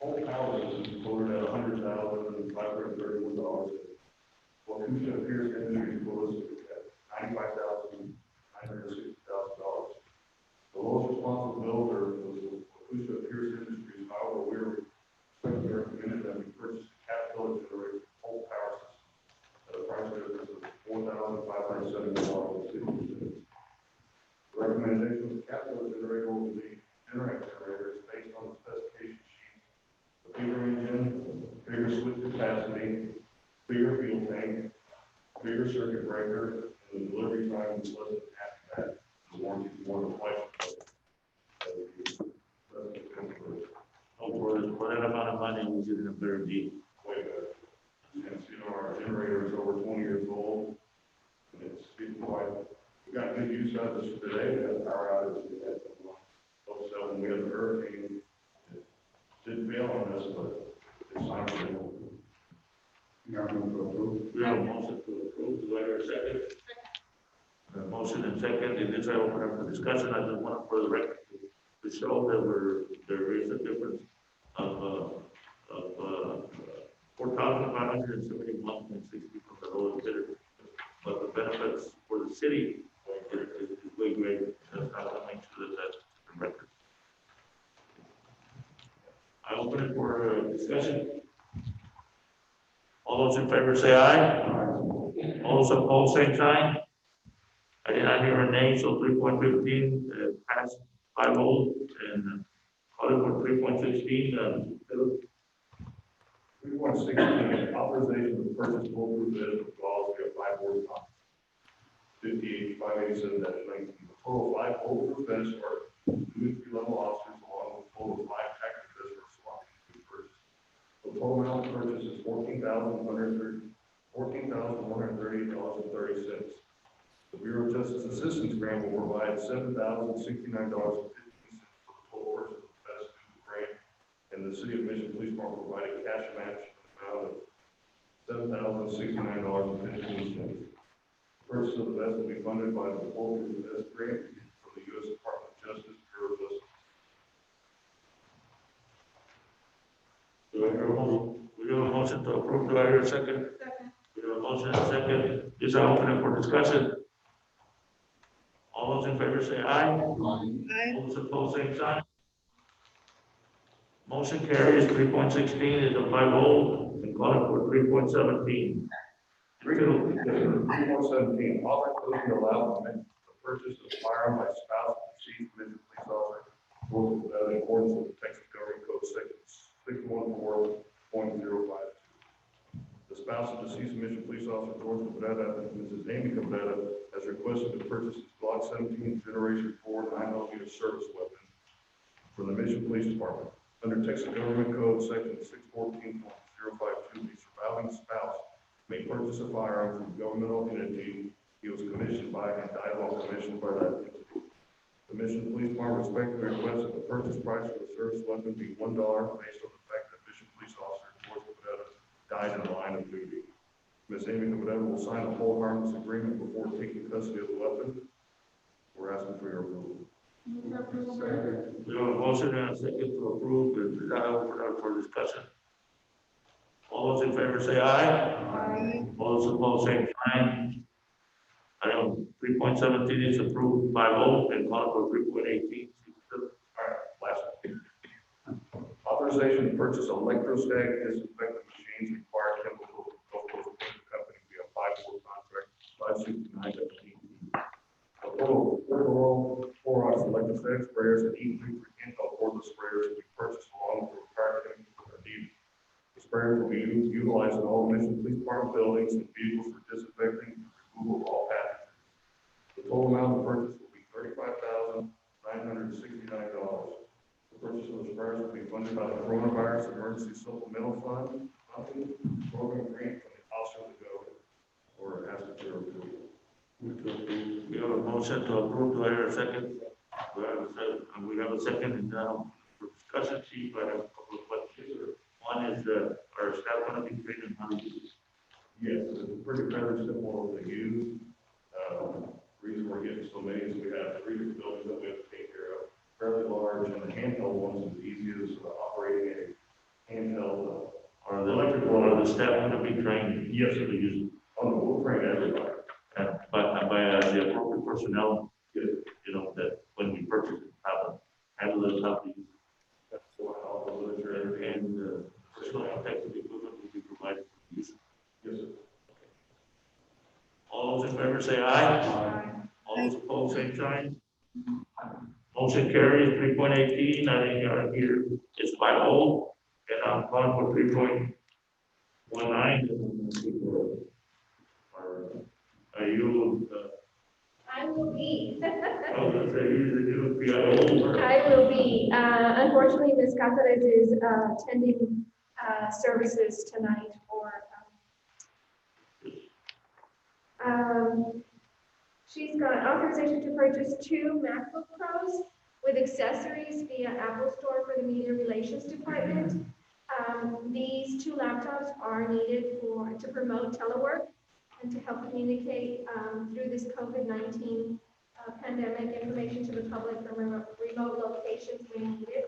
Whole power system quoted at $100,531. Waukesha Pierce Industries quoted us at $95,960,000. The lowest responsible builder was Waukesha Pierce Industries. However, we respectfully recommended that we purchase a Caterpillar generator whole power system at a price difference of $4,570. The recommendation of the Caterpillar generator will be generator is based on the specification sheet. The bigger engine, bigger switch capacity, bigger fuel tank, bigger circuit breaker, and the delivery time is less than half that. The warranty is more than twice. For that amount of money, we get a better deal. Way better. And our generator is over 20 years old. And it's quite, we got good use out of this today. We had power outage. We had also when we had the hurricane. It didn't fail on us, but it's not real. We have a motion to approve. Do I hear a second? Motion and second. In this, I open up the discussion. I just want for the record to show that there is a difference of 4,571.60 from the lowest bidder. But the benefits for the city is way greater. That's how I make sure that that's the record. I open it for discussion. All those in favor say aye. All those opposed, same sign. I did not hear a nay, so 3.15 passed 5-0, and calling for 3.16. 3.16, authorization to purchase bulletproof vests with laws. We have 5 board copies. 58,587-19. The total 5 bulletproof vests are 2 entry-level officers, along with a total of 5 tactical vests for SWAT teams to be purchased. The total amount of purchase is $14,138.30. Justice Assistance Grant will provide $7,069.50 for the total purchase of the best student grant. And the City of Mission Police Department will provide a cash match amount of $7,069.15. Purchase of the vest will be funded by the Walter Vest Grant from the U.S. Department of Justice Bureau of Justice. Do I hear a motion? We have a motion to approve. Do I hear a second? Second. We have a motion and a second. Is I open it for discussion? All those in favor say aye. Aye. All those opposed, same sign. Motion carries. 3.16 is a 5-0 and call it for 3.17. 3.17, all including allow the purchase of firearm by spouse of deceased Mission Police Officer in accordance with the Texas Government Code Section 614.052. The spouse of deceased Mission Police Officer George Cabrera, Mrs. Amy Cabrera, has requested to purchase his Glock 17 Generation 4 9mm service weapon from the Mission Police Department. Under Texas Government Code Section 614.052, the surviving spouse may purchase a firearm from a governmental entity he was commissioned by and died while commissioned by that entity. The Mission Police Department respectfully requests that the purchase price for the service weapon be $1 based on the fact that Mission Police Officer George Cabrera died in the line of duty. Ms. Amy Cabrera will sign a whole harmless agreement before taking custody of the weapon. We're asking for your approval. Move for approval. We have a motion and a second to approve. Is that open up for discussion? All those in favor say aye. Aye. All those opposed, same sign. Item 3.17 is approved by vote and call for 3.18. All right, last one. Authorization to purchase electrostatic disinfectant machines required chemical Gulf Coast Company via 5-4 contract 569. A total of 4 Clorox electrostatic sprayers and 8 handheld cordless sprayers will be purchased along with the required chemicals that are needed. The sprayers will be utilized in all Mission Police Department buildings and vehicles for disinfecting and removal of all pathogens. The total amount of purchase will be $35,969. The purchase of the sprayers will be funded by the Coronavirus Emergency Supplemental Fund, program grant from the Office of the Governor, or ask for your approval. We have a motion to approve. Do I hear a second? We have a second. We have a second, and now for discussion, Chief, I have a couple of questions. One is, our staff going to be trained in how to use? Yes, it's pretty fairly simple to use. Reason we're getting so many is we have 3 buildings that we have to take care of, fairly large, and the handheld ones is easiest operating a handheld. Are the electrical, are the staff going to be trained? Yes, to use? We'll train everybody. By the appropriate personnel, you know, that when we purchase it, how to handle it, how to use it. That's what all the literature and personal protective equipment will be provided for use. Yes, sir. Okay. All those in favor say aye. Aye. All those opposed, same sign. Motion carries. 3.18, I think here it's 5-0, and I'm calling for 3.19. Are you? I will be. I was gonna say, you be over. I will be. Unfortunately, Ms. Cáceres is attending services tonight for. She's got authorization to purchase 2 MacBook Pros with accessories via Apple Store for the Media Relations Department. These 2 laptops are needed to promote telework and to help communicate through this COVID-19 pandemic information to the public from remote locations when needed.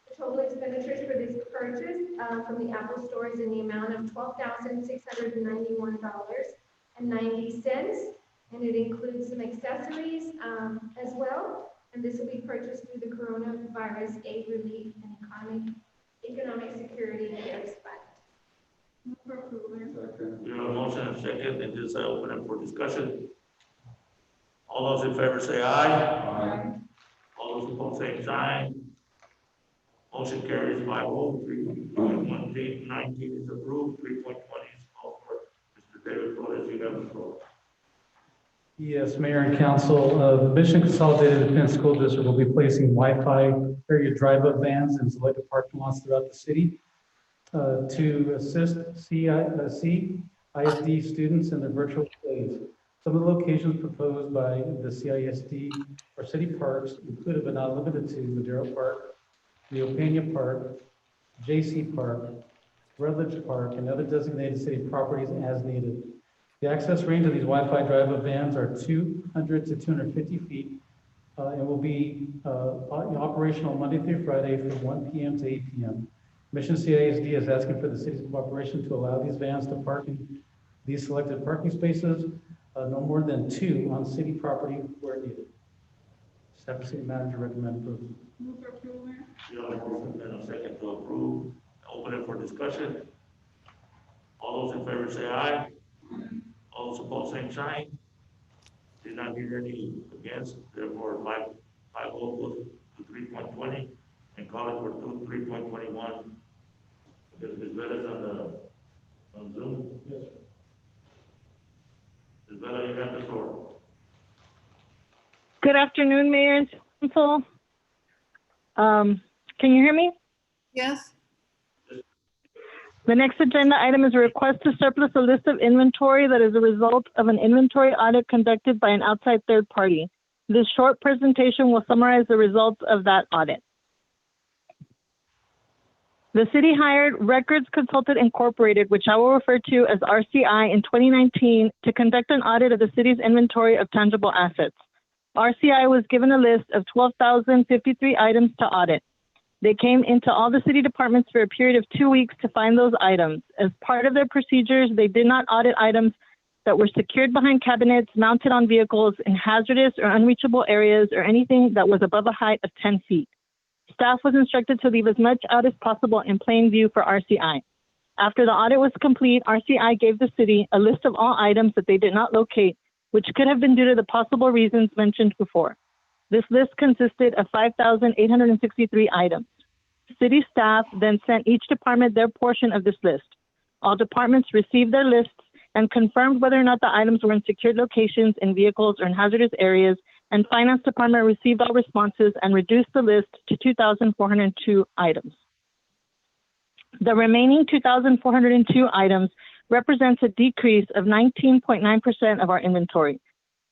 The total expenditures for this purchase from the Apple Store is in the amount of $12,691.90, and it includes some accessories as well. And this will be purchased through the Coronavirus Aid Relief and Economic Security CARES Fund. Move for approval. We have a motion and a second, and this I open it for discussion. All those in favor say aye. Aye. All those opposed, same sign. Motion carries 5-0. 3.19 is approved. 3.20 is called for. Mr. David Flores, you have the floor. Yes, Mayor and Council, Mission Consolidated Independent School District will be placing Wi-Fi area drive-up vans in selected parking lots throughout the city to assist ISD students in their virtual studies. Some of the locations proposed by the CISD or city parks included but not limited to Madero Park, Leopania Park, JC Park, Rutledge Park, and other designated city properties as needed. The access range of these Wi-Fi drive-up vans are 200 to 250 feet and will be operational Monday through Friday from 1 p.m. to 8 p.m. Mission CISD is asking for the city's cooperation to allow these vans to park in these selected parking spaces, no more than 2 on city property where needed. Staff and city manager recommend approval. Move for approval, Mayor. You have a motion and a second to approve. Open it for discussion. All those in favor say aye. All those opposed, same sign. Did not hear any against, therefore 5 goes to 3.20 and call it for 3.21. Because Ms. Vella's on Zoom. Yes. Ms. Vella, you have the floor. Good afternoon, Mayor and Council. Can you hear me? Yes. The next agenda item is a request to surplus a list of inventory that is a result of an inventory audit conducted by an outside third party. This short presentation will summarize the results of that audit. The city hired Records Consultant Incorporated, which I will refer to as RCI, in 2019 to conduct an audit of the city's inventory of tangible assets. RCI was given a list of 12,053 items to audit. They came into all the city departments for a period of 2 weeks to find those items. As part of their procedures, they did not audit items that were secured behind cabinets, mounted on vehicles, in hazardous or unreachable areas, or anything that was above a height of 10 feet. Staff was instructed to leave as much out as possible in plain view for RCI. After the audit was complete, RCI gave the city a list of all items that they did not locate, which could have been due to the possible reasons mentioned before. This list consisted of 5,863 items. City staff then sent each department their portion of this list. All departments received their lists and confirmed whether or not the items were in secured locations, in vehicles, or in hazardous areas, and Finance Department received all responses and reduced the list to 2,402 items. The remaining 2,402 items represents a decrease of 19.9% of our inventory.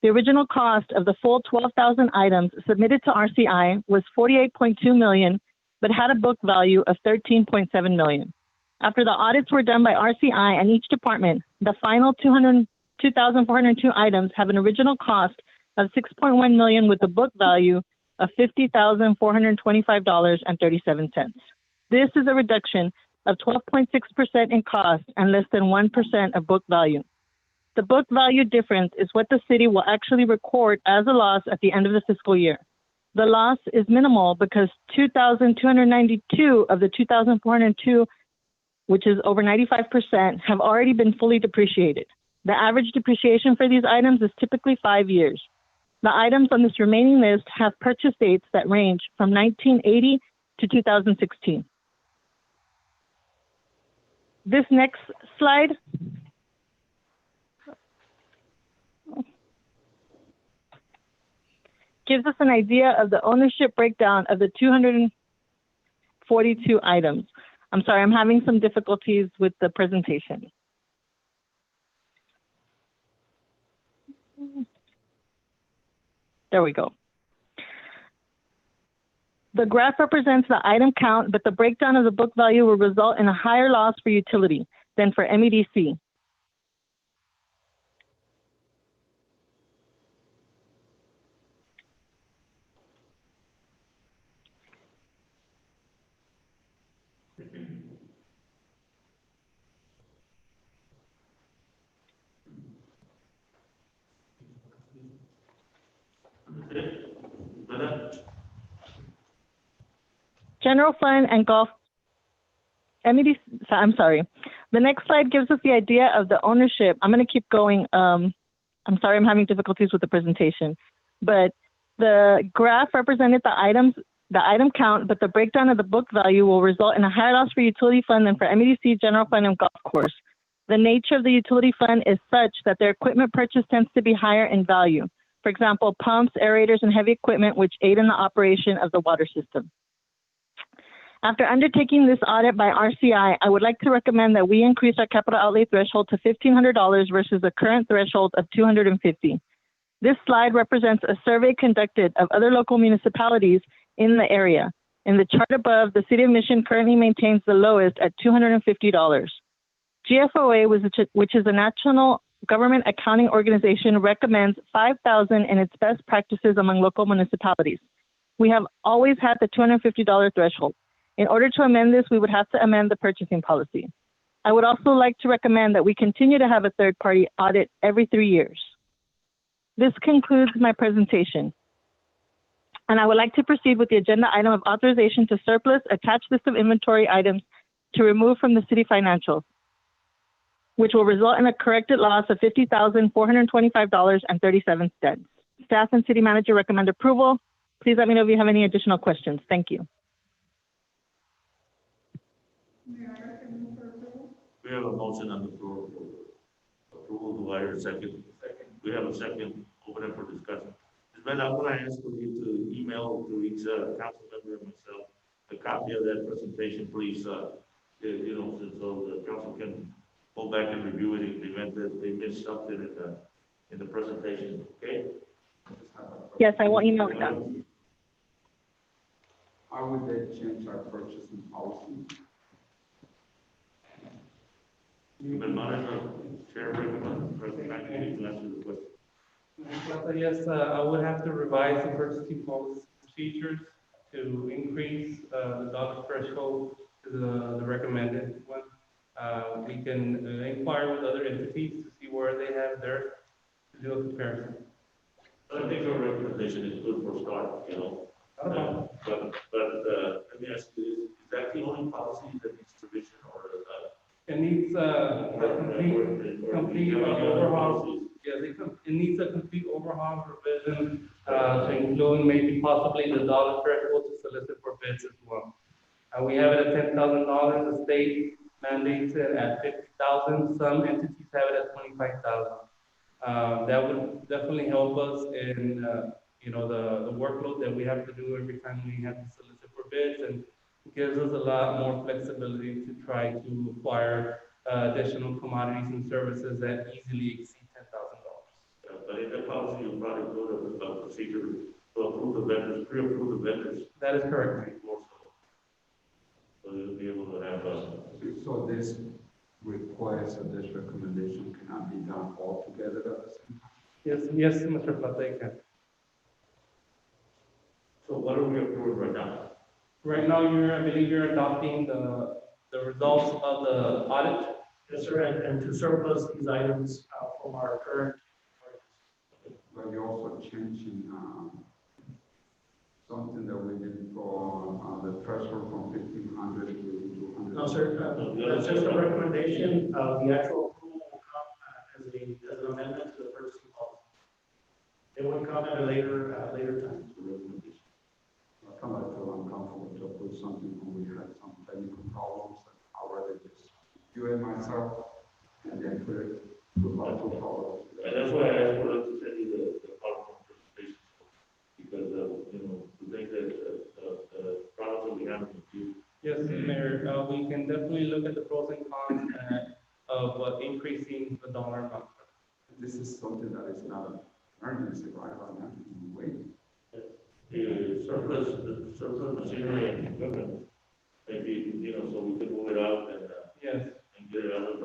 The original cost of the full 12,000 items submitted to RCI was $48.2 million, but had a book value of $13.7 million. After the audits were done by RCI and each department, the final 2,402 items have an original cost of $6.1 million with a book value of $50,425.37. This is a reduction of 12.6% in cost and less than 1% of book value. The book value difference is what the city will actually record as a loss at the end of the fiscal year. The loss is minimal because 2,292 of the 2,402, which is over 95%, have already been fully depreciated. The average depreciation for these items is typically 5 years. The items on this remaining list have purchase dates that range from 1980 to 2016. This next slide gives us an idea of the ownership breakdown of the 242 items. I'm sorry, I'm having some difficulties with the presentation. There we go. The graph represents the item count, but the breakdown of the book value will result in a higher loss for utility than for MEDC. General fund and golf, MEDC, I'm sorry. The next slide gives us the idea of the ownership. I'm going to keep going. I'm sorry, I'm having difficulties with the presentation, but the graph represented the item count, but the breakdown of the book value will result in a higher loss for utility fund than for MEDC, general fund, and golf course. The nature of the utility fund is such that their equipment purchase tends to be higher in value. For example, pumps, aerators, and heavy equipment which aid in the operation of the water system. After undertaking this audit by RCI, I would like to recommend that we increase our capital outlay threshold to $1,500 versus the current threshold of $250. This slide represents a survey conducted of other local municipalities in the area. In the chart above, the City of Mission currently maintains the lowest at $250. GFOA, which is a national government accounting organization, recommends $5,000 in its best practices among local municipalities. We have always had the $250 threshold. In order to amend this, we would have to amend the purchasing policy. I would also like to recommend that we continue to have a third-party audit every 3 years. This concludes my presentation. And I would like to proceed with the agenda item of authorization to surplus attached list of inventory items to remove from the city financials, which will result in a corrected loss of $50,425.37. Staff and city manager recommend approval. Please let me know if you have any additional questions. Thank you. Mayor, I move for approval. We have a motion on the floor for approval. Do I hear a second? Second. We have a second. Open it for discussion. Then I'm going to ask for you to email to each council member and myself a copy of that presentation, please. So the council can go back and review it in the event that they missed something in the presentation. Okay? Yes, I will email it out. How would they change our purchasing policy? But monitor, Chair, President, I need to answer the question. Yes, I would have to revise the purchasing procedures to increase the dollar threshold to the recommended one. We can inquire with other entities to see where they have theirs to do a comparison. I think your recommendation is good for start, but let me ask you, is that the only policy that needs revision or it needs a complete overhaul. Yes, it needs a complete overhaul revision to include maybe possibly the dollar threshold to solicit for bids as well. We have it at $10,000. The state mandates it at $50,000. Some entities have it at $25,000. That would definitely help us in the workload that we have to do every time we have to solicit for bids, and gives us a lot more flexibility to try to acquire additional commodities and services that easily exceed $10,000. But in that policy, you'll probably go to the procedure to approve the vendors, pre-approve the vendors. That is correct. So you'll be able to have So this request or this recommendation cannot be done all together at the same time? Yes, Mr. Plata, you can. So what are we approving right now? Right now, I believe you're adopting the results of the audit. Yes, sir, and to surplus these items from our current. But you're also changing something that we did for the threshold from 1,500 to 200. No, sir, that's just a recommendation. The actual approval will come as an amendment to the purchasing policy. It would come at a later time. I kind of feel uncomfortable to put something when we had some technical problems. I rather just do it myself and then put it to multiple problems. And that's why I asked for us to send you the PowerPoint presentation, because the thing that the problems that we have with you. Yes, Mayor, we can definitely look at the pros and cons of increasing the dollar amount. This is something that is not an emergency, right? I'm not waiting. The surplus machinery and equipment, maybe, so we could move it out and yes, and get it out of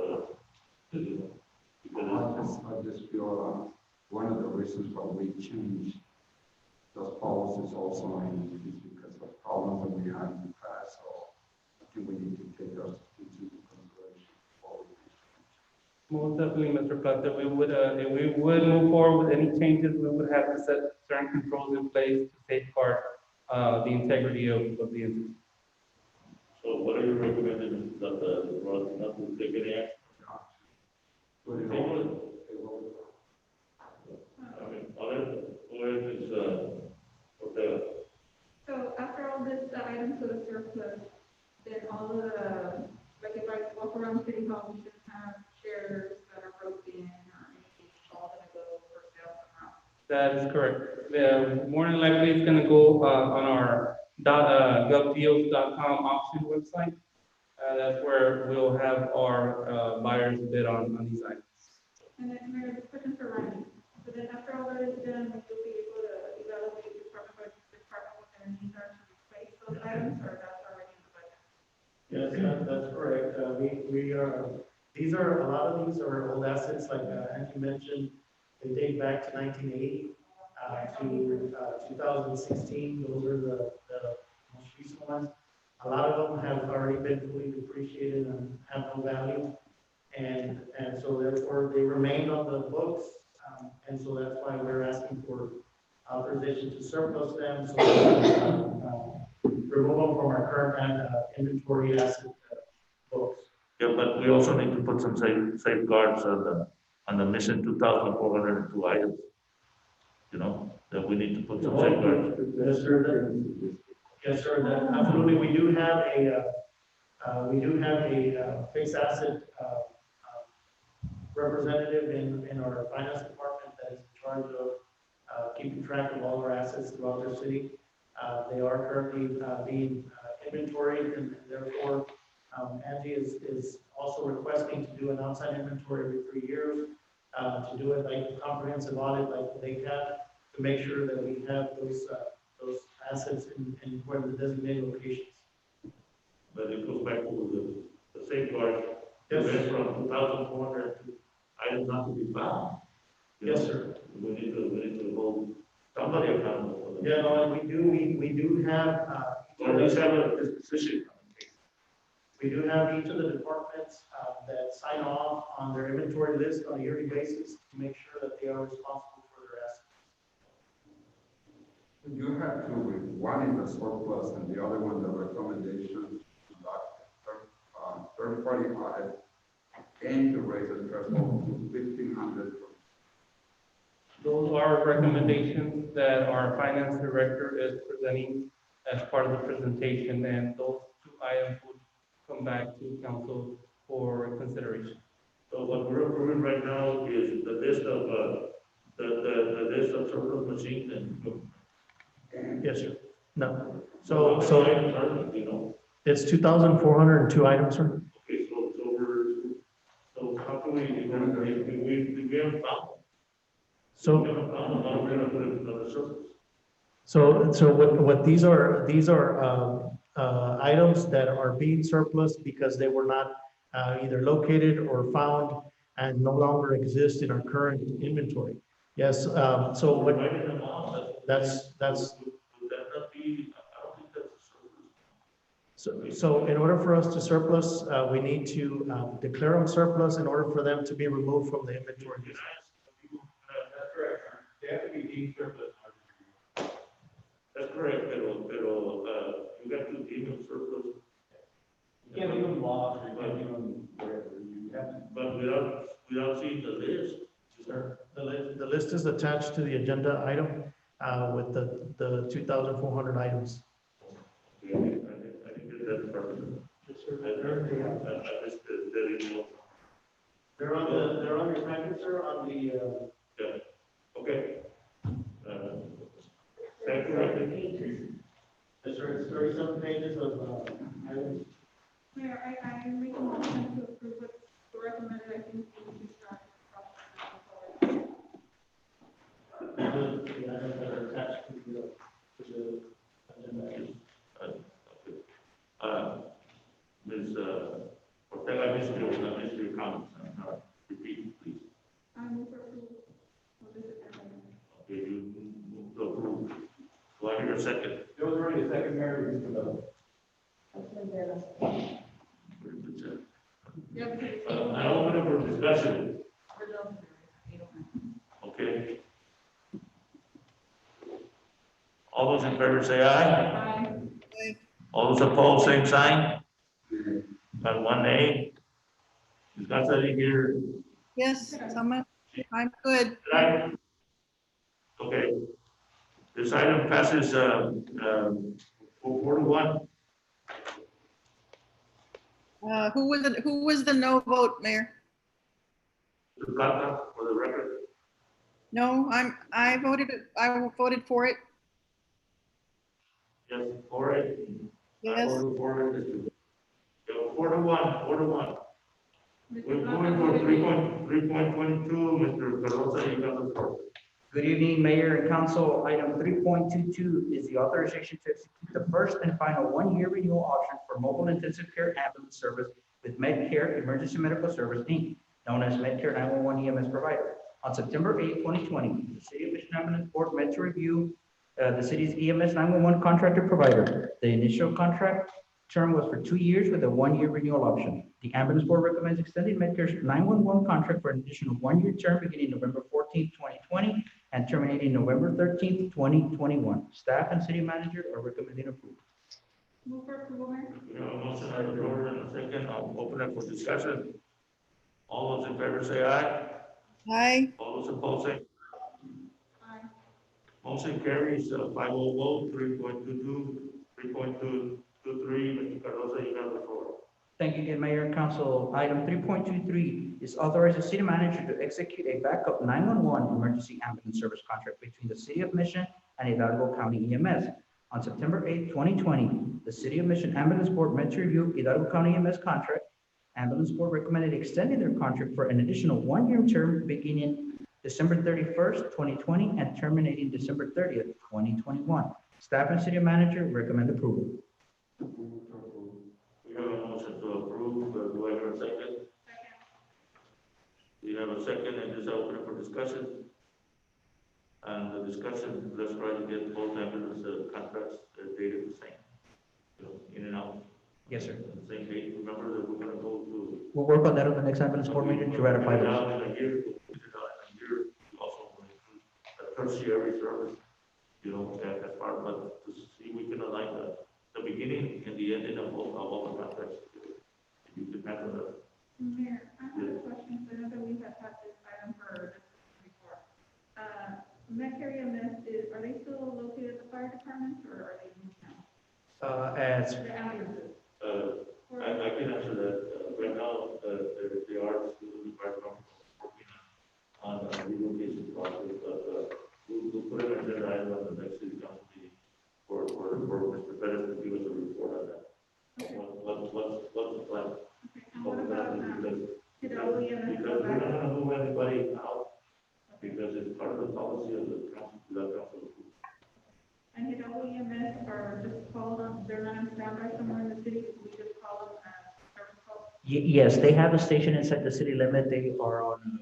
I just feel one of the reasons why we changed those policies also is because of problems that we had in the past. So I think we need to take those into consideration. Most definitely, Mr. Plata. If we would move forward with any changes, we would have to set certain controls in place to safeguard the integrity of the entity. So what are you recommending that not to take any action? I mean, all it is, okay. So after all this, the items of the surplus, then all of the, like if I walk around City Hall, we should have chairs that are broken or anything, all gonna go for sale somehow. That is correct. More than likely, it's going to go on our .govdeals.com auction website. That's where we'll have our buyers bid on these items. And then, Mayor, this question for Ryan. So then after all that is done, you'll be able to evaluate department by department what their needs are to replace those items, or that's already in the budget? Yes, that's correct. We are, these are, a lot of these are old assets, like Angie mentioned, they date back to 1980 to 2016. Those are the most recent ones. A lot of them have already been fully depreciated and have no value. And so therefore they remain on the books. And so that's why we're asking for authorization to surplus them. So remove them from our current inventory asset books. Yeah, but we also need to put some safeguards on the mission 2,402 items. You know, that we need to put some safeguards. Yes, sir. Yes, sir. Absolutely. We do have a fixed asset representative in our finance department that is in charge of keeping track of all our assets throughout the city. They are currently being inventoried, and therefore Angie is also requesting to do an outside inventory every 3 years, to do it like a comprehensive audit like they have, to make sure that we have those assets in where the designated locations. But it goes back to the safeguard. Yes. It went from 2,400 items not to be found. You Yes, know, sir. We need to hold somebody accountable for that. Yeah, no, and we do have, Or at least have a disposition. we do have each of the departments that sign off on their inventory list on a yearly basis to make sure that they are responsible for their assets. You have two, one is the surplus and the other one, the recommendation, third-party audit, and to raise the threshold to 1,500. Those are recommendations that our finance director is presenting as part of the presentation, and those two items would come back to council for consideration. So what we're approving right now is the list of the list of surplus machines and. Yes, sir. No. So, you know. It's 2,402 items, sir. Okay, so how can we haven't found? So. We haven't found them, how are we gonna put it in the surplus? So what these are items that are being surplus because they were not either located or found and no longer exist in our current inventory. Yes, so what, that's, Would that not be, I don't think that's a surplus. so in order for us to surplus, we need to declare them surplus in order for them to be removed from the inventory. That's correct. They have to be deemed surplus. That's correct, pero you got to deem them surplus. You can't leave them lost, or you can't leave them wherever, you have to. But without seeing the list. Sir, the list is attached to the agenda item with the 2,400 items. I think that's part of it. Yes, sir. They're on your packet, sir, on the. Yeah, okay. Thank you. Yes, sir, it's 37 pages of items. Mayor, I make a motion to approve what's recommended, I think we should start. The items that are attached to the agenda. Ms. Ortega, I missed your comments. Repeat, please. I move for approval of this agenda. Okay, you move to approve. Do I hear a second? There was already a second, Mayor, Mr. Bell. Yeah, because I open it for discussion. Okay. All those in favor say aye. Aye. All those opposed, same sign. Got one nay. Ms. Garza, here. Yes, I'm good. Okay. This item passes 4-1. Who was the no vote, Mayor? Mr. Plata, for the record. No, I voted for it. Yes, for it. Yes. For it. Yeah, 4-1, 4-1. We're Mr. moving Blanco, for 3.22, Mr. Cardoza, you got the floor. Good evening, Mayor and Council. Item 3.22 is the authorization to execute the first and final one-year renewal option for mobile intensive care ambulance service with Medcare Emergency Medical Service, Inc., known as Medcare 911 EMS provider. On September 8, 2020, the City of Mission Ambulance Board met to review the city's EMS 911 contractor provider. The initial contract term was for 2 years with a one-year renewal option. The ambulance board recommends extending Medcare's 911 contract for an additional one-year term beginning November 14, 2020 and terminating November 13, 2021. Staff and city manager are recommending approval. Move for approval, Mayor. We have a motion on the floor and a second. I'll open it for discussion. All those in favor say aye. Aye. All those opposed say. Aye. Motion carries 5-0 vote, 3.22, 3.223. Mr. Cardoza, you got the floor. Thank you again, Mayor and Council. Item 3.23 is authorize the city manager to execute a backup 911 emergency ambulance service contract between the City of Mission and Hidalgo County EMS. On September 8, 2020, the City of Mission Ambulance Board met to review Hidalgo County EMS contract. Ambulance Board recommended extending their contract for an additional one-year term beginning December 31st, 2020 and terminating December 30th, 2021. Staff and city manager recommend approval. We have a motion to approve. Do I hear a second? We have a second and this open for discussion. And the discussion, let's try to get both ambulance contracts dated the same. You know, in and out. Yes, sir. The same date. Remember that we're gonna go to. We'll work on that on the next ambulance board meeting to ratify Now those. in a year, also a tertiary service, you know, as part, but to see we can align the beginning and the ending of all the contracts. You can handle that. Mayor, I have a question. I know that we have had this item for before. Medcare EMS are they still located at the fire department or are they moved now? As The ambulances. I can answer that. Right now, they are still in the fire department working on a relocation process, but we'll put it in the item on the next city council meeting for Mr. Perez to give us a report on that. What's the plan? Okay, and what about Because Hidalgo EMS? we're not gonna move anybody out, because it's part of the policy of the council, that council. And Hidalgo EMS are just called on, they're not in standby somewhere in the city, we just call them service calls? Yes, they have a station inside the city limit. They are on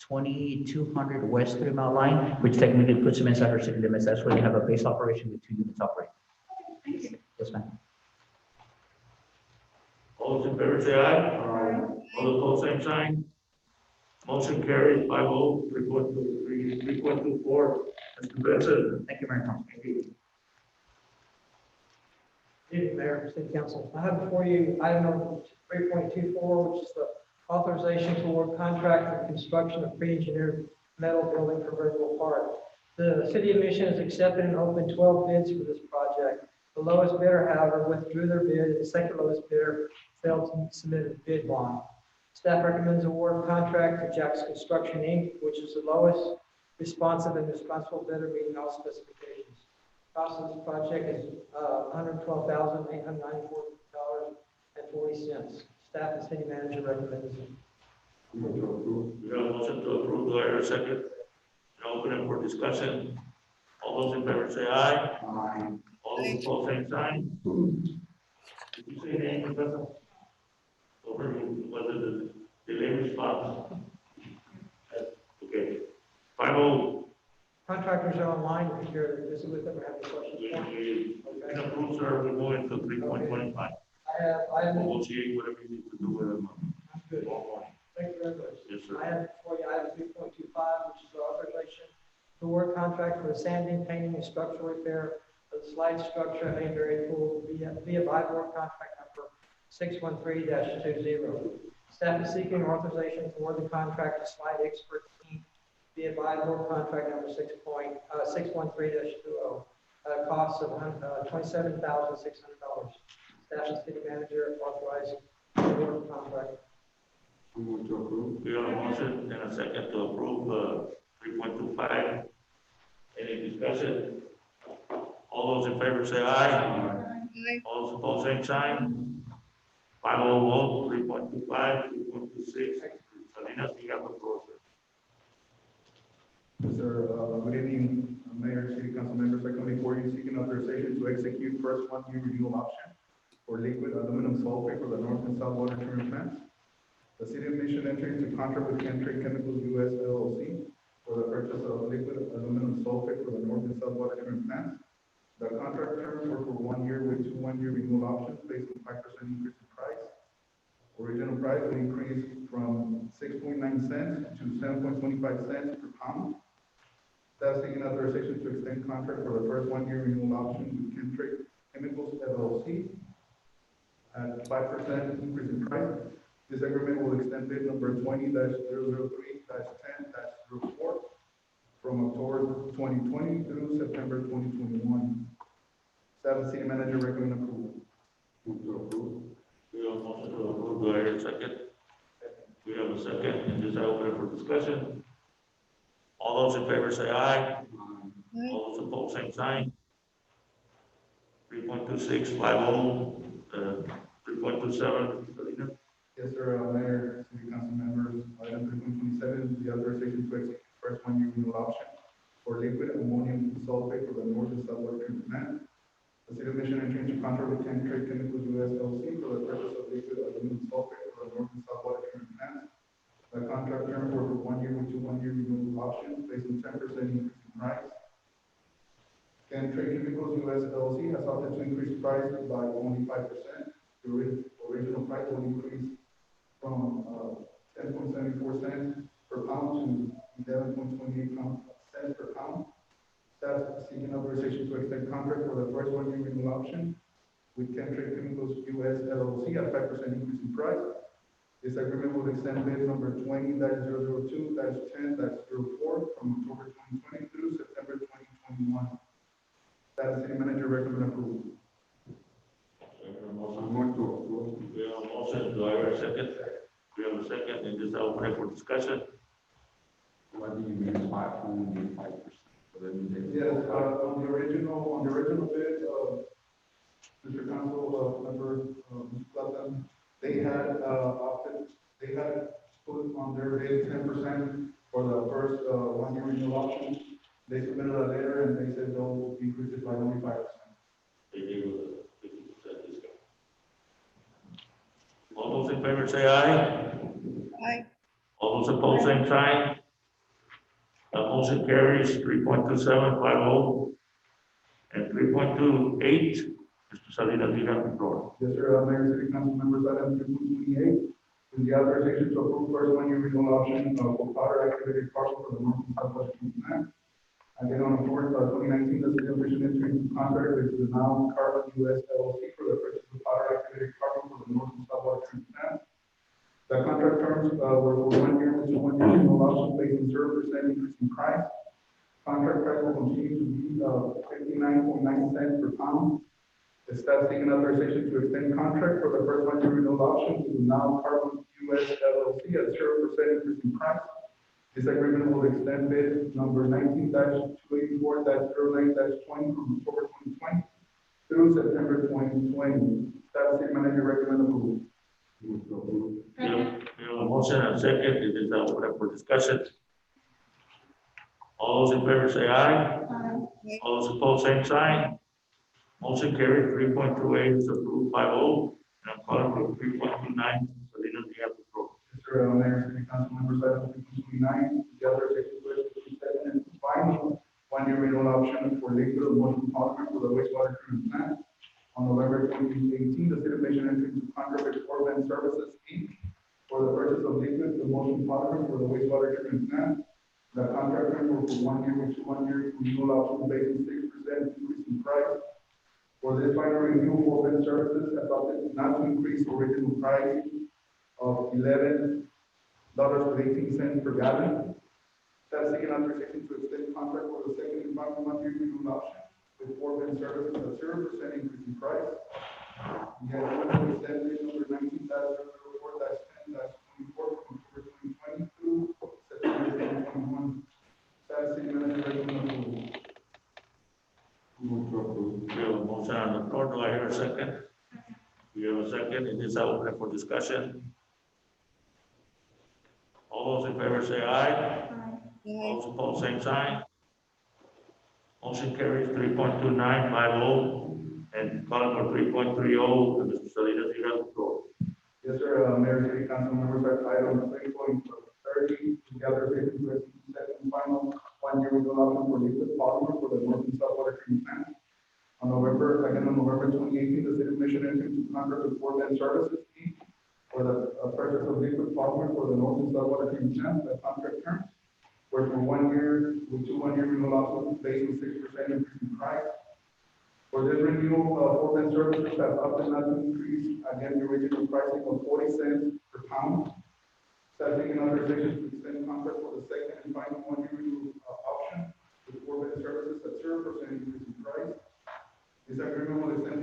2200 West 3 Mile Line, which technically puts them inside our city limits. That's where they have a base operation with 2 units operating. Thank you. Yes, ma'am. All those in favor say aye. All opposed, same sign. Motion carries 5-0, 3.23, 3.24. Mr. Benson. Thank you, Mayor and Council. Thank you. Good evening, Mayor, City Council. I have before you item number 3.24, which is the authorization to award contract for construction of pre-engineered metal building for Riverville Park. The City of Mission has accepted and opened 12 bids for this project. The lowest bidder, however, withdrew their bid, and the second lowest bidder failed to submit a bid bond. Staff recommends award contract to Jack's Construction, Inc., which is the lowest responsive and responsible bidder meeting all specifications. Cost of this project is $112,894.40. Staff and city manager recommends it. We have a motion to approve. Do I hear a second? And open it for discussion. All those in favor say aye. Aye. All those opposed, same sign. Did you say name, Professor? Over, was it the delay response? Okay. 5-0. Contractors are online, if you're here to visit with them or have any questions. We can approve, sir. We move into 3.25. I have, Negotiate whatever you need to do with them. good. Thank you very much. Yes, sir. I have for you item 3.25, which is the authorization to award contract for the sanding, painting, and structural repair of the slide structure at Mayberry Pool via Vibor contract number 613-20. Staff is seeking authorization to award the contract to Slide Expert Inc. via Vibor contract number 613-20 at a cost of $27,600. Staff and city manager authorized to award the contract. Move to approve. We have a motion and a second to approve 3.25. Any discussion? All those in favor say aye. Aye. All those opposed, same sign. 5-0 vote, 3.25, 3.26. Salinas, you have the floor, sir. Yes, sir. Good evening, Mayor, City Council members. I come before you seeking authorization to execute first one-year renewal option for liquid aluminum sulfate for the North and South Water Treatment Plants. The City of Mission entered into contract with Chemtrade Chemicals US LLC for the purchase of liquid aluminum sulfate for the North and South Water Treatment Plants. The contract terms were for 1 year with 2 one-year renewal options based on 5% increase in price. Original price will increase from 6.9 cents to 7.25 cents per pound. Staff seeking authorization to extend contract for the first 1 year renewal option with Chemtrade Chemicals LLC at 5% increase in price. This agreement will extend bid number 20-003-10-04 from October 2020 through September 2021. Staff and city manager recommend approval. Move to approve. We have a motion to approve. Do I hear a second? We have a second, and this is open for discussion. All those in favor say aye. All those opposed, same sign. 3.26, 5-0, 3.27, Salinas. Yes, sir, Mayor, City Council members, item 3.27 is the authorization to execute first 1 year renewal option for liquid ammonium sulfate for the North and South Water Treatment Plant. The City of Mission entered into contract with Chemtrade Chemicals US LLC for the purchase of liquid aluminum sulfate for the North and South Water Treatment Plant. The contract terms were for 1 year with 2 one-year renewal options based on 10% increase in price. Chemtrade Chemicals US LLC has opted to increase price by only 5%. The original price will increase from 10.74 cents per pound to 11.28 cents per pound. Staff seeking authorization to extend contract for the first 1 year renewal option with Chemtrade Chemicals US LLC at 5% increase in price. This agreement will extend bid number 20-002-10-04 from October 2020 through September 2021. Staff and city manager recommend approval. Motion to approve. We have a motion. Do I hear a second? We have a second, and this is open for discussion. What do you mean by only 5%? Yes, on the original bid, Mr. Council, member, Ms. Plata, they had put on their bid 10% for the first 1 year renewal option. They submitted a letter and they said they'll increase it by only 5%. They gave us a 50% discount. All those in favor say aye. Aye. All those opposed, same sign. Motion carries 3.27, 5-0, and 3.28. Mr. Salinas, you have the floor. Yes, sir, Mayor, City Council members, item 3.28 is the authorization to approve first 1 year renewal option for powder activated carbon for the North and South Water Treatment Plant. Again, on October 2019, the City of Mission entered into contract with the Now Carbon US LLC for the purchase of powder activated carbon for the North and South Water Treatment Plant. The contract terms were for 1 year with 2 1 year renewal option based on 0% increase in price. Contract price will continue to be 59.9 cents per pound. The staff seeking authorization to extend contract for the first 1 year renewal option to the Now Carbon US LLC at 0% increase in price. This agreement will extend bid number 19-284-09-20 from October 2020 through September 2020. Staff city manager recommend approval. We have a motion and a second. It is open for discussion. All those in favor say aye. Aye. All those opposed, same sign. Motion carried. 3.28 is approved 5-0. And I'm calling for 3.29. Salinas, you have the floor. Yes, sir, Mayor, City Council members, item 3.29, the authorization to execute second and final 1 year renewal option for liquid ammonium polymer for the wastewater treatment plant. On November 2018, the City of Mission entered into contract with Corban Services, Inc. for the purchase of liquid ammonium polymer for the wastewater treatment plant. The contract term was for 1 year with 2 1 year renewal option based on 6% increase in price. For this final renewal, Corban Services has opted not to increase original price of $11.18 per gallon. Staff seeking authorization to extend contract for the second and final 1 year renewal option with Corban Services at 0% increase in price. We have one extend bid number 19-004-10-24 from October 2020 through September 2021. Staff city manager recommend approval. Move to approve. motion on the floor. Do I hear a second? We have a second. It is open for discussion. All those in favor say aye. All those opposed, same sign. Motion carries 3.29, 5-0, and calling for 3.30, Mr. Salinas, you have the floor. Yes, sir, Mayor, City Council members, item 3.30, together, second and final one-year renewal option for liquid polymer for the North and South Water Treatment Plant. On November 2018, the City of Mission entered into contract with Fort Bend Services, Inc. for the purchase of liquid polymer for the North and South Water Treatment Plant. The contract terms were for 1 year with 2 1-year renewal options based on 6% increase in price. For this renewal, Fort Bend Services have opted not to increase again the original pricing of 40 cents per pound. Seeking authorization to extend contract for the second and final 1-year renewal option with Fort Bend Services at 0% increase in price. This agreement will extend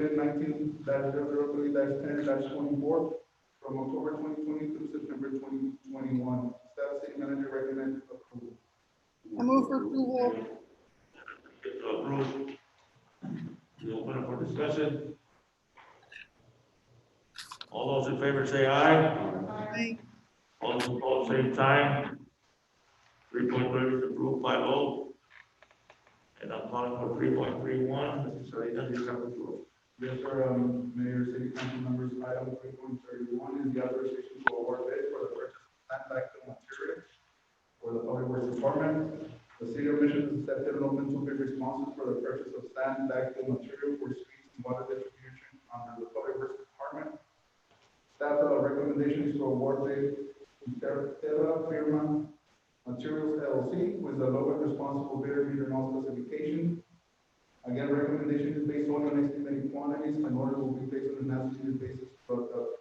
19-003-10-24 from October 2020 to September 2021. Staff City Manager recommends approval. I move for approval. To approve. You open up for discussion. All those in favor say aye. Aye. All those opposed, same sign. 3.30 is approved 5-0. And I'm calling for 3.31. Mr. Salinas, you have the floor. Yes, sir, Mayor, City Council members, item 3.31 is the authorization to award bid for the purchase of plant backfill materials for the Public Works Department. The City of Mission has accepted an open to bid responses for the purchase of sand backfill material for streets and water distribution under the Public Works Department. Staff recommendation is to award bid to Terra Firma Materials LLC with the lowest responsible bidder meeting all specifications. Again, recommendation is based on estimated quantities and order will be based on an estimated basis for the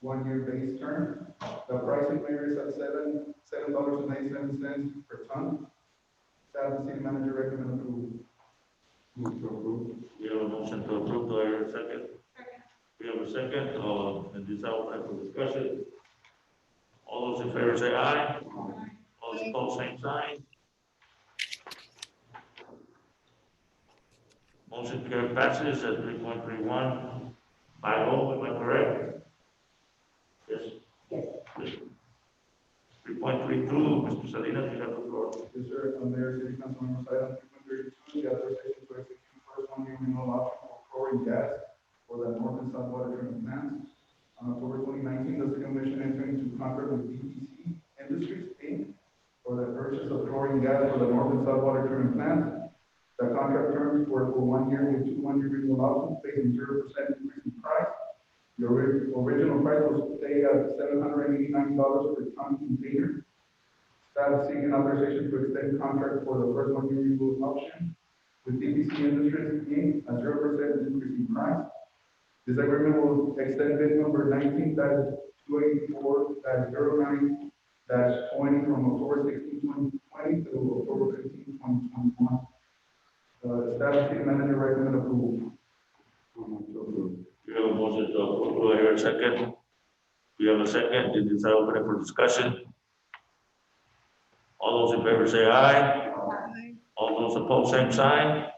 1-year base term. The pricing layer is at $7.97 per ton. Staff and City Manager recommend approval. Move to approve. We have a motion to approve. Do I hear a second? We have a second. And this is open for discussion. All those in favor say aye. All those opposed, same sign. Motion carried passes at 3.31, 5-0, am I correct? Yes. Yes. 3.32, Mr. Salinas, you have the floor. Yes, sir, Mayor, City Council members, item 3.32, the authorization to execute first 1-year renewal option for chlorine gas for the North and South Water Treatment Plants. On October 2019, the City of Mission entered into contract with DPC Industries, Inc. for the purchase of chlorine gas for the North and South Water Treatment Plants. The contract terms were for 1 year with 2 1-year renewal options based on 0% increase in price. The original price was paid at $789 per ton container. Staff seeking authorization to extend contract for the first 1-year renewal option with DPC Industries Inc. at 0% increase in price. This agreement will extend bid number 19-284-09-20 from October 16, 2020 to October 15, 2021. Staff City Manager recommend approval. We have a motion to approve. Do I hear a second? We have a second. It is open for discussion. All those in favor say aye. Aye. All those opposed, same sign.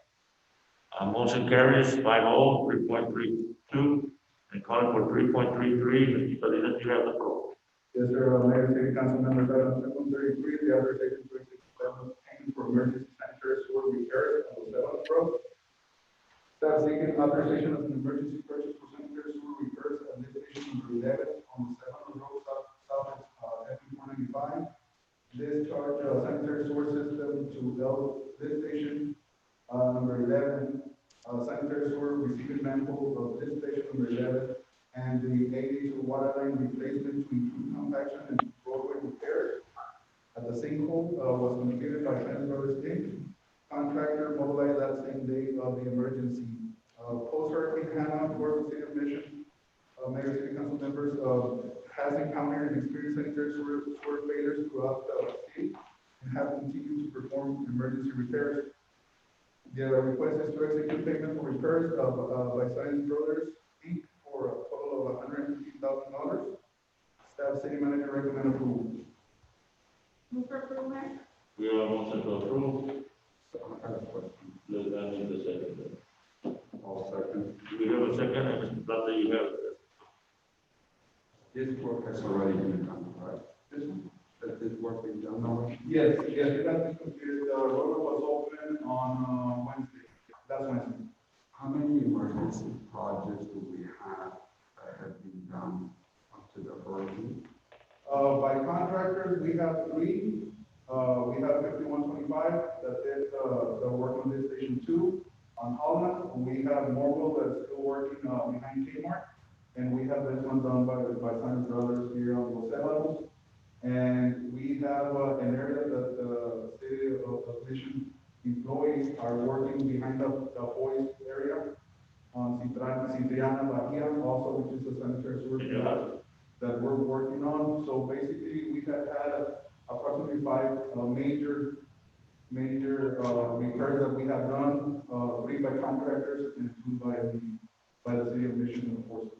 Motion carries 5-0, 3.32, and calling for 3.33. Mr. Salinas, you have the floor. Yes, sir, Mayor, City Council members, item 733, the authorization to execute payment for emergency sanitary sewer repairs on the 7th Road. Staff seeking authorization of an emergency purchase for sanitary sewer repairs at lift station number 11 on the 7th Road, south FE 495. Discharge sanitary sewer system to lift station number 11, sanitary sewer receiving manhole of lift station number 11, and the 82 water line replacement to improve compaction and roadway repairs. The sinkhole was completed by Trans Brothers Inc. Contractor mobilized that same day of the emergency. Post-Hurricane Hannah, Board of City of Mission, Mayor, City Council members has encountered and experienced sanitary sewer failures throughout the city and have continued to perform emergency repairs. The request is to execute payment for repairs by Trans Brothers Inc. for a total of $150,000. Staff City Manager recommend approval. Move for approval, Mayor. We have a motion to approve. I have a question. Let me the second. All second. Mr. Plata, you have, This work has already been done, right? Has this work been done already? Yes, it has been completed. The road was open on Wednesday, last Wednesday. How many emergency projects do we have that have been done up to the hurricane? By contractors, we have 3. We have 5125 that did the work on this station 2 on Holland. We have Morville that's still working behind Kmart. And we have this one done by Simon Brothers here on Los Celos. And we have an area that the city of Mission employees are working behind the Hoyes area on Citriana Bahia, also, which is a sanitary sewer that we're working on. So basically, we have had approximately 5 major repairs that we have done, 3 by contractors and 2 by the city of Mission forces.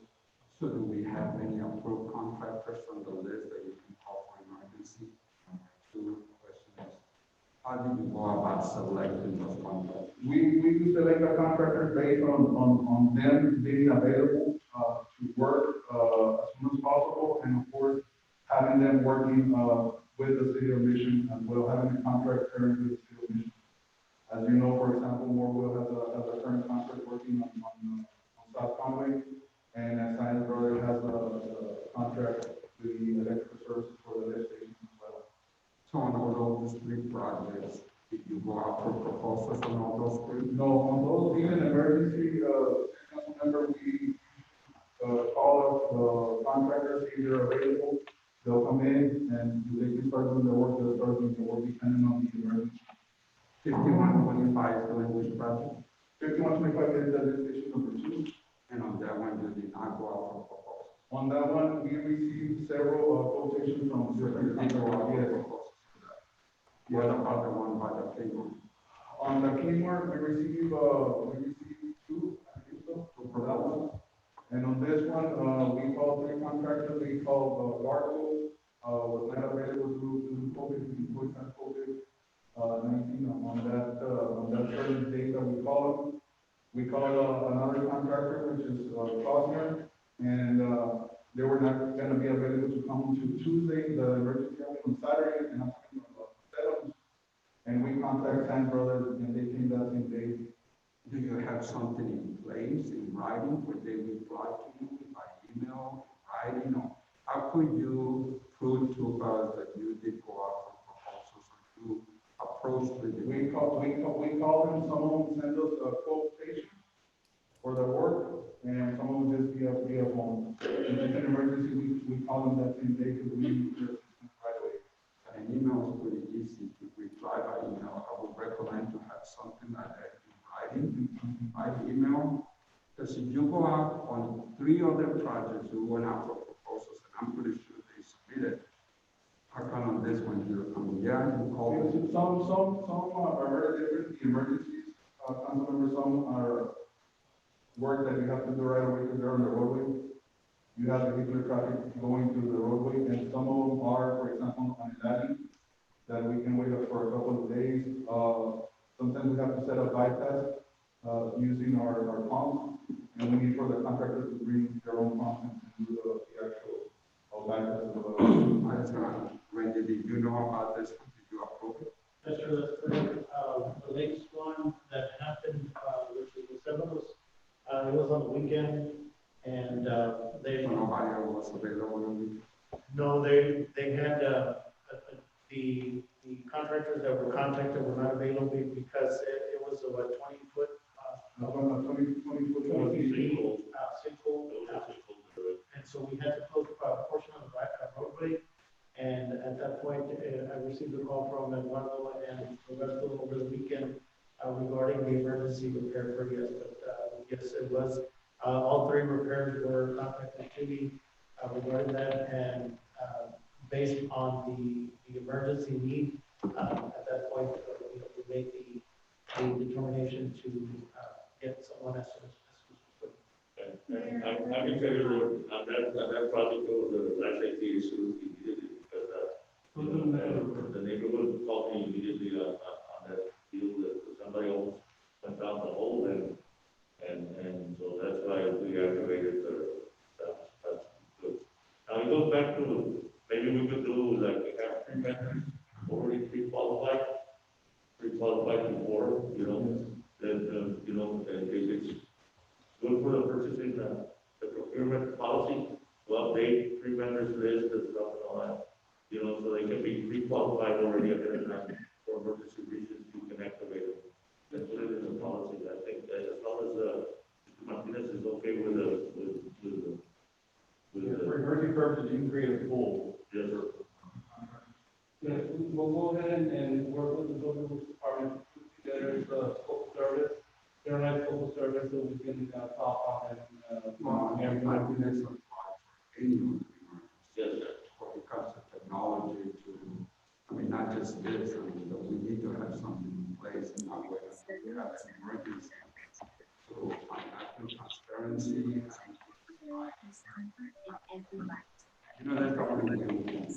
So do we have any approved contractors from the list that you can call for emergency? Two questions. How did you go about selecting those contractors? We select the contractors based on them being available to work as soon as possible, and of course, having them working with the city of Mission as well, having a contract current with the city of Mission. As you know, for example, Morville has a current contract working on South Conway, and Simon Brothers has a contract with the electrical services for the lift stations as well. So on all those 3 projects, did you go out for proposals on all those 3? No, on those, even emergency, council member, we call up contractors, if they're available, they'll come in and they can start doing the work, they'll start doing the work depending on the emergency. 5125 doing which project? 5125 is the lift station number 2. And on that one, you did not go out for proposals? On that one, we received several quotations from different contractors. What about the one by the Kmart? On the Kmart, we received 2, I think so, for that one. And on this one, we called 3 contractors. We called Barco, was not available due to COVID, we had COVID-19 on that certain date that we called them. We called another contractor, which is Klosner, and they were not going to be available to come to Tuesday, the emergency on Saturday, and I'm talking about setups. And we contacted Simon Brothers, and they came that same day. Do you have something in place in writing where they reply to you by email, writing, or how could you prove to us that you did go out for proposals or you approached with them? We call them, some of them send us a quotation for the work, and some of them just via phone. If it's an emergency, we call them that same day because we need their assistance right away. An email is pretty easy to reply by email. I would recommend to have something like that in writing by email. Because if you go out on 3 other projects, you went out for proposals, and I'm pretty sure they submitted. How come on this one you're coming? Yeah, you call them. Some are very different. The emergencies, council members, some are work that you have to do right away because they're on the roadway. You have vehicular traffic going through the roadway, and some of them are, for example, on a levee that we can wait up for a couple of days. Sometimes we have to set up bypass using our pumps, and we need for the contractors to bring their own pumps and do the actual bypass. Randy, did you know about this? Did you approve it? Yes, sir, that's correct. The latest one that happened, which was the 7th, it was on the weekend, and they. So nobody was available on the weekend? No, they had, the contractors that were contacted were not available because it was a 20-foot. 20 foot. Sinkhole. And so we had to close a portion of the roadway. And at that point, I received a call from Eduardo and Roberto over the weekend regarding the emergency repair for yes. But yes, it was, all 3 repairs were contacted to me regarding that. And based on the emergency need, at that point, we made the determination to get someone as soon as possible. I can tell you that project was a life safety issue immediately because the neighborhood called me immediately on that deal that somebody else went down the hole and so that's why we have to, maybe we could do like, we have 3 vendors already pre-qualified before, you know, that, you know, it's good for the purchasing, the procurement policy, to update 3 vendors list and stuff and all that, you know, so they can be pre-qualified already at their time for emergency reasons, you can activate them. That's what it is in policy. I think that as long as, Mr. Martinez is okay with For emergency purposes, you can create a pool. yes, sir. Yes, we'll go ahead and work with the building works department, to put together the scope of service, generalized scope of service, so we can talk on and, Martinez applies for any of the Yes, sir. because of technology to, I mean, not just this, I mean, but we need to have something in place in that way. We have an emergency. So financial transparency and you know, that's probably the only thing.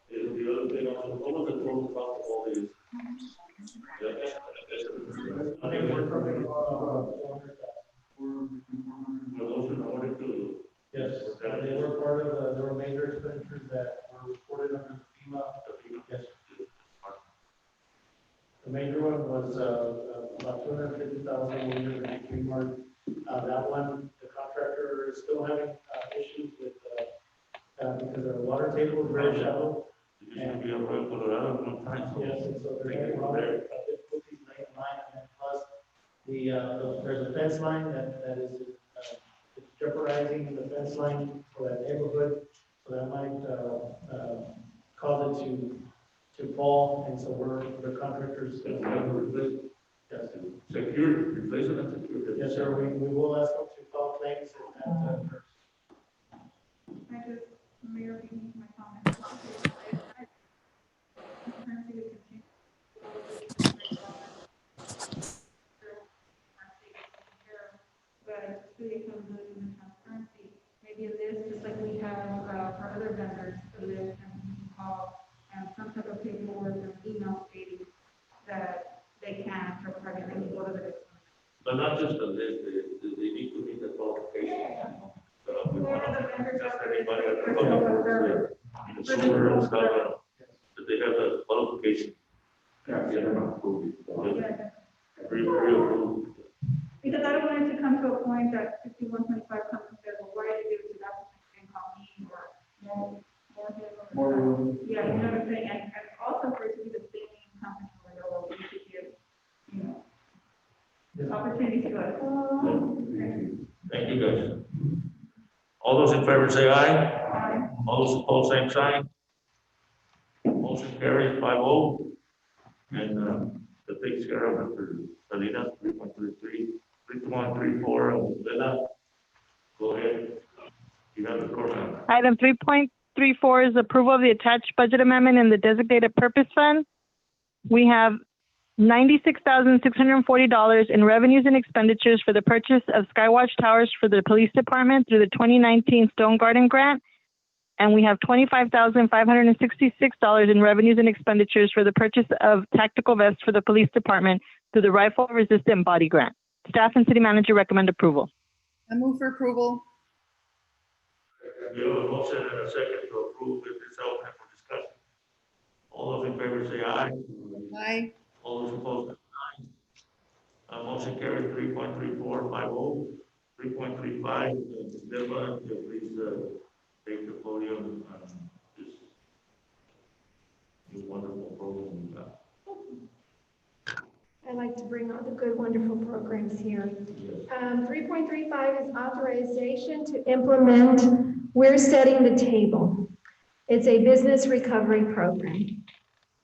The other thing also, what was the total cost of all these? I think we're probably, Motion order to. yes, they were part of the remainder expenditures that were reported under FEMA. Yes. The major one was, about 250,000 in Fremont. That one, the contractor is still having, issues with, because our water table is very shallow. And we are going Colorado one time. Yes, and so there's a lot of difficulties laying line, and then plus there's a fence line that is it's jeopardizing the fence line for that neighborhood, so that might cause it to fall, and so the contractors. Yes, Security, replacement and security. yes, sir, we will ask them to file claims and I just, Mayor, if you need my comments. But city accountability and transparency, maybe a list, just like we have for other vendors, a list and call and some type of paperwork or email stating that they can, or they can go to the. But not just the list, they need to meet the qualifications. Just anybody at the public works, the sewer and stuff, that they have the qualification. Yeah, get them approved. Pre-approved. Because I don't want it to come to a point that 5125 comes and says, well, why did you do that? And call me or more him. Yeah, you know what I'm saying? And also for it to be the same company where they'll be to give, you know, the opportunity to go. Thank you, guys. All those in favor say aye. Aye. All those opposed, same sign. Motion carries 5-0. And that takes care of it for Salina, 3.33, 3.34, Lena. Go ahead. You have the floor, ma'am. Item 3.34 is approval of the attached budget amendment in the designated purpose fund. We have $96,640 in revenues and expenditures for the purchase of Skywatch towers for the police department through the 2019 Stone Garden grant. And we have $25,566 in revenues and expenditures for the purchase of tactical vests for the police department through the rifle resistant body grant. Staff and city manager recommend approval. I move for approval. We have a motion and a second to approve with this open for discussion. All those in favor say aye. Aye. All those opposed, aye. Motion carried 3.34, 5-0. 3.35, Ms. Dilma, please take the podium. This new wonderful program we got. I like to bring all the good, wonderful programs here. 3.35 is authorization to implement We're Setting the Table. It's a business recovery program.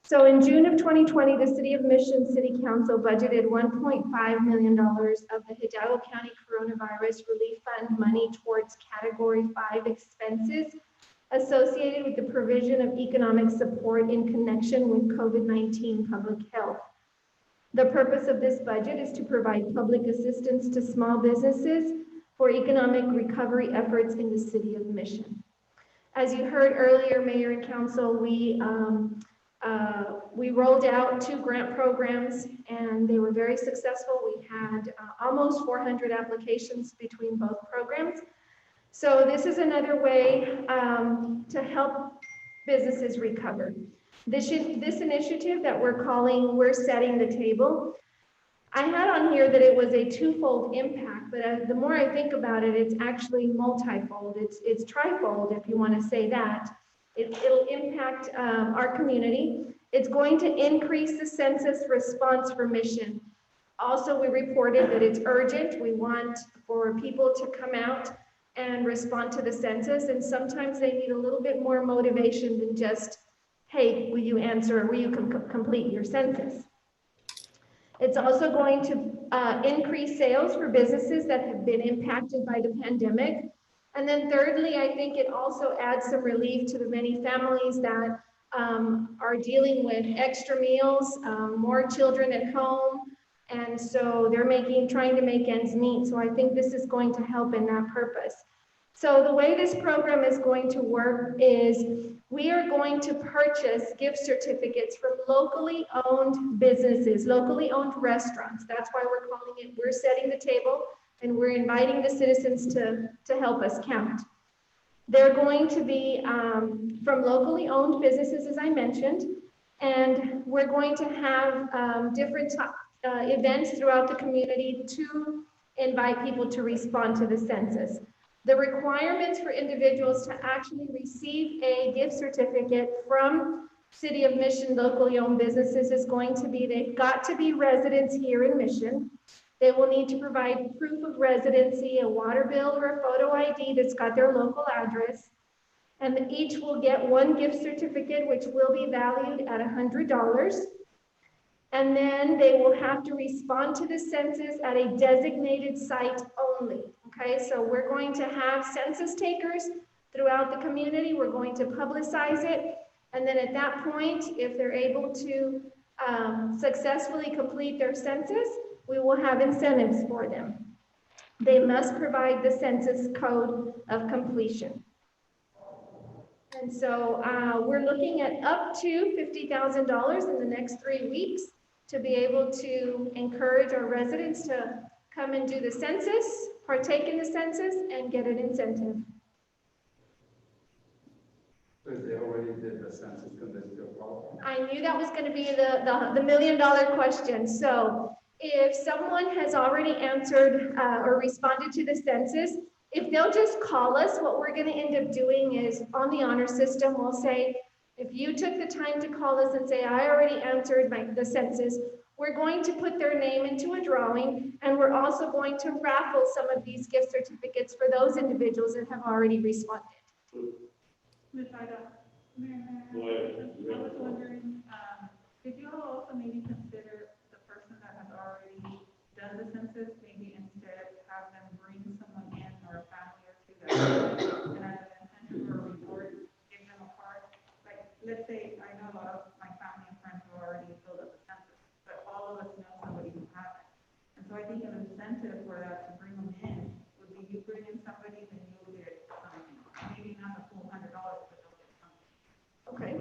So in June of 2020, the City of Mission City Council budgeted $1.5 million of the Hidalgo County Coronavirus Relief Fund money towards Category 5 expenses associated with the provision of economic support in connection with COVID-19 public health. The purpose of this budget is to provide public assistance to small businesses for economic recovery efforts in the City of Mission. As you heard earlier, Mayor and Council, we rolled out 2 grant programs and they were very successful. We had almost 400 applications between both programs. So this is another way to help businesses recover. This initiative that we're calling We're Setting the Table, I had on here that it was a twofold impact, but the more I think about it, it's actually multifold. It's trifold, if you want to say that. It'll impact our community. It's going to increase the census response for Mission. Also, we reported that it's urgent. We want for people to come out and respond to the census, and sometimes they need a little bit more motivation than just, hey, will you answer, will you complete your census? It's also going to increase sales for businesses that have been impacted by the pandemic. And then thirdly, I think it also adds some relief to the many families that are dealing with extra meals, more children at home. And so they're trying to make ends meet. So I think this is going to help in that purpose. So the way this program is going to work is we are going to purchase gift certificates from locally owned businesses, locally owned restaurants. That's why we're calling it We're Setting the Table, and we're inviting the citizens to help us count. They're going to be from locally owned businesses, as I mentioned, and we're going to have different events throughout the community to invite people to respond to the census. The requirements for individuals to actually receive a gift certificate from City of Mission locally owned businesses is going to be, they've got to be residents here in Mission. They will need to provide proof of residency, a water bill or a photo ID that's got their local address. And each will get one gift certificate, which will be valued at $100. And then they will have to respond to the census at a designated site only. Okay, so we're going to have census takers throughout the community. We're going to publicize it. And then at that point, if they're able to successfully complete their census, we will have incentives for them. They must provide the census code of completion. And so we're looking at up to $50,000 in the next 3 weeks to be able to encourage our residents to come and do the census, partake in the census, and get an incentive. Because they already did the census, can they still qualify? I knew that was going to be the million-dollar question. So if someone has already answered or responded to the census, if they'll just call us, what we're going to end up doing is on the honor system, we'll say, if you took the time to call us and say, I already answered the census, we're going to put their name into a drawing, and we're also going to raffle some of these gift certificates for those individuals that have already responded. Ms. Ida, Go ahead. I was wondering, could you also maybe consider the person that has already done the census, maybe instead have them bring someone in or a family or two that, and as an incentive or a reward, give them a card? Like, let's say, I know a lot of my family and friends who already filled up the census, but all of us know somebody who hasn't. And so I think an incentive for that to bring them in would be you bring in somebody, then you'll get maybe not the full $100, but they'll get something. Okay,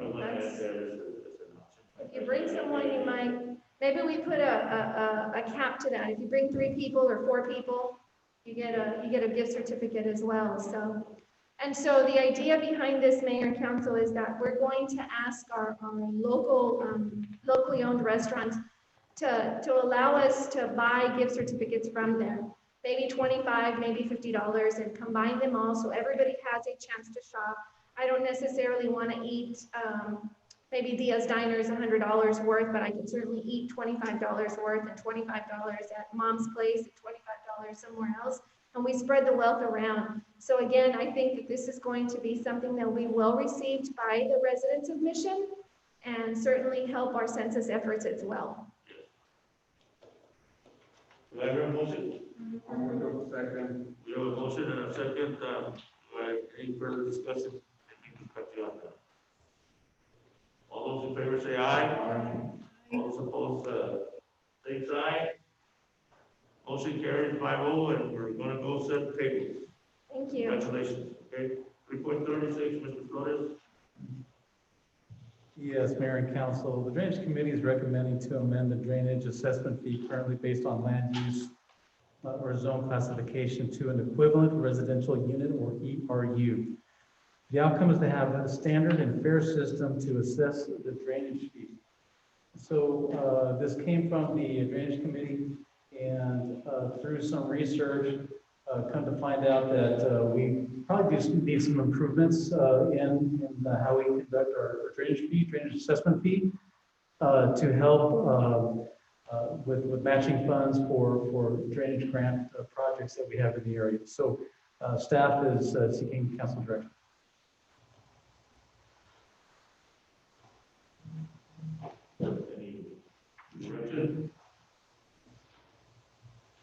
if you bring someone, you might, maybe we put a cap to that. If you bring 3 people or 4 people, you get a gift certificate as well. So, and so the idea behind this, Mayor and Council, is that we're going to ask our locally owned restaurants to allow us to buy gift certificates from them. Maybe $25, maybe $50, and combine them all so everybody has a chance to shop. I don't necessarily want to eat, maybe Diaz Diner is $100 worth, but I can certainly eat $25 worth and $25 at Mom's Place and $25 somewhere else. And we spread the wealth around. So again, I think that this is going to be something that will be well received by the residents of Mission and certainly help our census efforts as well. Do I hear a motion? Second. We have a motion and a second. Any further discussion? All those in favor say aye. All those opposed, same sign. Motion carries 5-0, and we're going to go set the table. Thank you. Congratulations. Okay. 3.36, Mr. Flores. Yes, Mayor and Council, the Drainage Committee is recommending to amend the drainage assessment fee currently based on land use or zone classification to an equivalent residential unit or ERU. The outcome is to have a standard and fair system to assess the drainage fees. So this came from the Drainage Committee, and through some research, come to find out that we probably do need some improvements in how we conduct our drainage assessment fee to help with matching funds for drainage grant projects that we have in the area. So staff is seeking council direction. Any direction?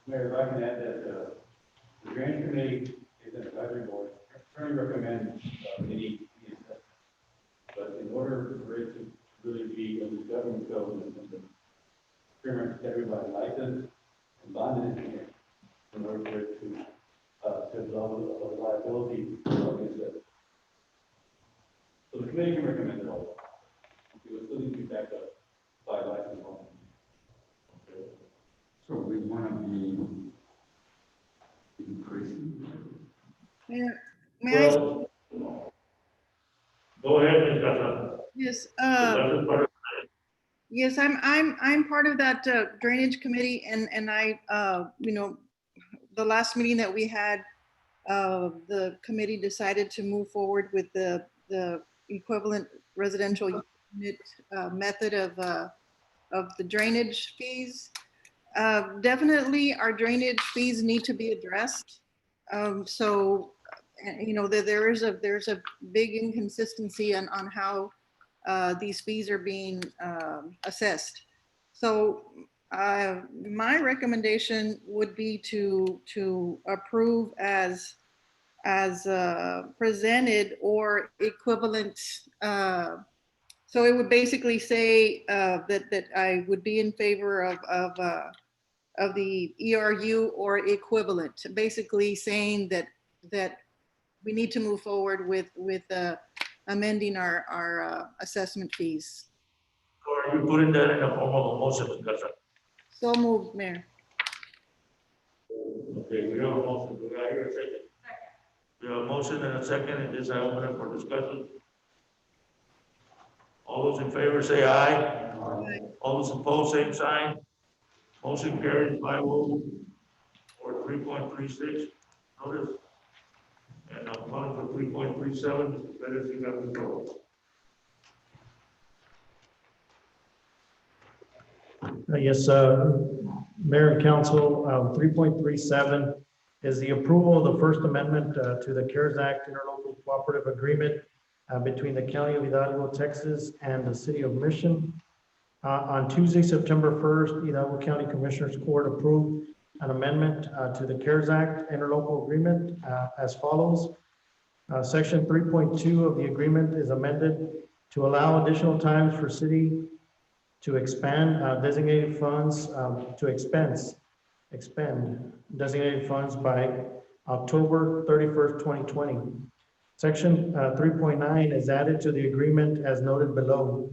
Mayor, if I can add that the Drainage Committee is an advisory board, currently recommend any assessment. But in order for it to really be a government code and pretty much everybody licensed and bonded in here, in order for it to absolve a liability against it. So the committee can recommend it all. It will still need to be backed up by license only. So we want to be increasing. May I? Go ahead, Ms. Garza. Yes, The budget part. yes, I'm part of that drainage committee, and I, you know, the last meeting that we had, the committee decided to move forward with the equivalent residential unit method of the drainage fees. Definitely, our drainage fees need to be addressed. So, you know, there's a big inconsistency on how these fees are being assessed. So my recommendation would be to approve as presented or equivalent. So it would basically say that I would be in favor of the ERU or equivalent, basically saying that we need to move forward with amending our assessment fees. Or are you putting that in the form of a motion, Ms. Garza? So moved, Mayor. Okay, we have a motion. Do I hear a second? We have a motion and a second, and this I open it for discussion. All those in favor say aye. Aye. All those opposed, same sign. Motion carries 5-0 or 3.36. Notice. And I'm calling for 3.37. Mr. Pettis, you have the floor. Yes, Mayor and Council, 3.37 is the approval of the First Amendment to the CARES Act Interlocal Cooperative Agreement between the County of Hidalgo, Texas, and the City of Mission. On Tuesday, September 1st, Hidalgo County Commissioners Court approved an amendment to the CARES Act Interlocal Agreement as follows. Section 3.2 of the agreement is amended to allow additional times for city to expand designated funds to expend designated funds by October 31st, 2020. Section 3.9 is added to the agreement as noted below.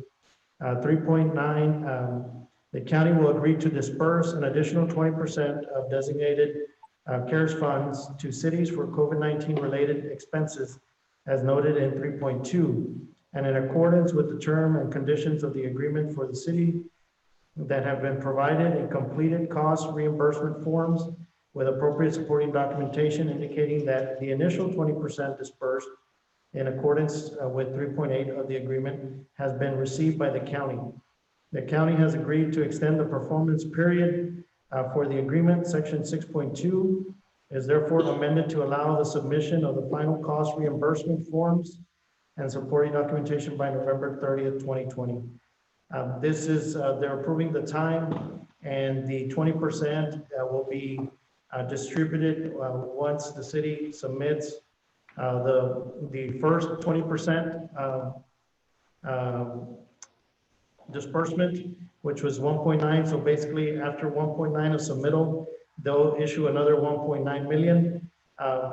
3.9, the county will agree to disperse an additional 20% of designated CARES funds to cities for COVID-19 related expenses as noted in 3.2. And in accordance with the term and conditions of the agreement for the city that have been provided in completed cost reimbursement forms with appropriate supporting documentation indicating that the initial 20% dispersed in accordance with 3.8 of the agreement has been received by the county. The county has agreed to extend the performance period for the agreement. Section 6.2 is therefore amended to allow the submission of the final cost reimbursement forms and supporting documentation by November 30th, 2020. This is, they're approving the time, and the 20% will be distributed once the city submits the first 20% disbursement, which was 1.9. So basically, after 1.9 of submittal, they'll issue another 1.9 million.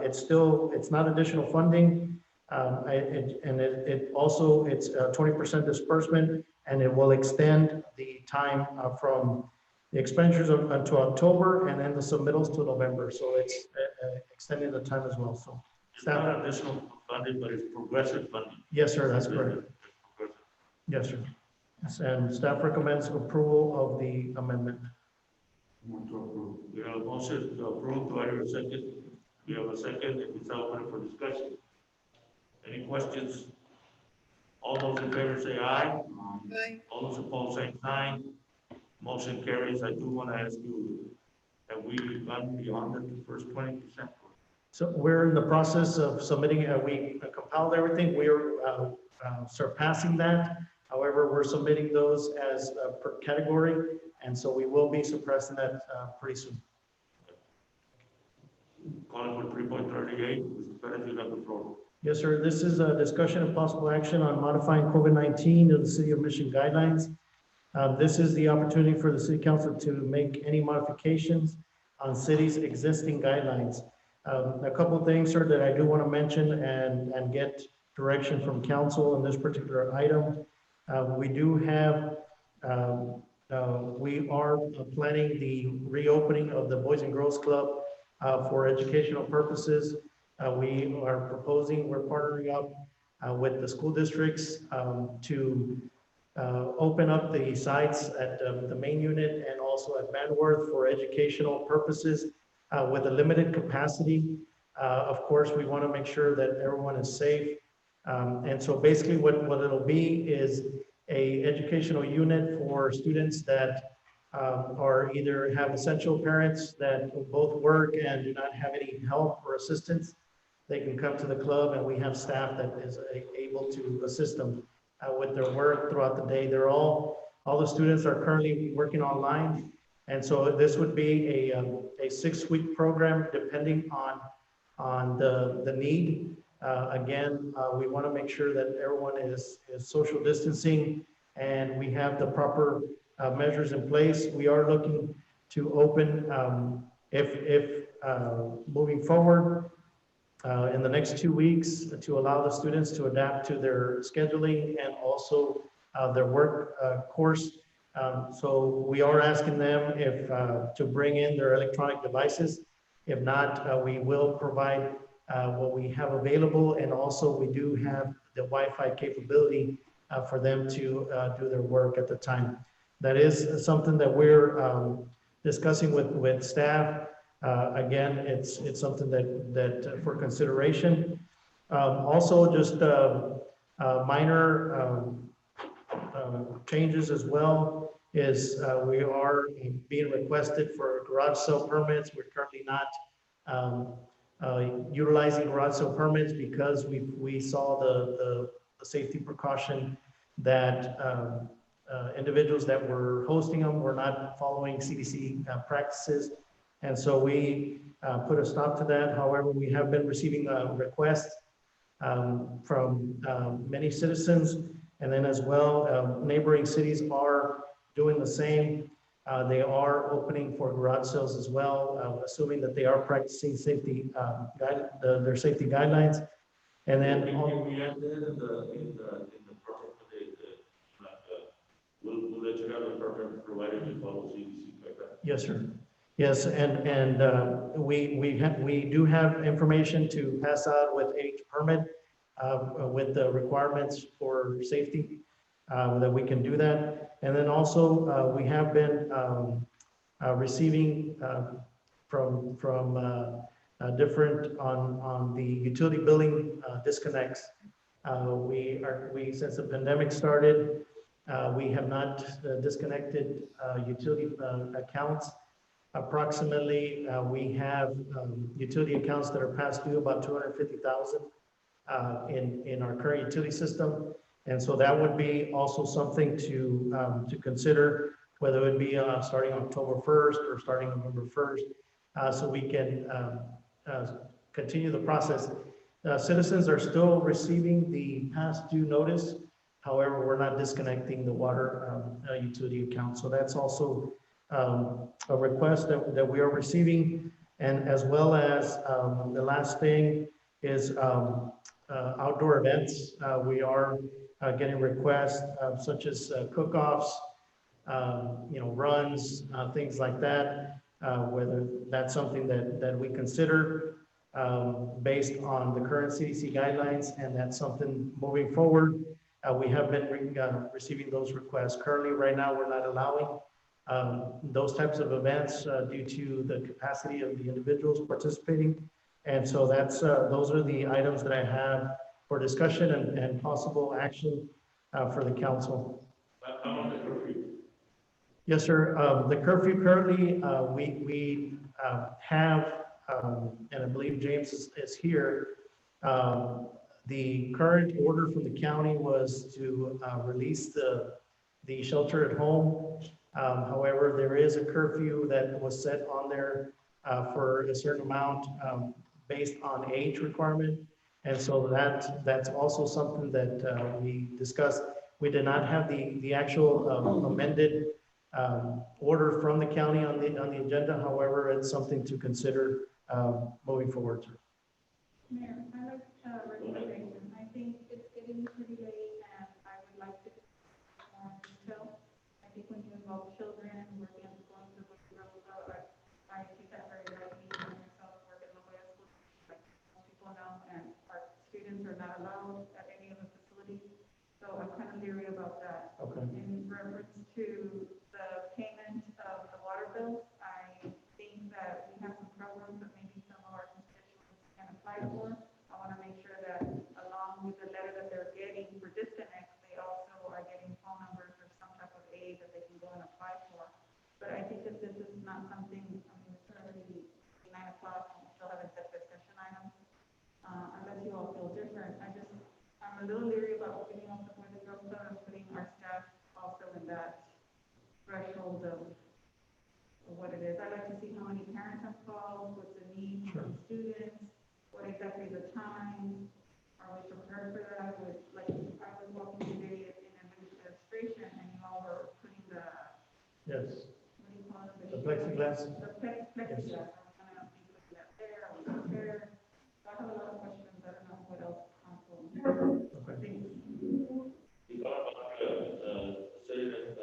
It's not additional funding. It also, it's 20% disbursement, and it will extend the time from the expenditures until October and then the submittals to November. So it's extending the time as well. So It's not additional funding, but it's progressive funding. yes, sir, that's correct. Yes, sir. And staff recommends approval of the amendment. Move to approve. We have a motion to approve. Do I hear a second? We have a second. It's open for discussion. Any questions? All those in favor say aye. Aye. All those opposed, same sign. Motion carries. I do want to ask you, have we gone beyond the first 20%? So we're in the process of submitting, we compiled everything. We're surpassing that. However, we're submitting those as per category. And so we will be suppressing that pretty soon. Calling for 3.38, Mr. Perez, you have the floor. Yes, sir. This is a discussion of possible action on modifying COVID-19 of the City of Mission guidelines. This is the opportunity for the City Council to make any modifications on city's existing guidelines. A couple of things, sir, that I do want to mention and get direction from council on this particular item. We do have, we are planning the reopening of the Boys and Girls Club for educational purposes. We are proposing, we're partnering up with the school districts to open up the sites at the main unit and also at Manworth for educational purposes with a limited capacity. Of course, we want to make sure that everyone is safe. And so basically what it'll be is a educational unit for students that are either have essential parents that both work and do not have any help or assistance. They can come to the club and we have staff that is able to assist them with their work throughout the day. They're all the students are currently working online. And so this would be a 6-week program depending on the need. Again, we want to make sure that everyone is social distancing and we have the proper measures in place. We are looking to open, if moving forward in the next 2 weeks, to allow the students to adapt to their scheduling and also their work course. So we are asking them if to bring in their electronic devices. If not, we will provide what we have available, and also we do have the Wi-Fi capability for them to do their work at the time. That is something that we're discussing with staff. Again, it's something that for consideration. Also, just minor changes as well is we are being requested for garage sale permits. We're currently not utilizing garage sale permits because we saw the safety precaution that individuals that were hosting them were not following CDC practices. And so we put a stop to that. However, we have been receiving requests from many citizens, and then as well, neighboring cities are doing the same. They are opening for garage sales as well, assuming that they are practicing safety their safety guidelines. And then we add that in the permit for we'll let you have the permit provided you follow CDC guidelines. yes, sir. Yes, and we do have information to pass out with each permit with the requirements for safety that we can do that. And then also we have been receiving from different on the utility billing disconnects. We since the pandemic started, we have not disconnected utility accounts. Approximately, we have utility accounts that are past due about 250,000 in our current utility system, and so that would be also something to consider, whether it be starting October 1st or starting November 1st, so we can continue the process. Citizens are still receiving the past due notice. However, we're not disconnecting the water utility account, so that's also a request that we are receiving. And as well as the last thing is outdoor events. We are getting requests such as cook-offs, runs, things like that, whether that's something that we consider based on the current CDC guidelines, and that's something moving forward. We have been receiving those requests. Currently, right now, we're not allowing those types of events due to the capacity of the individuals participating. And so those are the items that I have for discussion and possible action for the council. How long is the curfew? Yes, sir. The curfew currently, we have, and I believe James is here. The current order from the county was to release the shelter at home. However, there is a curfew that was set on there for a certain amount based on age requirement. And so that's also something that we discussed. We did not have the actual amended order from the county on the agenda. However, it's something to consider moving forward. Mayor, I like recommendation. I think it's getting pretty late, and I would like to more detail. I think when you involve children, working on going to the road, I take that very lightly. I myself work in the way of school, like most people know, and our students are not allowed at any of the facilities. So I'm kind of leery about that. Okay. In reference to the payment of the water bills, I think that we have some programs that maybe some of our constituents can apply for. I want to make sure that along with the letter that they're getting for disconnect, they also are getting phone numbers or some type of aid that they can go and apply for. But I think that this is not something, I mean, it's already 9 o'clock and we still haven't set discussion items. Unless you all feel different, I'm a little leery about opening up the Boys and Girls Club and putting our staff also in that threshold of what it is. I'd like to see how many parents have called, what's the need for the students, what exactly the time, are we prepared for that? Like, I was walking today in administration and you all were putting the, Yes. what do you call it? The plexiglass. The plexiglass. Are we gonna be putting that there? Are we prepared? So I have a lot of questions. I don't know what else council thinks. You thought about saying that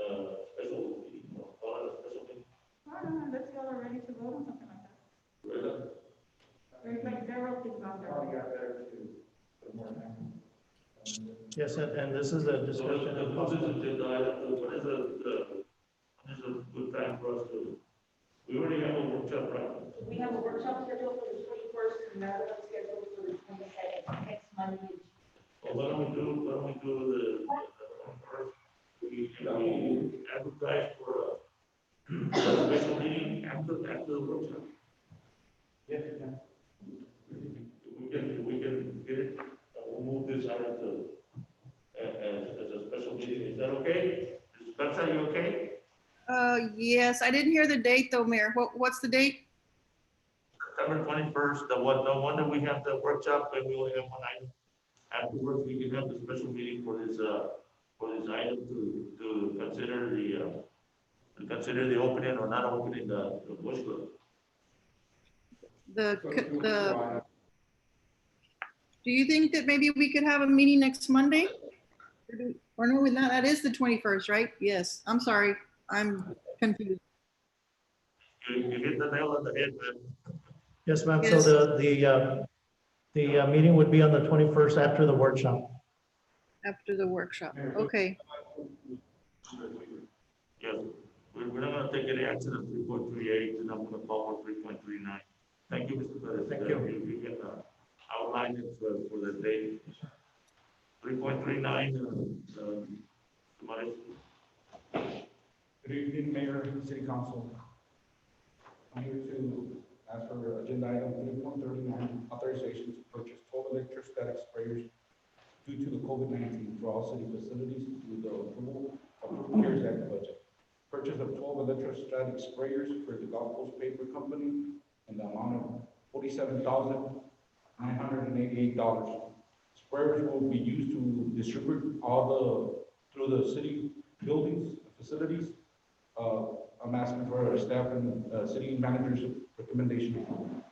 special meeting, call it a special meeting? I don't know, unless y'all are ready to vote on something like that. Really? There's like several things on there. Yes, and this is a discussion of What is a good time for us to, we already have a workshop, right? We have a workshop scheduled for the 21st and another one scheduled for the 22nd, next Monday. Well, why don't we do the first, we advertise for a special meeting after the workshop. Yes. We can get it, we'll move this item to, as a special meeting, is that okay? Is that you okay? Yes, I didn't hear the date though, Mayor. What's the date? September 21st, the one that we have the workshop, and we will have one item. Afterwards, we can have the special meeting for this item to consider the opening or not opening the Bush Club. Do you think that maybe we could have a meeting next Monday? Or no, not, that is the 21st, right? Yes, I'm sorry, I'm confused. You hit the nail on the head, man. Yes, ma'am. Yes. So the meeting would be on the 21st after the workshop. After the workshop, okay. Yes, we're not gonna take any action on 3.38, and I'm gonna call for 3.39. Thank you, Mr. Perez. Thank you. You can outline it for the date. 3.39, somebody. Good evening, Mayor and City Council. I'm here to ask for agenda item 3.39, authorization to purchase 12 electrostatic sprayers due to the COVID-19 for all city facilities with the approval of the CARES Act budget. Purchase of 12 electrostatic sprayers for the Gulf Coast Paper Company in the amount of $47,988. Sprayers will be used to distribute through the city buildings, facilities. I'm asking for a staff and city manager's recommendation.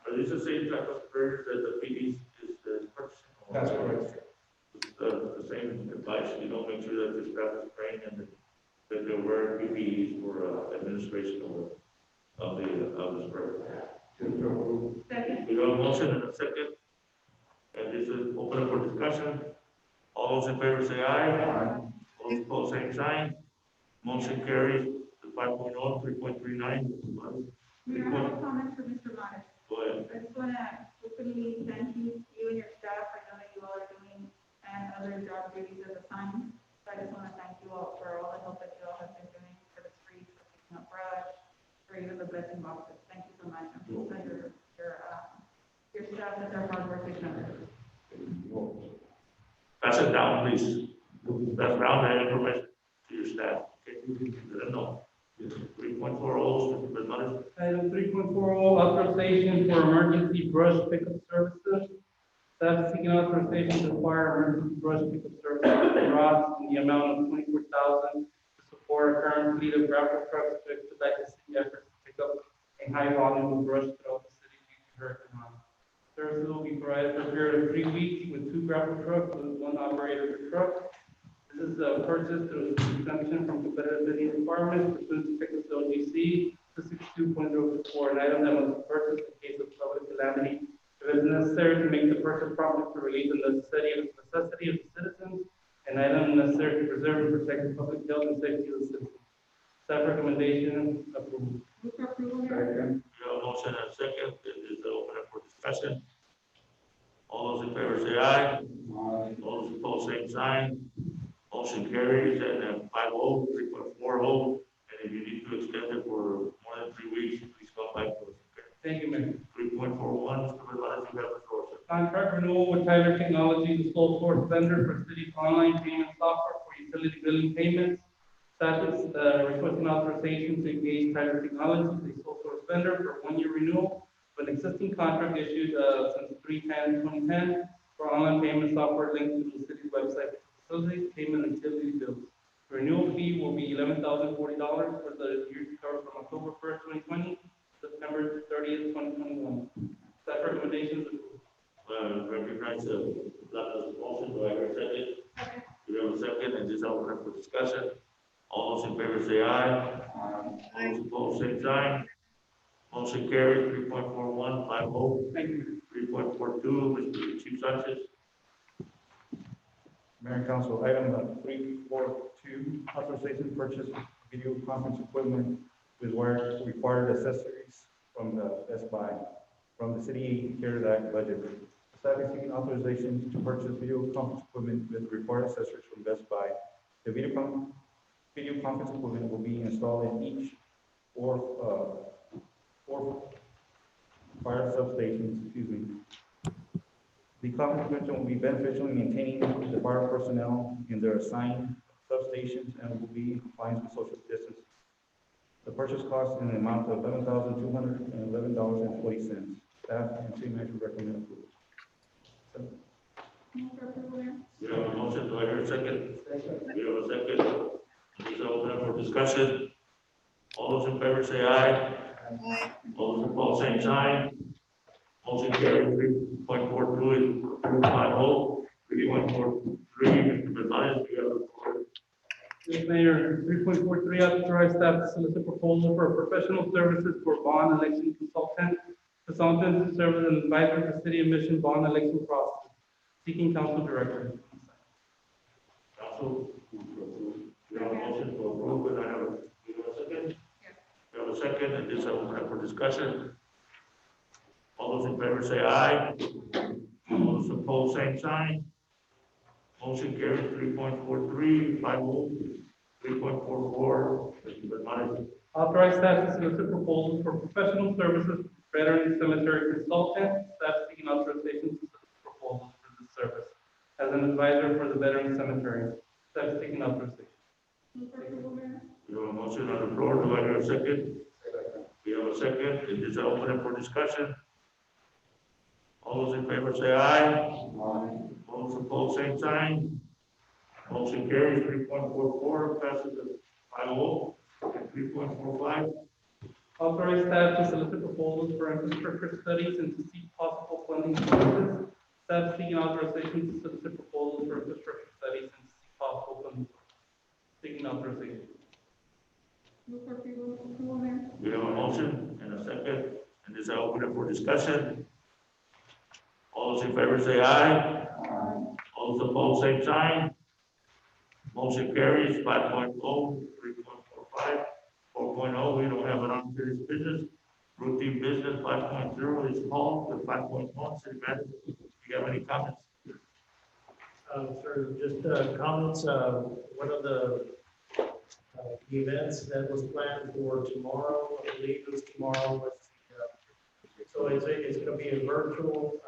Are these the same type of sprayers that the PD is purchasing? That's correct. The same advice, you don't make sure that the staff is spraying and that there were PPEs for administration of the spray. Second. We have a motion and a second. And this is open up for discussion. All those in favor say aye. All those opposed, same sign. Motion carries to 5.0, 3.39. Mayor, I have a comment for Mr. Matas. Go ahead. I just want to openly thank you and your staff. I know that you all are doing and other job duties at the time. So I just want to thank you all for all the help that you all have been doing for the streets, for picking up brush, for even the blessing boxes. Thank you so much. I'm sure that your staff and their hard work is nothing. Pass it down, please. Pass down that information to your staff. Okay, let them know. 3.40, Mr. Benmares. Item 3.40, authorization for emergency brush pickup services. Staff seeking authorization to acquire emergency brush pickup services from Ross in the amount of $24,000 to support our current fleet of grapple trucks to expedite the city efforts to pick up a high volume of brush throughout the city due to Hurricane Ron. Services will be provided for a period of 3 weeks with 2 grapple trucks with 1 operator per truck. This is a purchase through exemption from competitive bidding requirements pursuant to Texas OGC 262.04, an item that must be purchased in case of public calamity. If it is necessary to make the purchase promptly to relieve the necessity of the citizens, an item necessary to preserve and protect the public health and safety of the citizens. Staff recommendation approved. Move for approval, Mayor. We Second. have a motion and a second. It is open up for discussion. All those in favor say aye. All those opposed, same sign. Motion carries, and then 5.0, 3.40, and if you need to extend it for more than 3 weeks, please come back to us. Thank you, Mayor. 3.41, Mr. Benmares, you have the floor, sir. Contract renewal with Tyler Technologies, the sole source vendor for city's online payment software for utility billing payments. Staff is requesting authorization to engage Tyler Technologies, a sole source vendor, for 1-year renewal of an existing contract issued since 3/10/2010 for online payment software linked to the city's website for facilities, payment, and utility bills. The renewal fee will be $11,040 for the year to cover from October 1st, 2020 to September 30th, 2021. Staff recommendations approved. Recognize the motion. Do I hear a second? We have a second, and this is open up for discussion. All those in favor say aye. All those opposed, same sign. Motion carries. 3.41, 5.0. Thank you. 3.42, Mr. Chief Sanchez. Mayor and Council, item 3.42, authorization to purchase video conference equipment with required accessories from the Best Buy, from the City CARES Act budget. Staff is seeking authorization to purchase video conference equipment with required accessories from Best Buy. The video conference equipment will be installed in each four fire substations, The conference equipment will be beneficial in maintaining the fire personnel in their assigned substations and will be in compliance with social distancing. The purchase cost in the amount of $11,211.40. Staff and city manager recommend approval. Move for approval, Mayor. We have a motion. Do I hear a second? We have a second. This is open up for discussion. All those in favor say aye. Aye. All those opposed, same sign. Motion carries. 3.42 is approved 5.0. 3.43, Mr. Benmares, you have the floor. Yes, Mayor, 3.43, authorize staff to solicit proposal for professional services for bond election consultant to serve as an advisor for city of Mission bond election process, seeking council director. Council, we have a motion to approve, and we have a second? We have a second, and this is open up for discussion. All those in favor say aye. All those opposed, same sign. Motion carries. 3.43, 5.0, 3.44, Mr. Benmares. Authorize staff to solicit proposals for professional services for veteran cemetery consultant. Staff seeking authorization to solicit proposals for this service as an advisor for the veteran cemetery. Staff seeking authorization. Move for approval, Mayor. We have a motion on the floor. Do I hear a second? We have a second. It is open up for discussion. All those in favor say aye. All those opposed, same sign. Motion carries. 3.44 passes to 5.0. 3.45. Authorize staff to solicit proposals for infrastructure studies and to seek possible funding sources. Staff seeking authorization to solicit proposals for infrastructure studies and to seek possible funding sources. Seeking authorization. Move for approval, Mayor. We have a motion and a second, and this I open it for discussion. All those in favor say aye. All those opposed, same sign. Motion carries 5.0, 3.45, 4.0, we don't have an unfinished business. Routine business 5.0 is called, the 5.1, city manager, do you have any comments? Sir, just comments, one of the events that was planned for tomorrow, I believe it was tomorrow, was so it's going to be a virtual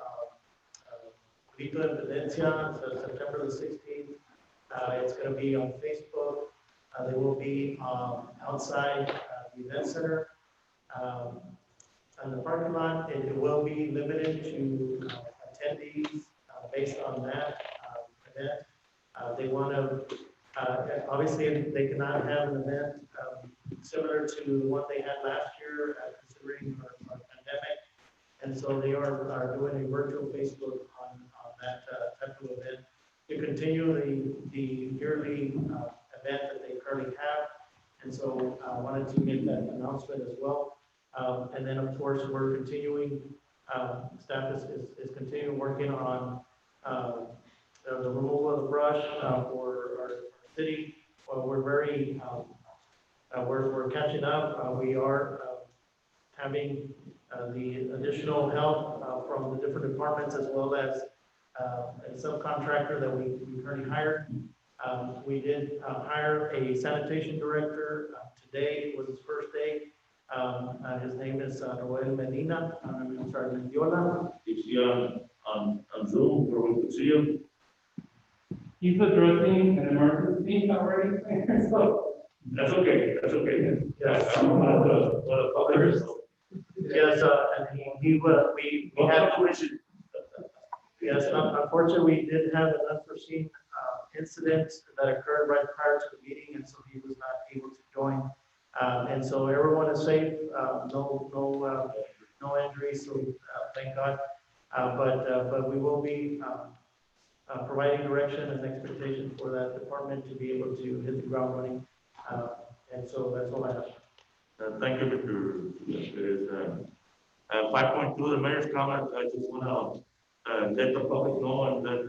Grito de Independencia, so September the 16th. It's going to be on Facebook. They will be outside the event center. On the parking lot, it will be limited to attendees based on that event. They want to, obviously, they cannot have an event similar to what they had last year, considering our pandemic. And so they are doing a virtual Facebook on that type of event to continue the yearly event that they currently have. And so I wanted to make that announcement as well. And then, of course, we're continuing, staff is continuing working on the removal of the brush for our city. Well, we're very, we're catching up. We are having the additional help from the different departments, as well as a subcontractor that we currently hired. We did hire a sanitation director. Today was his first day. His name is Noel Medina. I'm sorry, Mendiola. Is he on Zoom where we could see him? He's addressing an emergency already, so. That's okay, that's okay. Yes. Others. Yes, and we had to issue. Yes, unfortunately, we did have an unforeseen incident that occurred right prior to the meeting, and so he was not able to join. And so everyone is safe, no injuries, so thank God. But we will be providing direction and expectation for that department to be able to hit the ground running. And so that's all I have. Thank you, Mr. 5.2, the mayor's comment. I just want to let the public know and let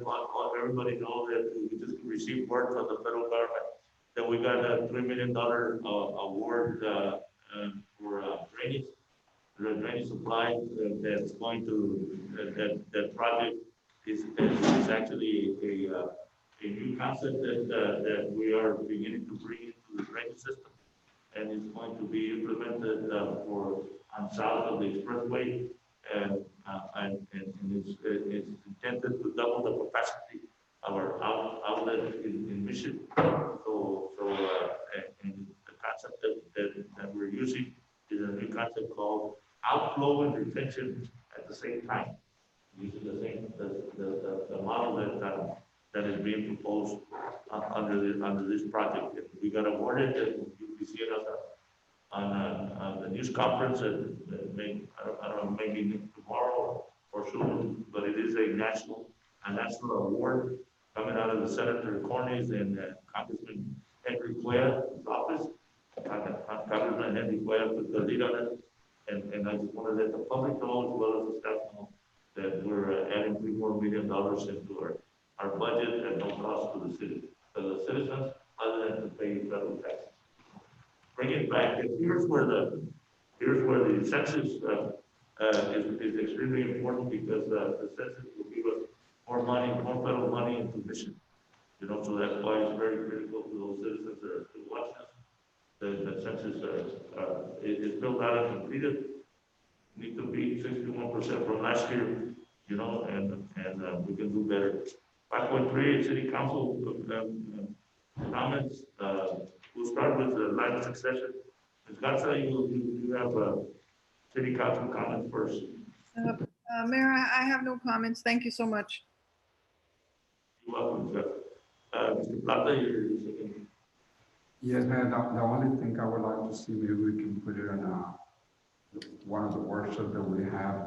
everybody know that we just received word from the federal government that we got a $3 million award for drainage, the drainage supply that's going to, that project is actually a new concept that we are beginning to bring into the drainage system. And it's going to be implemented on south of the expressway, and it's intended to double the capacity of our outlet in Mission. And the concept that we're using is a new concept called outflow and retention at the same time, using the model that is being proposed under this project. And we got awarded, and you'll be seeing us on the news conference, and I don't know, maybe tomorrow or soon, but it is a national award coming out of the Senator Cornys and Congressman Henry Cuellar's office. Congressman Henry Cuellar put the lead on it, and I just want to let the public know, as well as the staff know, that we're adding $3 more million into our budget at no cost to the city, to the citizens, other than to pay federal taxes. Bring it back, and here's where the census is extremely important, because the census will give us more money, more federal money into Mission. You know, so that's why it's very critical to those citizens that are still watching us. The census is filled out and completed. Need to be 61% from last year, you know, and we can do better. 5.3, city council comments. We'll start with the line of succession. Ms. Garza, you have city council comments first. Mayor, I have no comments. Thank you so much. You're welcome, sir. Mr. Plata, you're second. Yes, man, the only thing I would like to see, maybe we can put it in one of the workshops that we have,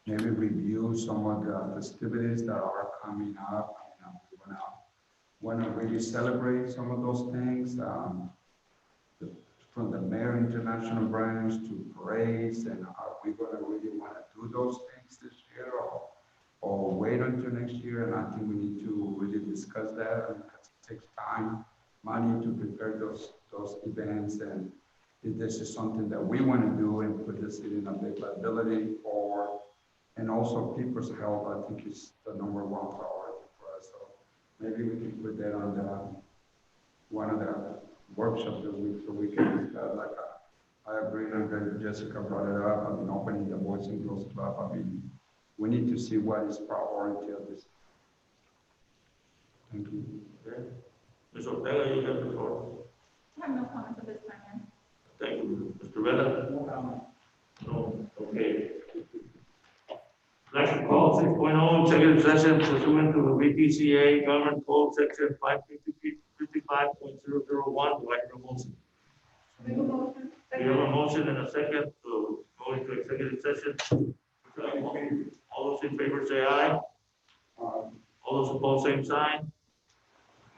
maybe review some of the festivities that are coming up. You know, we want to really celebrate some of those things. from the Mayor International branch to parades, and are we gonna really wanna do those things this year, or wait until next year? And I think we need to really discuss that, because it takes time, money to prepare those events, and if this is something that we wanna do and put the city in a big liability, and also people's health, I think is the number one priority for us. So maybe we can put that on one of the workshops this week, so we can discuss, like, I agree, and then Jessica brought it up, opening the Boys and Girls Club. We need to see what is priority of this. Thank you. Okay. Ms. Ortega, you have the floor. I have no comments at this time. Thank you. Mr. Vela? No, okay. Like to call 6.0 executive session pursuant to the VTCA Government Code Section 555.001. Do I hear a motion? We have a motion and a second to go into executive session. All those in favor say aye. All those opposed, same sign.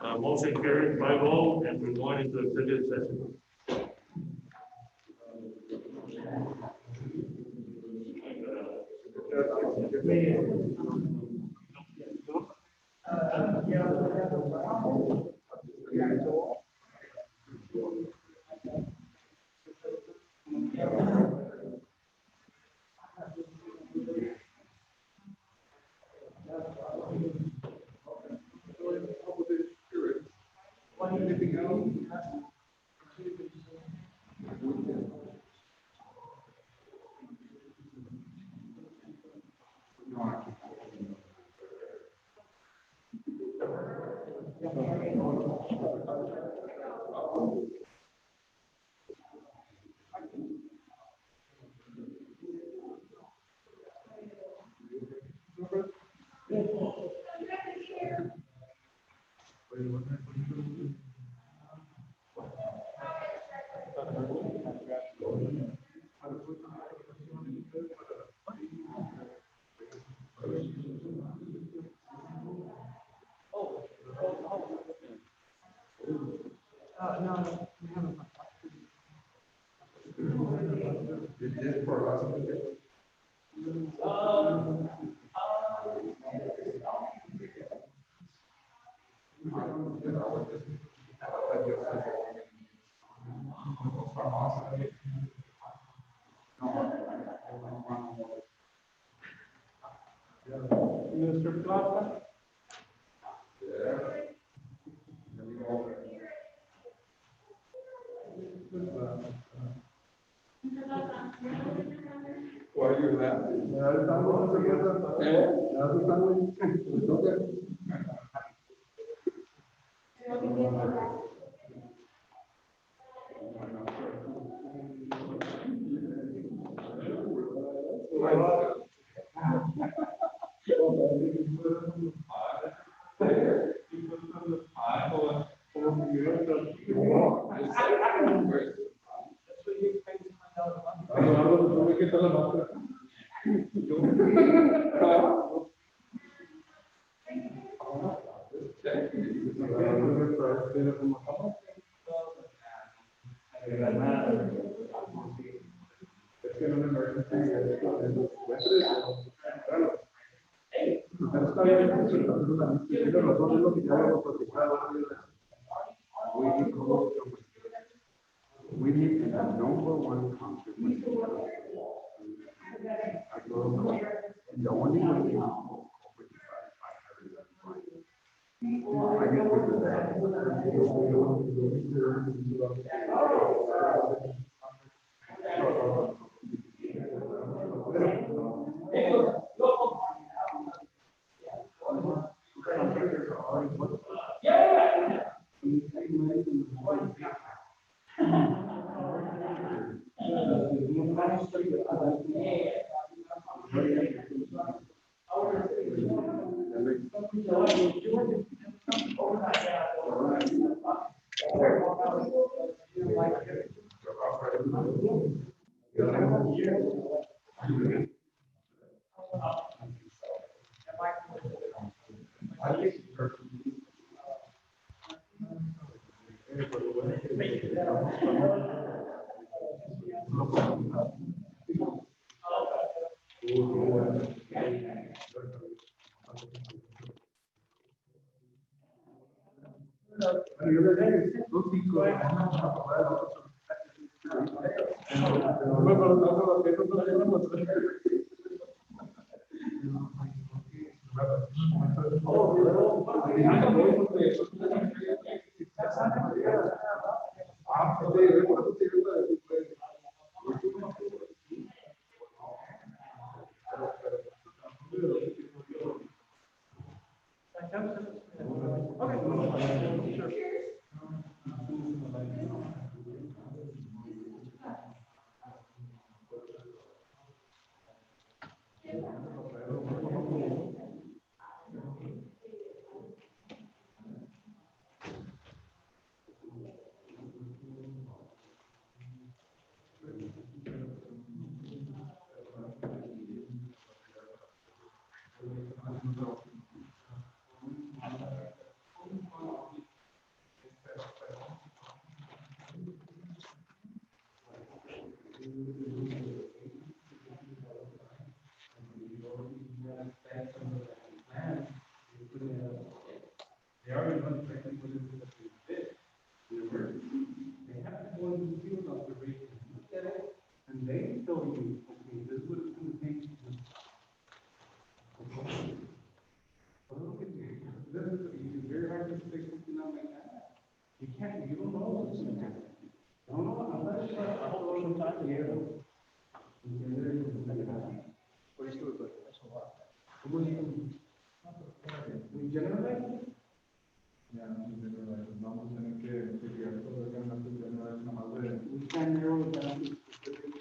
Motion carried 5-0, and we're going into executive session. Mr. Plata? Why are you laughing? We need the number one country. The only way we can They already run training with it, the emergency. They have to go into field operations, look at it, and they tell you, okay, this is what it's gonna take to do. Okay. But look at this, it's very hard to fix something out like that. You can't, you don't know what's gonna happen. No, I'm not sure, I hold on some time here. What is it, that's a lot. We generate? Ya, vamos a tener que chequear todo lo que van a hacer, no es nada más de. We can narrow it down to specific,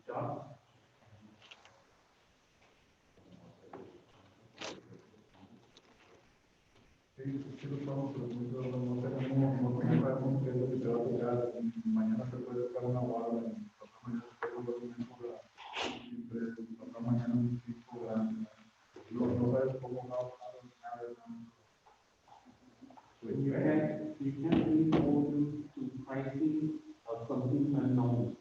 jobs. Sí, lo estamos, pero no tenemos, no sabemos qué es lo que se va a tocar. Mañana se puede tocar una guarda, pasado mañana se puede tocar una guarda, pasado mañana un tipo grande. No sabes cómo va a pasar nada. You can't really hold them to pricing of something unknown.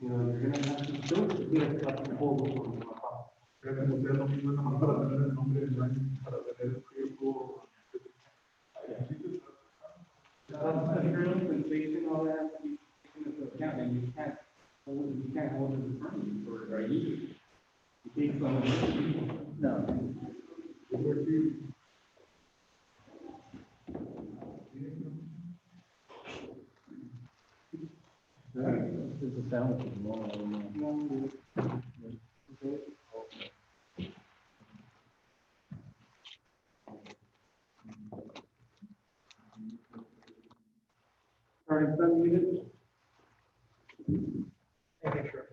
You know, you're gonna have to build to get a proposal from the top. Creo que ustedes no tienen una mano para tener el nombre del año, para tener el tiempo. Materials, inflation, all that has to be taken into account, and you can't hold it permanent for a year. You take some of it. No. There's a sound more, I don't know. Starting 7 minutes. Okay, sure.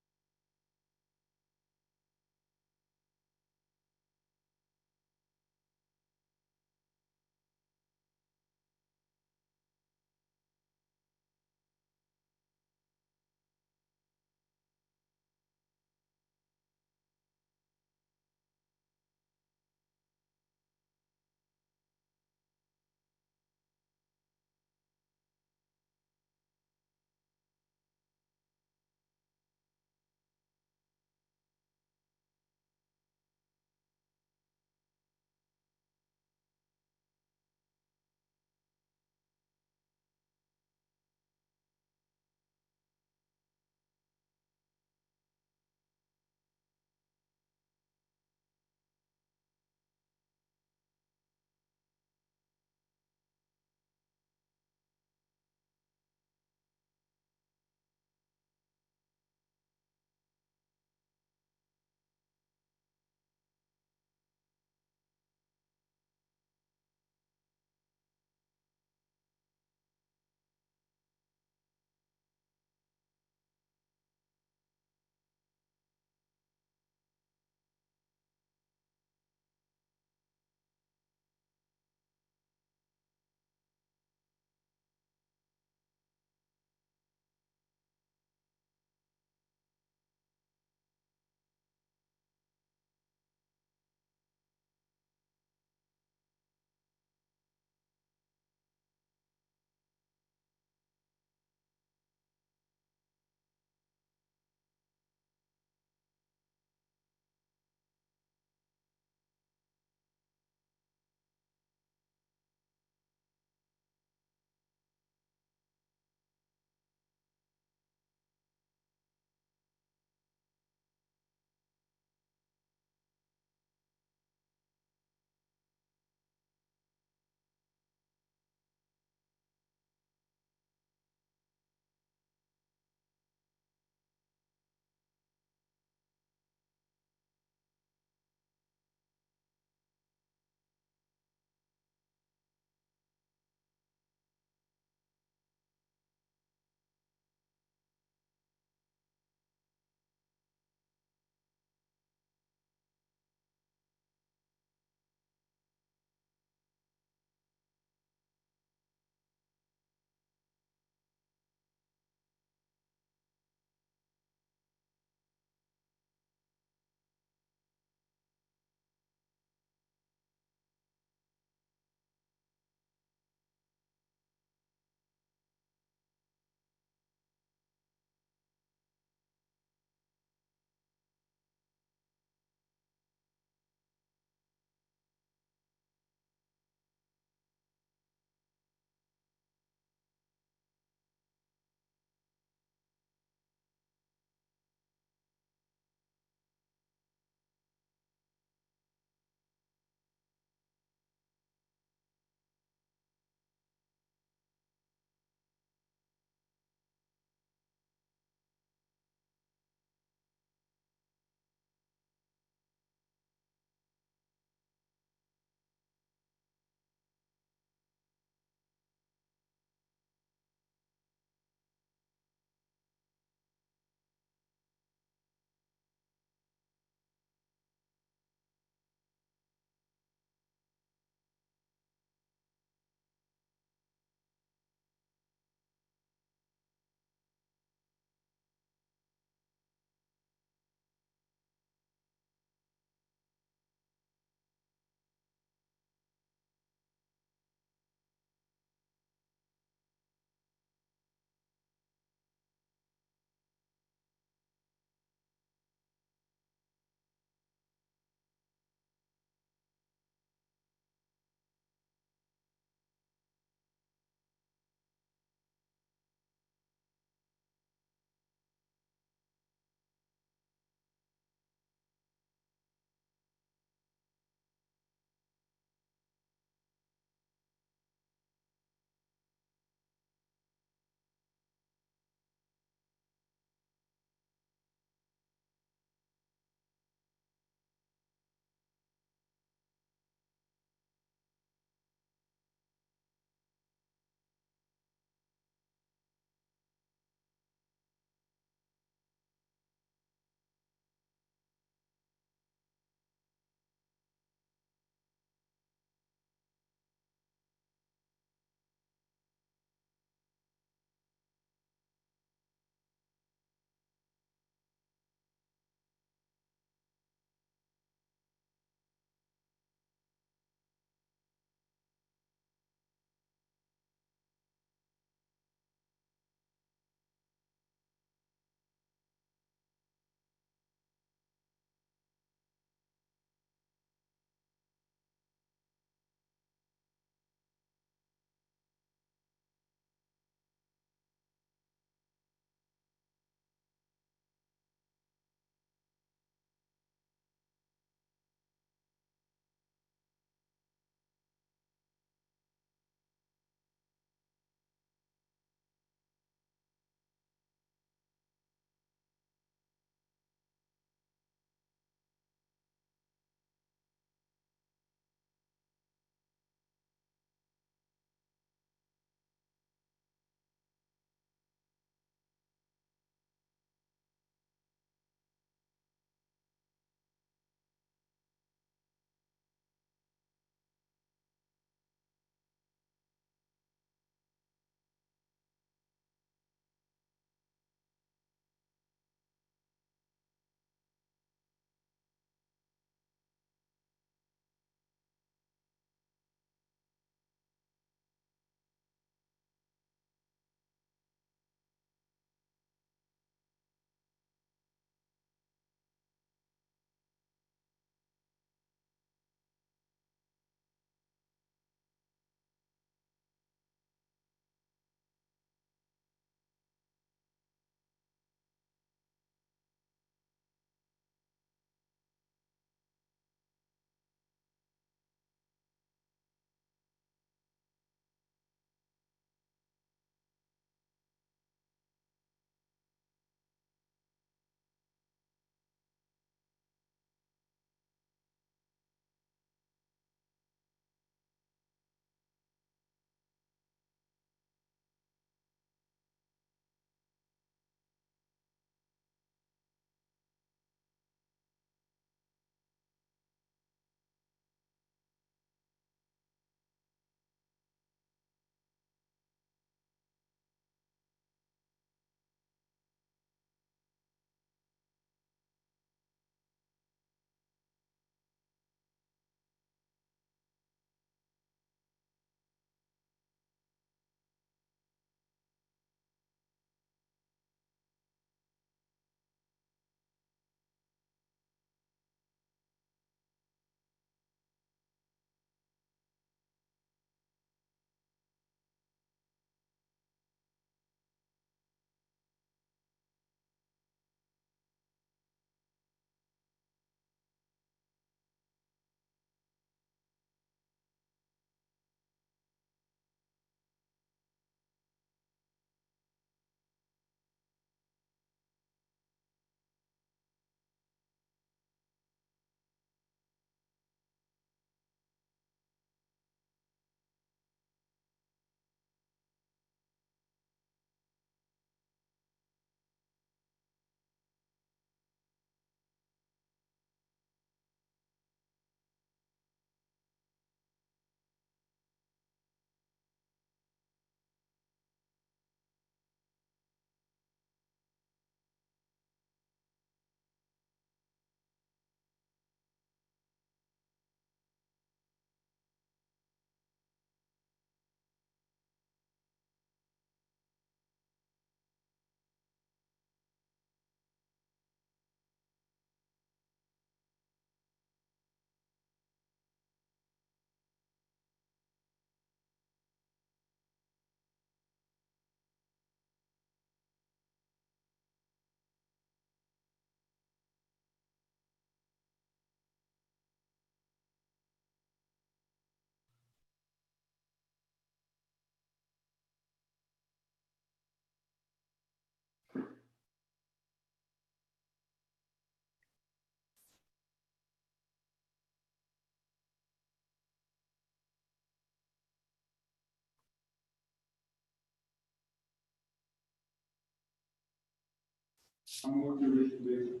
I'm going to reconvene.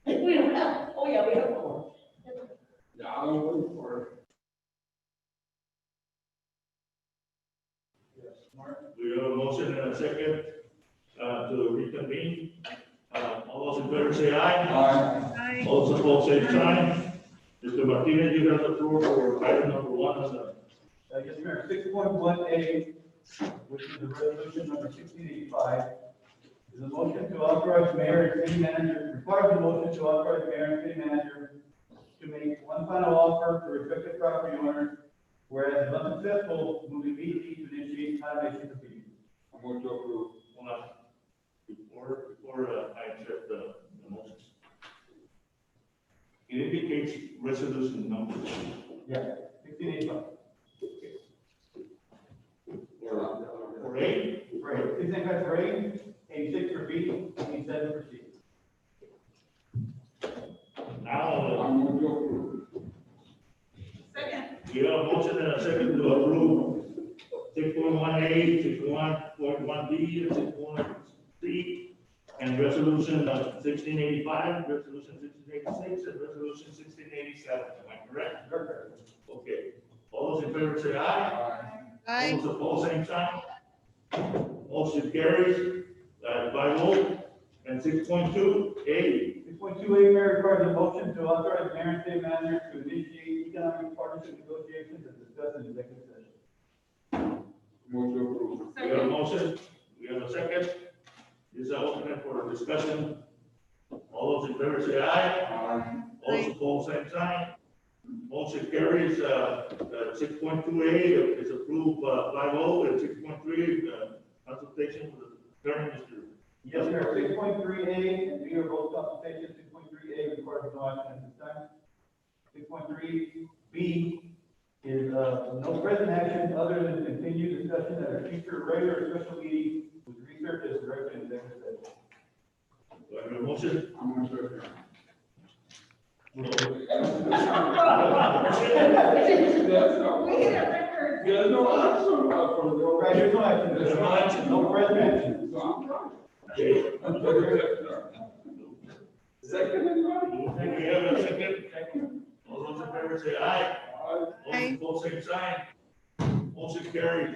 We don't have, oh yeah, we have four. Yeah, I'm waiting for it. We have a motion and a second, to reconvene. All those in favor say aye. Aye. All those opposed, same sign. Mr. Martinez, you have the floor for item number one on the. Yes, Mayor, 6.1A, which is the resolution number 1685, is a motion to authorize mayor and city manager, requires a motion to authorize mayor and city manager to make one final offer to respective property owners, whereas if unsuccessful, moving BT to initiate condemnation proceedings. I'm going to approve. Hold on. Before I accept the motion. It indicates resolution number. Yeah, 1685. For A? Right, 685 for A, 86 for B, 87 for C. Now, I'm going to approve. Second. we have a motion and a second to approve 6.1A, 6.1.1B, and 6.1C, and resolution 1685, resolution 1686, and resolution 1687. Am I correct? Correct. Okay. All those in favor say aye. Aye. All those opposed, same sign. Motion carries, by vote. And 6.2A, 6.2A, Mayor, requires a motion to authorize mayor and city manager to initiate economic partnership negotiations as discussed in executive session. Motion to approve. we have a motion, we have a second. This is open for discussion. All those in favor say aye. All those opposed, same sign. Motion carries, 6.2A is approved, 5-0, and 6.3, consultation with the attorney, Mr. Yes, Mayor, 6.3A and B are both consultation. 6.3A requires no action at this time. 6.3B is, no present action other than continued discussion at a future regular or special meeting with research as directed in executive session. Do I have a motion? I'm going to adjourn. We hit a record. There's no action from the. Right, there's no action. There's no action. No present action. Okay. Second, anybody? Do we have a second? All those in favor say aye. All those opposed, same sign. Motion carries.